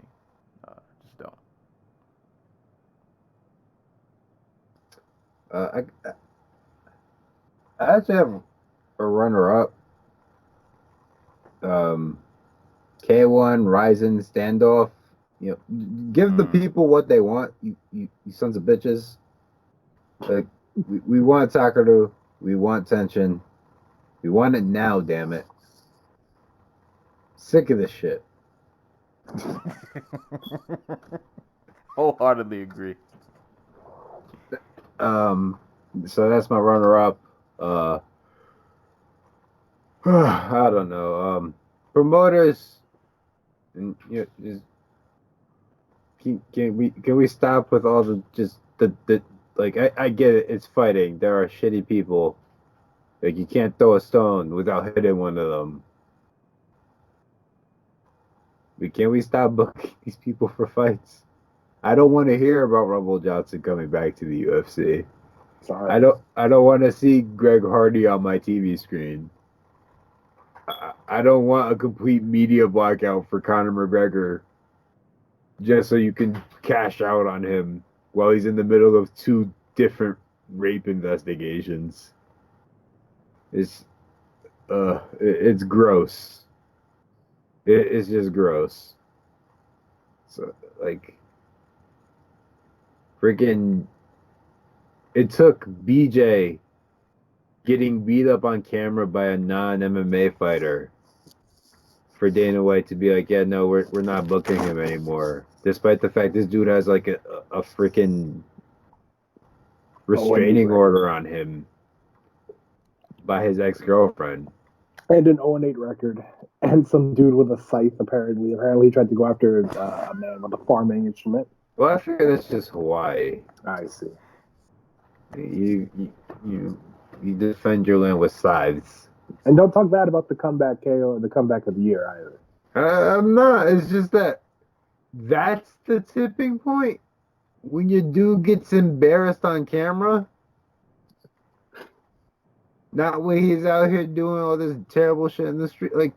Just don't. I actually have a runner-up. K1, Ryzen, Standoff. You know, give the people what they want. You sons of bitches. Like, we want Takaru. We want tension. We want it now, damn it. Sick of this shit. Wholeheartedly agree. So that's my runner-up. I don't know. Promoters, and you know, just can we stop with all the like I get it, it's fighting. There are shitty people. Like, you can't throw a stone without hitting one of them. But can we stop booking these people for fights? I don't want to hear about Rumble Johnson coming back to the UFC. Sorry. I don't want to see Greg Hardy on my TV screen. I don't want a complete media blackout for Conor McGregor just so you can cash out on him while he's in the middle of 2 different rape investigations. It's gross. It's just gross. So, like, freaking, it took BJ getting beat up on camera by a non-MMA fighter for Dana White to be like, yeah, no, we're not booking him anymore. Despite the fact this dude has like a freaking restraining order on him by his ex-girlfriend. And an 0-8 record. And some dude with a scythe, apparently. Apparently he tried to go after a man with a farming instrument. Well, I figure that's just Hawaii. I see. You defend your land with scythes. And don't talk bad about the comeback KO or the comeback of the year either. I'm not. It's just that's the tipping point. When your dude gets embarrassed on camera. Not when he's out here doing all this terrible shit in the street. Like,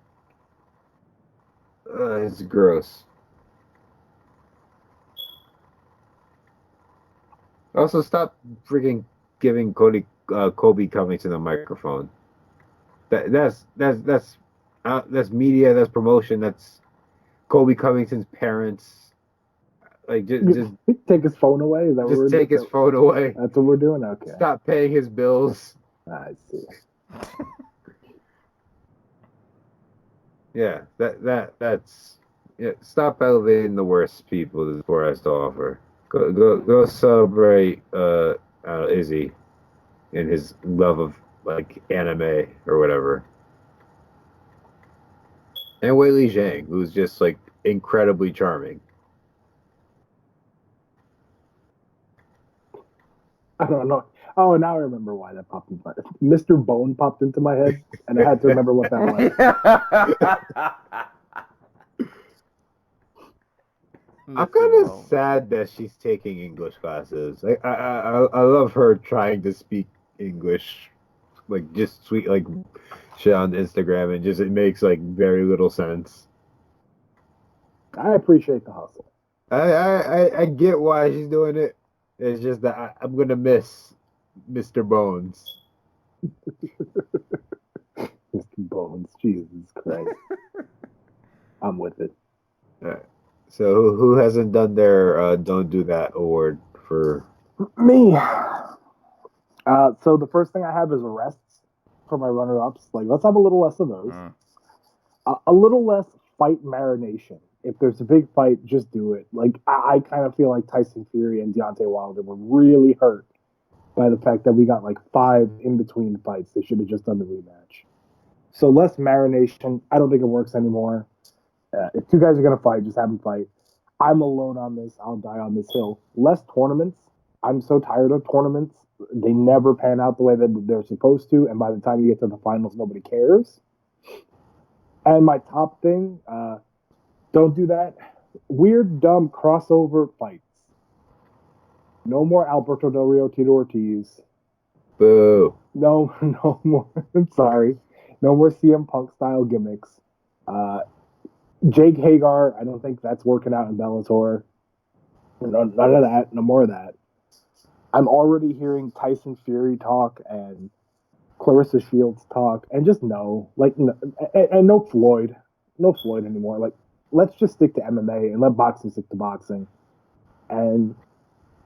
it's gross. Also, stop freaking giving Kobe Covington a microphone. That's media. That's promotion. That's Kobe Covington's parents. Like, just take his phone away. Is that what we're doing? Take his phone away. That's what we're doing. Okay. Stop paying his bills. I see. Yeah, that's stop elevating the worst people that the sport has to offer. Go celebrate Izzy and his love of like anime or whatever. And Wei Li Zhang, who's just like incredibly charming. I don't know. Oh, now I remember why that popped into my head. Mr. Bone popped into my head, and I had to remember what that was. I'm kind of sad that she's taking English classes. I love her trying to speak English, like just sweet like shit on Instagram, and just it makes like very little sense. I appreciate the hustle. I get why she's doing it. It's just that I'm gonna miss Mr. Bones. Mr. Bones, Jesus Christ. I'm with it. All right. So who hasn't done their Don't Do That award for me? So the first thing I have is arrests for my runner-ups. Like, let's have a little less of those. A little less fight marination. If there's a big fight, just do it. Like, I kind of feel like Tyson Fury and Deontay Wilder were really hurt by the fact that we got like 5 in-between fights. They should have just done the rematch. So less marination. I don't think it works anymore. If 2 guys are going to fight, just have them fight. I'm alone on this. I'll die on this hill. Less tournaments. I'm so tired of tournaments. They never pan out the way that they're supposed to, and by the time you get to the finals, nobody cares. And my top thing, don't do that. Weird, dumb crossover fights. No more Alberto Del Rio, Tito Ortiz. Boo. No more. I'm sorry. No more CM Punk style gimmicks. Jake Hagar, I don't think that's working out in Bellator. None of that. No more of that. I'm already hearing Tyson Fury talk and Clarissa Shields talk, and just no. Like, and no Floyd. No Floyd anymore. Like, let's just stick to MMA and let boxing stick to boxing. And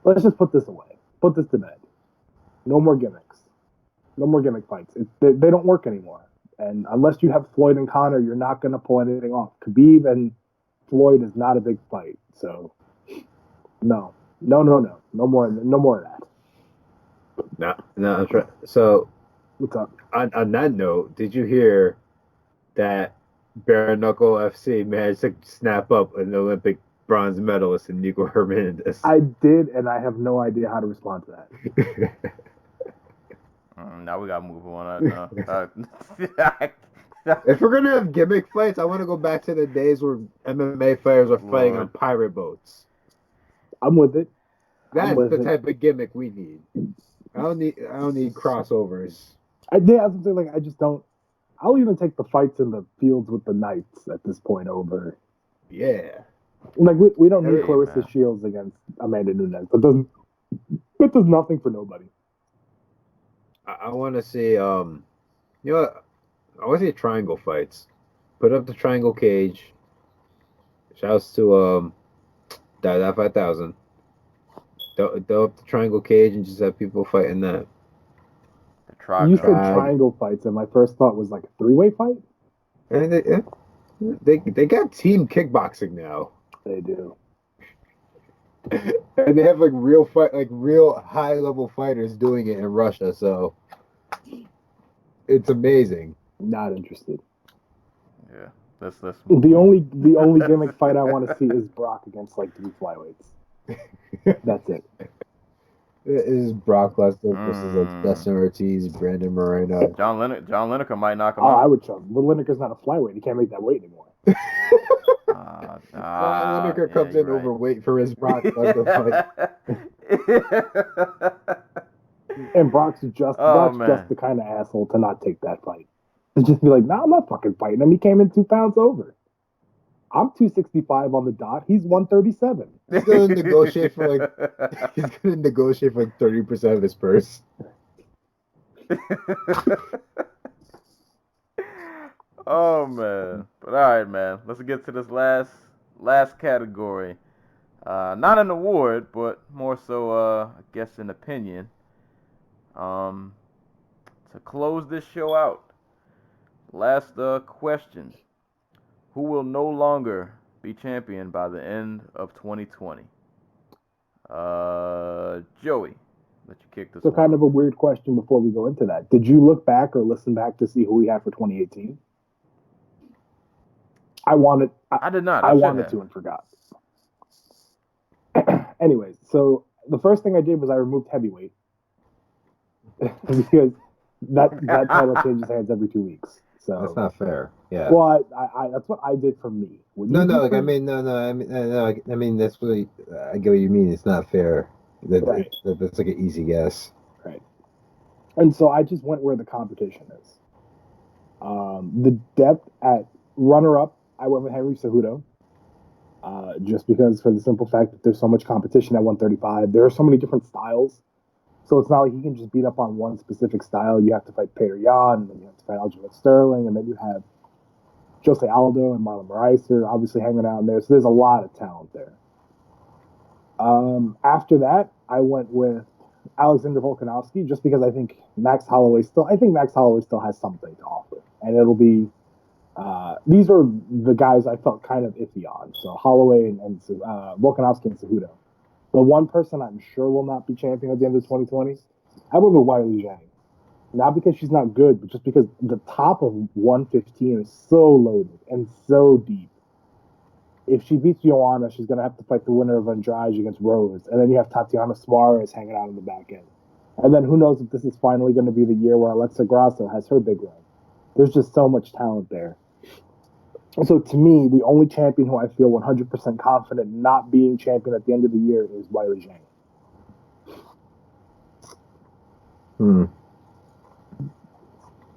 let's just put this away. Put this to bed. No more gimmicks. No more gimmick fights. They don't work anymore. And unless you have Floyd and Conor, you're not going to pull anything off. Khabib and Floyd is not a big fight. So, no. No more of that. No, I'm trying. So, what's up? On that note, did you hear that Bare Knuckle FC managed to snap up an Olympic bronze medalist in Nico Hernandez? I did, and I have no idea how to respond to that. Now we gotta move on. If we're gonna have gimmick fights, I want to go back to the days where MMA fighters were fighting on pirate boats. I'm with it. That's the type of gimmick we need. I don't need crossovers. I was saying, like, I just don't. I'll even take the fights in the fields with the Knights at this point over. Yeah. Like, we don't need Clarissa Shields against Amanda Nunes. That does nothing for nobody. I want to see, you know what? I want to see triangle fights. Put up the triangle cage. Shouts to Dada 5000. Throw up the triangle cage and just have people fight in that. You said triangle fights, and my first thought was like a 3-way fight. And they got team kickboxing now. They do. And they have like real high level fighters doing it in Russia, so it's amazing. Not interested. Yeah, that's the only gimmick fight I want to see is Brock against like 3 flyweights. That's it. It is Brock Lesnar versus like Dustin Ortiz, Brandon Moreno. John Lineker might knock him out. I would trust. But Lineker's not a flyweight. He can't make that weight anymore. Lineker comes in overweight for his Brock Lesnar fight. And Brock's just the kind of asshole to not take that fight. To just be like, nah, I'm not fucking fighting him. He came in 2 pounds over. I'm 265 on the dot. He's 137. He's gonna negotiate for like 30% of his purse. Oh man. But all right, man. Let's get to this last category. Not an award, but more so I guess an opinion. To close this show out. Last question. Who will no longer be champion by the end of 2020? Joey, let you kick this So one. kind of a weird question before we go into that. Did you look back or listen back to see who we had for 2018? I did not. I wanted to and forgot. Anyways, so the first thing I did was I removed heavyweight. Because that title changes hands every 2 weeks. So That's not fair. Yeah. Well, I that's what I did for me. What you No, did like for- I mean, no, I mean that's what I get what you mean. It's not fair. Right. That's like an easy guess. Right. And so I just went where the competition is. The depth at runner-up, I went with Henry Cejudo. Just because, for the simple fact that there's so much competition at 135. There are so many different styles. So it's not like you can just beat up on one specific style. You have to fight Peter Yan, and then you have to fight Aljamain Sterling, and then you have Jose Aldo and Marlon Moraes are obviously hanging out in there. So there's a lot of talent there. After that, I went with Alexander Volkanovski just because I think Max Holloway still has something to offer, and it'll be these are the guys I felt kind of iffy on. So Holloway and Volkanovski and Cejudo. The one person I'm sure will not be champion at the end of 2020, I went with Weili Zhang. Not because she's not good, but just because the top of 115 is so loaded and so deep. If she beats Joanna, she's going to have to fight the winner of Andrade against Rose. And then you have Tatiana Suarez hanging out in the back end. And then who knows if this is finally going to be the year where Alexa Grasso has her big run. There's just so much talent there. And so to me, the only champion who I feel 100% confident not being champion at the end of the year is Weili Zhang.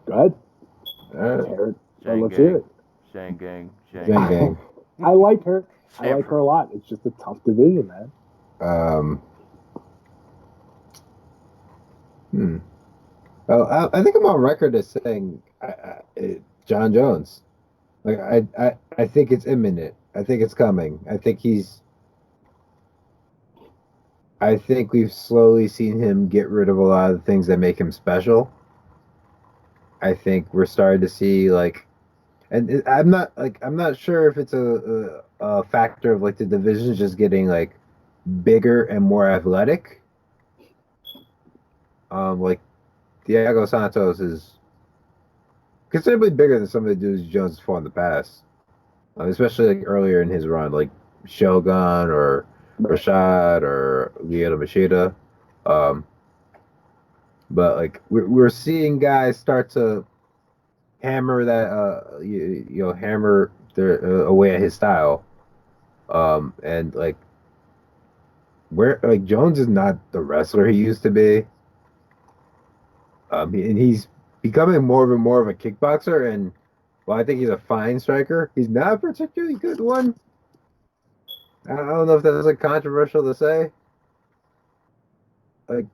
Go ahead. Hear it. Well, let's hear it. Shang Gang. Zhang Gang. I like her. I like her a lot. It's just a tough division, man. Well, I think I'm on record as saying John Jones. Like I think it's imminent. I think it's coming. I think we've slowly seen him get rid of a lot of the things that make him special. I think we're starting to see and I'm not sure if it's a factor of like the divisions just getting like bigger and more athletic. Like Diego Santos is considerably bigger than some of the dudes Jones has fought in the past, especially like earlier in his run, like Shogun or Rashad or Lyoto Machida. But like we're seeing guys start to hammer that hammer their away at his style, and like Jones is not the wrestler he used to be. And he's becoming more of a kickboxer, and while I think he's a fine striker, he's not a particularly good one. I don't know if that's like controversial to say. Like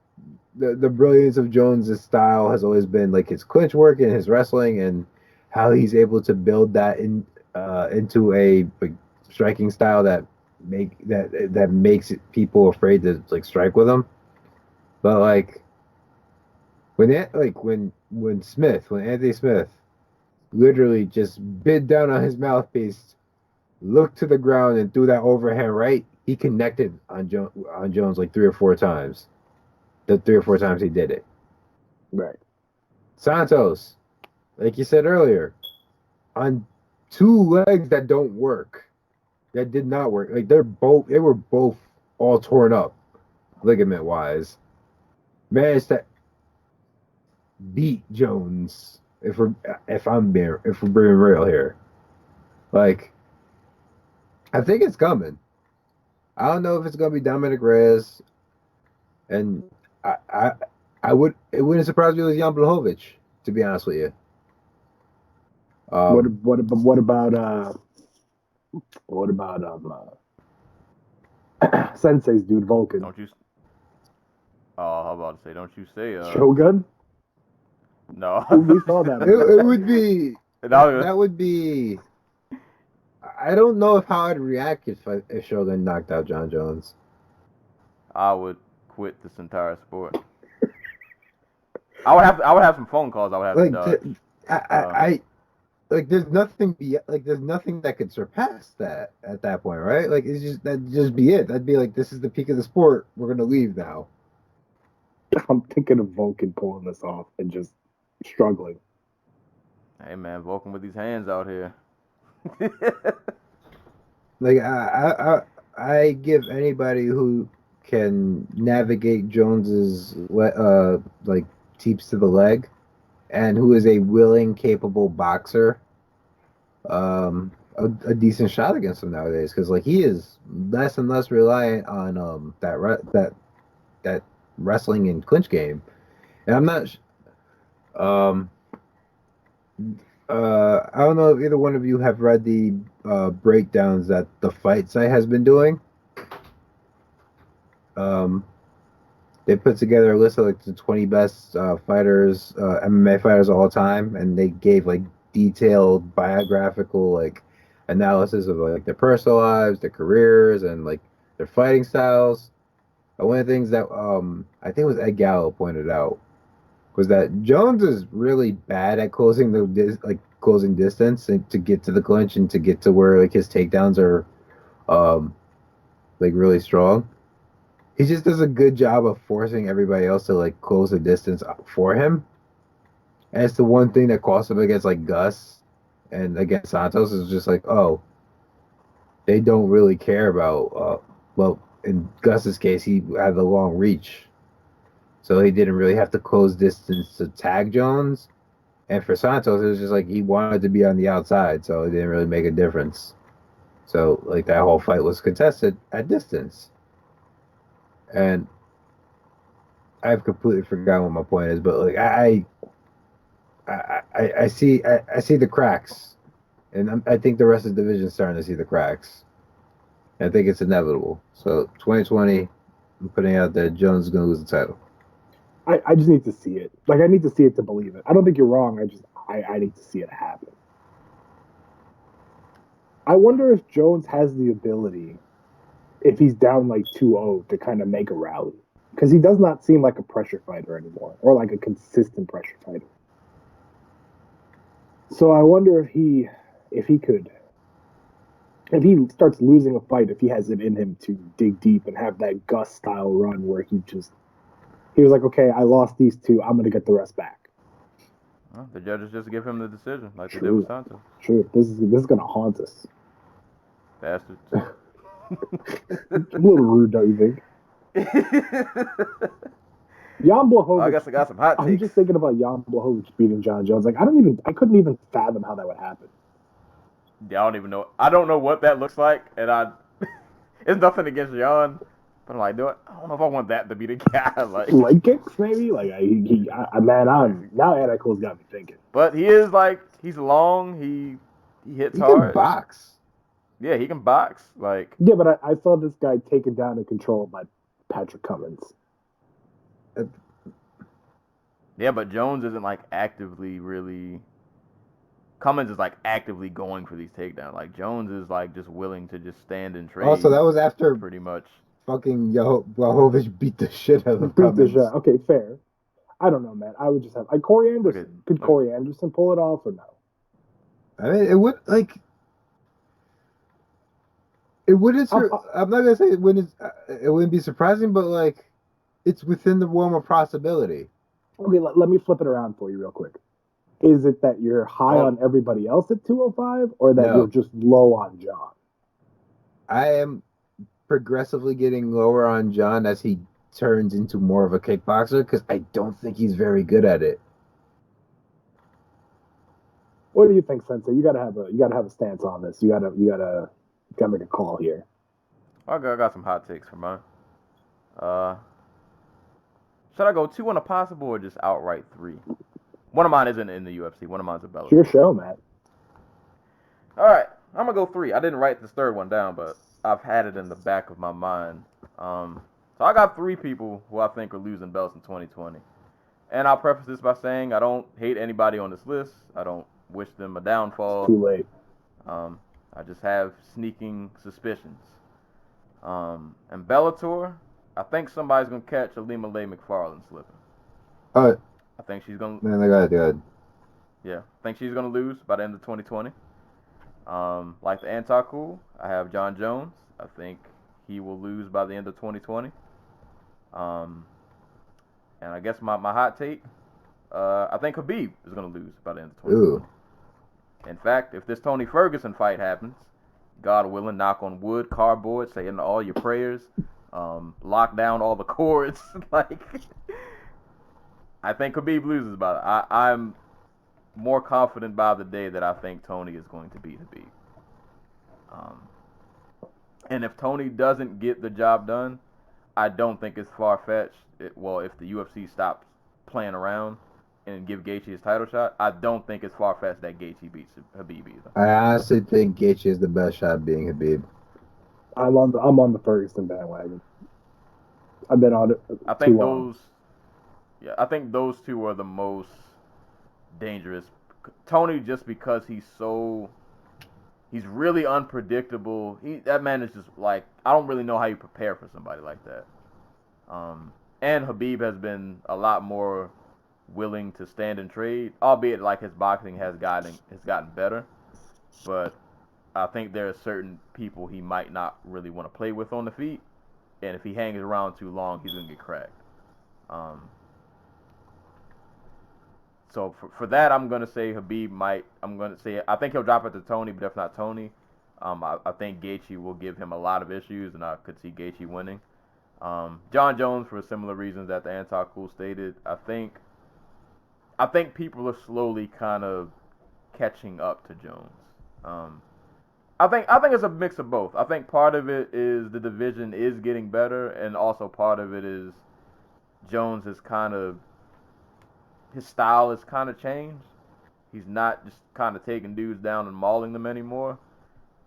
the brilliance of Jones' style has always been like his clinch work and his wrestling, and how he's able to build that into a striking style that makes people afraid to like strike with him. But like when Anthony Smith literally just bit down on his mouthpiece, looked to the ground and threw that overhand right, he connected on Jones like 3 or 4 times. The 3 or 4 times he did it. Right. Santos, like you said earlier, on 2 legs that don't work, that did not work. Like they were both all torn up, ligament wise. Managed to beat Jones. If we're being real here, like I think it's coming. I don't know if it's gonna be Dominic Reyes, and it wouldn't surprise me if it was Jan Blachowicz, to be honest with you. What about Sensei's dude Vulcan? Don't you? Oh, how about to say? Don't you say? Shogun? No. We saw that. It would be. That would be. I don't know how I'd react if Shogun knocked out John Jones. I would quit this entire sport. I would have some phone calls. I would have to dodge. There's nothing that could surpass that at that point, right? Like that'd just be it. That'd be like, this is the peak of the sport. We're gonna leave now. I'm thinking of Vulcan pulling this off and just struggling. Hey man, Vulcan with these hands out here. Like I give anybody who can navigate Jones's like teeps to the leg and who is a willing, capable boxer, a decent shot against him nowadays, because like he is less and less reliant on that wrestling and clinch game, and I'm not. I don't know if either one of you have read the breakdowns that the fight site has been doing. They put together a list of like the 20 best fighters, MMA fighters of all time, and they gave like detailed biographical like analysis of like their personal lives, their careers, and like their fighting styles. And one of the things that I think it was Ed Gallo pointed out was that Jones is really bad at closing closing distance and to get to the clinch and to get to where like his takedowns are like really strong. He just does a good job of forcing everybody else to like close the distance for him. And it's the one thing that cost him against like Gus and against Santos is just like, oh, they don't really care about well, in Gus's case he had the long reach. So he didn't really have to close distance to tag Jones. And for Santos, it was just like he wanted to be on the outside, so it didn't really make a difference. So like that whole fight was contested at distance. And I've completely forgotten what my point is, but like I see the cracks, and I think the rest of the division is starting to see the cracks. I think it's inevitable. So 2020, I'm putting out that Jones is going to lose the title. I just need to see it. Like, I need to see it to believe it. I don't think you're wrong. I need to see it happen. I wonder if Jones has the ability, if he's down like 2-0, to kind of make a rally. Because he does not seem like a pressure fighter anymore, or like a consistent pressure fighter. So I wonder if he starts losing a fight, if he has it in him to dig deep and have that Gus style run where he was like, okay, I lost these two, I'm gonna get the rest back. Well, the judges just give him the decision, like they did with Santos. True. This is gonna haunt us. Bastards. A little rude, don't you think? Jan Blachowicz. I guess I got some hot takes. I'm just thinking about Jan Blachowicz beating John Jones. Like, I couldn't even fathom how that would happen. Yeah, I don't even know. I don't know what that looks like, and it's nothing against Jan, but I'm like, I don't know if I want that to be the guy. Like leg kicks, maybe. Like, now Anna Cole's got me thinking. But he is like, he's long. He hits hard. He can box. Yeah, he can box. Like, yeah, but I saw this guy taken down and controlled by Patrick Cummins. Yeah, but Jones isn't like actively really. Cummins is like actively going for these takedowns. Like Jones is like just willing to just stand and trade. Also, that was after pretty much fucking Blachowicz beat the shit out of Cummins. Okay, fair. I don't know, man. I would just have Corey Anderson. Could Corey Anderson pull it off or no? I mean, it would like. It wouldn't. I'm not gonna say it wouldn't. It wouldn't be surprising, but like, it's within the realm of possibility. Okay, let me flip it around for you real quick. Is it that you're high on everybody else at 205, or that you're just low on John? I am progressively getting lower on John as he turns into more of a kickboxer because I don't think he's very good at it. What do you think, Sensei? You gotta have a stance on this. You gotta make a call here. I got some hot takes for mine. Should I go 2 on a possible or just outright 3? One of mine isn't in the UFC. One of mine's a Bellator. It's your show, Matt. All right, I'm gonna go 3. I didn't write this third one down, but I've had it in the back of my mind. So I got 3 people who I think are losing belts in 2020. And I'll preface this by saying I don't hate anybody on this list. I don't wish them a downfall. It's too late. I just have sneaking suspicions. And Bellator, I think somebody's gonna catch Alima Leigh McFarland slipping. I think she's gonna. Man, they got it good. Yeah, I think she's gonna lose by the end of 2020. Like the anti-cool, I have John Jones. I think he will lose by the end of 2020. And I guess my hot take, I think Khabib is gonna lose by the end of 2020. Ooh. In fact, if this Tony Ferguson fight happens, God willing, knock on wood, cardboard, say in all your prayers, lock down all the cords, like. I think Khabib loses by it. more confident by the day that I think Tony is going to beat Habib. And if Tony doesn't get the job done, I don't think it's far-fetched. If the UFC stops playing around and give Gaethje his title shot, I don't think it's far-fetched that Gaethje beats Habib either. I honestly think Gaethje is the best shot at being Habib. I'm on the Ferguson bandwagon. I've been on it. I think those two are the most dangerous. Tony, just because he's really unpredictable. That man is just like, I don't really know how you prepare for somebody like that. And Habib has been a lot more willing to stand and trade, albeit like his boxing has gotten better. But I think there are certain people he might not really want to play with on the feet, and if he hangs around too long, he's gonna get cracked. So for that, I'm gonna say Habib might. I think he'll drop it to Tony, but if not Tony, I think Gaethje will give him a lot of issues, and I could see Gaethje winning. John Jones, for similar reasons that the Anti-Cool stated, I think people are slowly kind of catching up to Jones. I think it's a mix of both. I think part of it is the division is getting better, and also part of it is Jones is his style has kind of changed. He's not just kind of taking dudes down and mauling them anymore.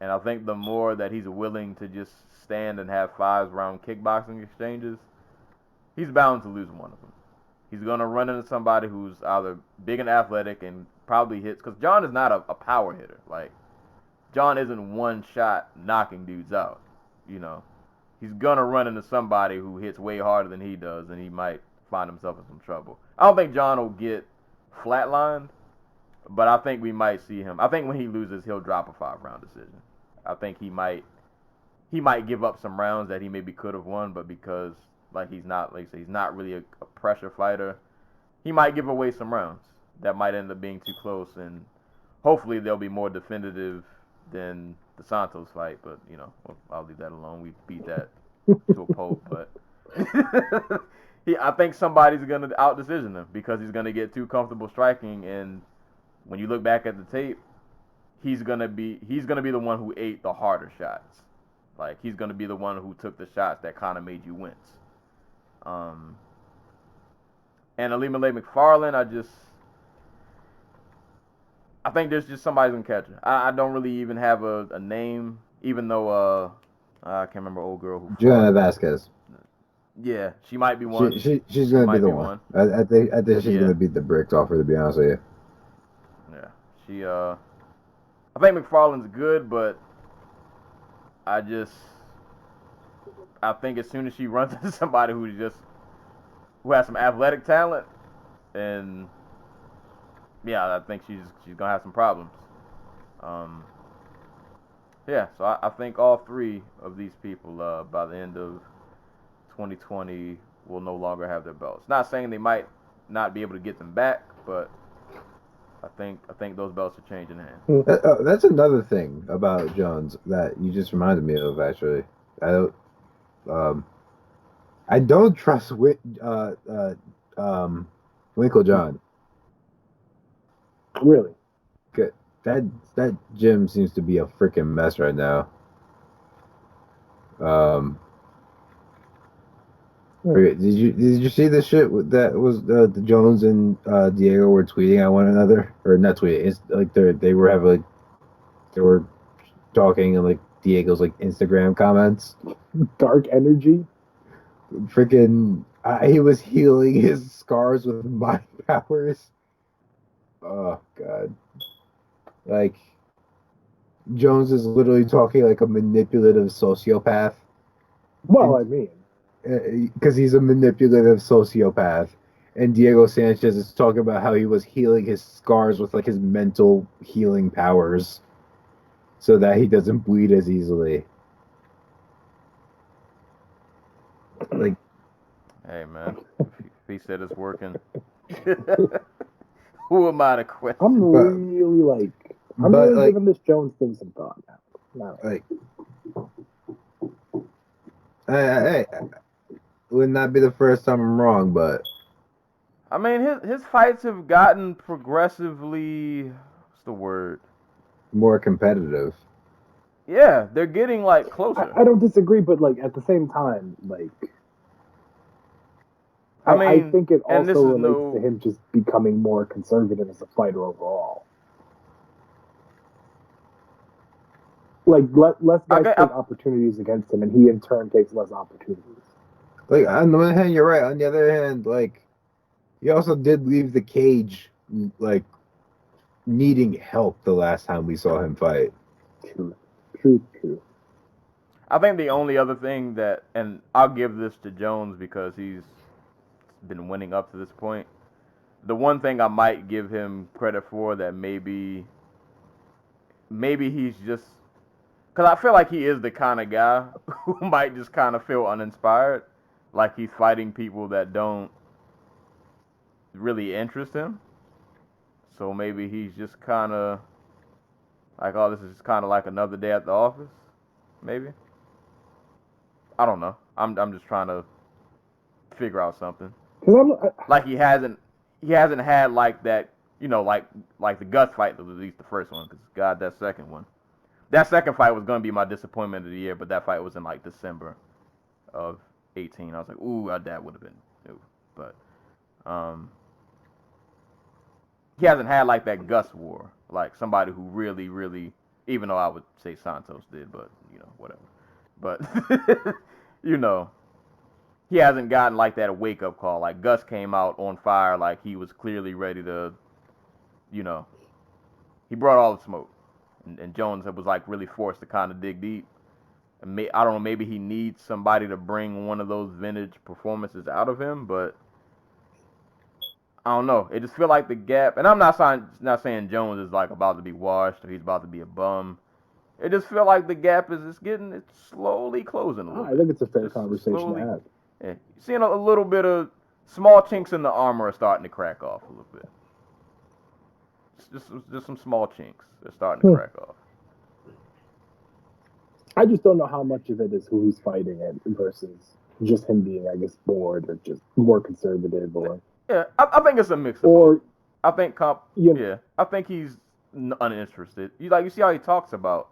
And I think the more that he's willing to just stand and have 5-round kickboxing exchanges, he's bound to lose one of them. He's going to run into somebody who's either big and athletic and probably hits, because John is not a power hitter. Like, John isn't one shot knocking dudes out. You know, he's going to run into somebody who hits way harder than he does, and he might find himself in some trouble. I don't think John will get flatlined, but I think we might see him. I think when he loses, he'll drop a 5-round decision. I think he might give up some rounds that he maybe could have won, but because he's not really a pressure fighter, he might give away some rounds that might end up being too close, and hopefully they'll be more definitive than the Santos fight. But I'll leave that alone. We beat that to a pulp, but. I think somebody's going to out-decision him because he's going to get too comfortable striking, and when you look back at the tape, he's going to be the one who ate the harder shots. Like, he's going to be the one who took the shots that kind of made you wince. And Ilima-Lei Macfarlane, I think there's just somebody's going to catch her. I don't really even have a name, even though I can't remember old girl who Joanna Vasquez. Yeah, she might be one. She's gonna be the one. I think she's gonna beat the bricks off her, to be honest with you. Yeah, I think McFarlane's good, but I think as soon as she runs into somebody who has some athletic talent, and I think she's gonna have some problems. So I think all three of these people by the end of 2020 will no longer have their belts. Not saying they might not be able to get them back, but I think those belts are changing hands. That's another thing about Jones that you just reminded me of. Actually, I don't trust Winkle John. Really? Good. That gym seems to be a freaking mess right now. Did you see this shit that was the Jones and Diego were tweeting at one another, or not tweeting? It's like they were talking, and like Diego's like Instagram comments. Dark energy. Freaking, he was healing his scars with mind powers. Oh God! Like, Jones is literally talking like a manipulative sociopath. Well, I mean. Because he's a manipulative sociopath, and Diego Sanchez is talking about how he was healing his scars with like his mental healing powers, so that he doesn't bleed as easily. Like, hey man, if he said it's working, who am I to question? I'm really giving this Jones thing some thought now. Like, hey. Would not be the first time I'm wrong, but I mean, his fights have gotten progressively, what's the word? More competitive. Yeah, they're getting like closer. I don't disagree, but like at the same time, like I I mean, think it and this also is relates no. to him just becoming more conservative as a fighter overall. Like less guys take opportunities against him, and he in turn takes less opportunities. Like on the one hand, you're right. On the other hand, like he also did leave the cage like needing help the last time we saw him fight. True. I think the only other thing that, and I'll give this to Jones because he's been winning up to this point. The one thing I might give him credit for that maybe he's just, because I feel like he is the kind of guy who might just kind of feel uninspired, like he's fighting people that don't really interest him. So maybe he's just kind of like, oh, this is kind of like another day at the office, maybe. I don't know. I'm just trying to figure out something. Like he hasn't had like that, like the Gus fight, at least the first one, because God, that second fight was gonna be my disappointment of the year, but that fight was in like December of 2018. I was like, ooh, that would have been new, but he hasn't had like that Gus war, like somebody who really, really, even though I would say Santos did, but whatever. But he hasn't gotten like that wake up call. Like Gus came out on fire, like he was clearly ready to, he brought all the smoke, and Jones was like really forced to kind of dig deep. And I don't know, maybe he needs somebody to bring one of those vintage performances out of him, but I don't know. It just feel like the gap, and I'm not saying Jones is like about to be washed or he's about to be a bum. It just feel like the gap is it's slowly closing a little bit. I think it's a fair conversation to have. Yeah, seeing a little bit of small chinks in the armor are starting to crack off a little bit. Just some small chinks are starting to crack off. I just don't know how much of it is who he's fighting and versus just him being, I guess, bored or just more conservative or. Yeah, I think it's a mix of both. I think I think he's uninterested. You see how he talks about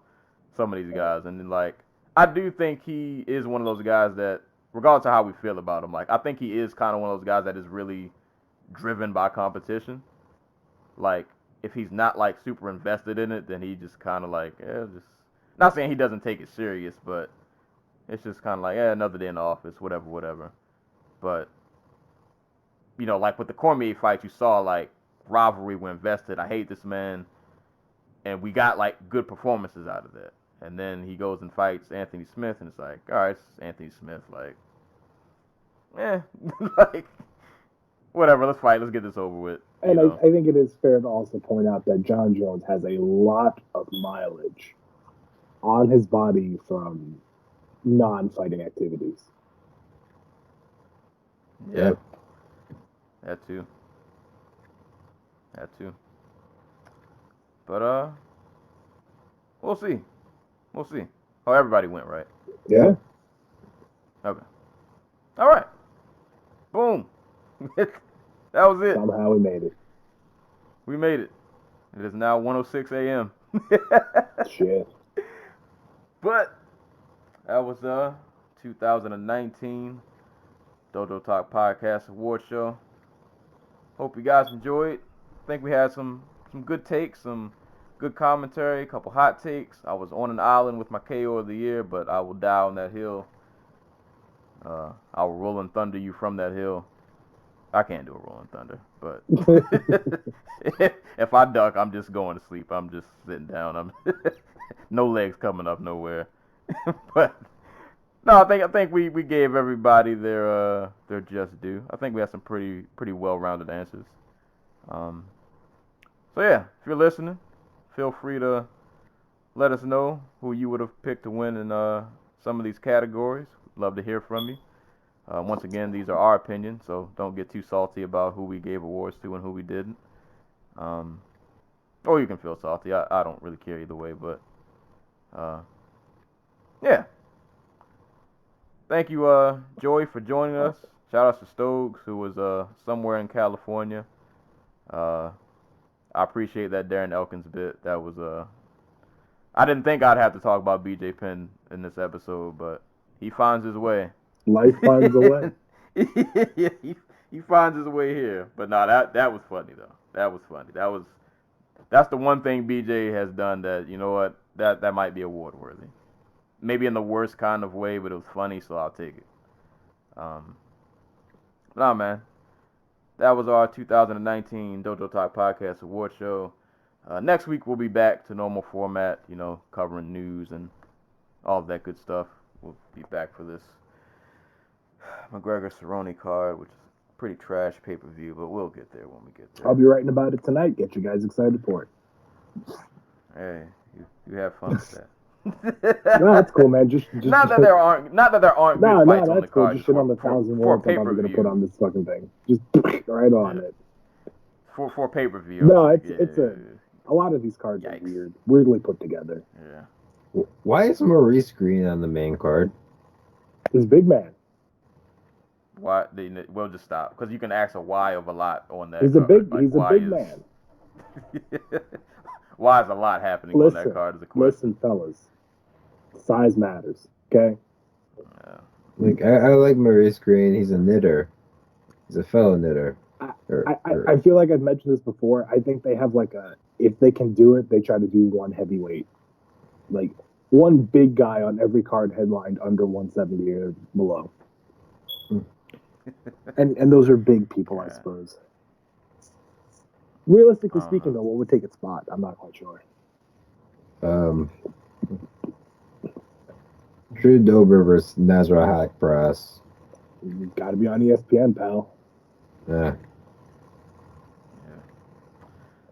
some of these guys, and then like I do think he is one of those guys that, regardless of how we feel about him, like I think he is kind of one of those guys that is really driven by competition. Like if he's not like super invested in it, then he just kind of like just not saying he doesn't take it serious, but it's just kind of like another day in the office, whatever. But like with the Cormier fight, you saw like rivalry, we're invested. I hate this man, and we got like good performances out of that. And then he goes and fights Anthony Smith, and it's like, all right, it's Anthony Smith, like, like, whatever, let's fight, let's get this over with. And I think it is fair to also point out that John Jones has a lot of mileage on his body from non-fighting activities. Yeah. That too. But we'll see. Oh, everybody went, right? Yeah. Okay. All right. Boom. That was it. Somehow we made it. We made it. It is now 1:06 a.m. Shit. But that was 2019 Dojo Talk Podcast Award Show. Hope you guys enjoyed. I think we had some good takes, some good commentary, a couple hot takes. I was on an island with my KO of the year, but I will die on that hill. I will roll and thunder you from that hill. I can't do a rolling thunder, but if I duck, I'm just going to sleep. I'm just sitting down. I'm no legs coming up nowhere. But no, I think we gave everybody their just due. I think we had some pretty well-rounded answers. So yeah, if you're listening, feel free to let us know who you would have picked to win in some of these categories. Love to hear from you. Once again, these are our opinions, so don't get too salty about who we gave awards to and who we didn't. Or you can feel salty. I don't really care either way, but yeah. Thank you, Joey, for joining us. shout out to Stokes, who was somewhere in California. I appreciate that Darren Elkins bit. That was I didn't think I'd have to talk about BJ Penn in this episode, but he finds his way. Life finds a way. Yeah, he finds his way here. But no, that was funny though. That was funny. That's the one thing BJ has done that, you know what, that might be award worthy. Maybe in the worst kind of way, but it was funny, so I'll take it. Nah, man. That was our 2019 Dojo Talk Podcast Award Show. Next week we'll be back to normal format, you know, covering news and all of that good stuff. We'll be back for this McGregor Cerrone card, which is pretty trash pay-per-view, but we'll get there when we get there. I'll be writing about it tonight. Get you guys excited for it. Hey, you have fun with that. No, that's cool, man. Just not that there aren't good fights on the that's cool. card. Just shit on the 1,000 words I'm probably gonna put on this fucking thing. Just right on it. For pay-per-view. No, it's a lot of these cards are weirdly put together. Yeah. Why is Maurice Green on the main card? He's big man. Why? We'll just stop because you can ask a why of a lot on that. He's card. a big Like, man. Why is a lot happening on that card? Is a question. Listen, fellas. Size matters. Okay. Yeah. Like I like Maurice Green. He's a knitter. He's a fellow knitter. I feel like I've mentioned this before. I think they have if they can do it, they try to do one heavyweight. Like one big guy on every card headlined under 170 or below. and those are big people, I suppose. Realistically speaking, though, what would take its spot? I'm not quite sure. Drew Dober versus Nasra Haqparast. You got to be on ESPN, pal. Yeah.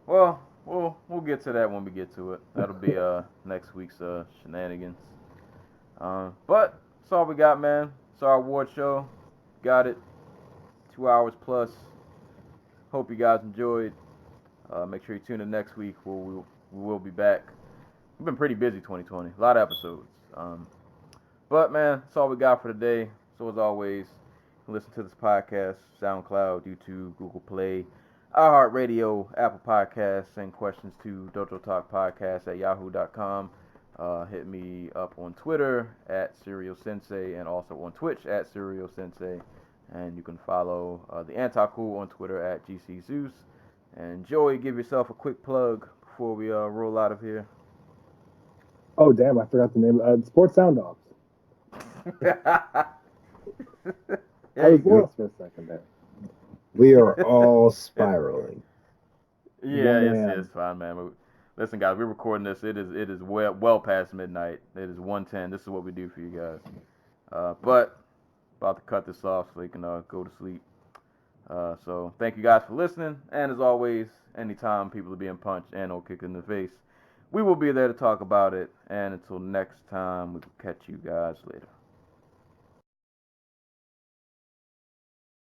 Well, we'll get to that when we get to it. That'll be next week's shenanigans. But that's all we got, man. It's our award show. Got it. 2 hours plus. Hope you guys enjoyed. Make sure you tune in next week. We will be back. We've been pretty busy 2020. A lot of episodes. But, man, that's all we got for today. So, as always, you can listen to this podcast, SoundCloud, YouTube, Google Play, iHeartRadio, Apple Podcasts. Send questions to Dojo Talk Podcast at yahoo.com. Hit me up on Twitter at Serial Sensei and also on Twitch at Serial Sensei. And you can follow the Anti-Cool on Twitter at GC Zeus. And Joey, give yourself a quick plug before we roll out of here. Oh, damn, I forgot the name. Sports Soundoff. I was lost for a second there. We are all spiraling. Yeah, it's fine, man. Listen, guys, we're recording this. It is well past midnight. It is 1:10. This is what we do for you guys. But about to cut this off so you can go to sleep. So thank you guys for listening. And as always, anytime people are being punched and or kicked in the face, we will be there to talk about it. And until next time, we will catch you guys later.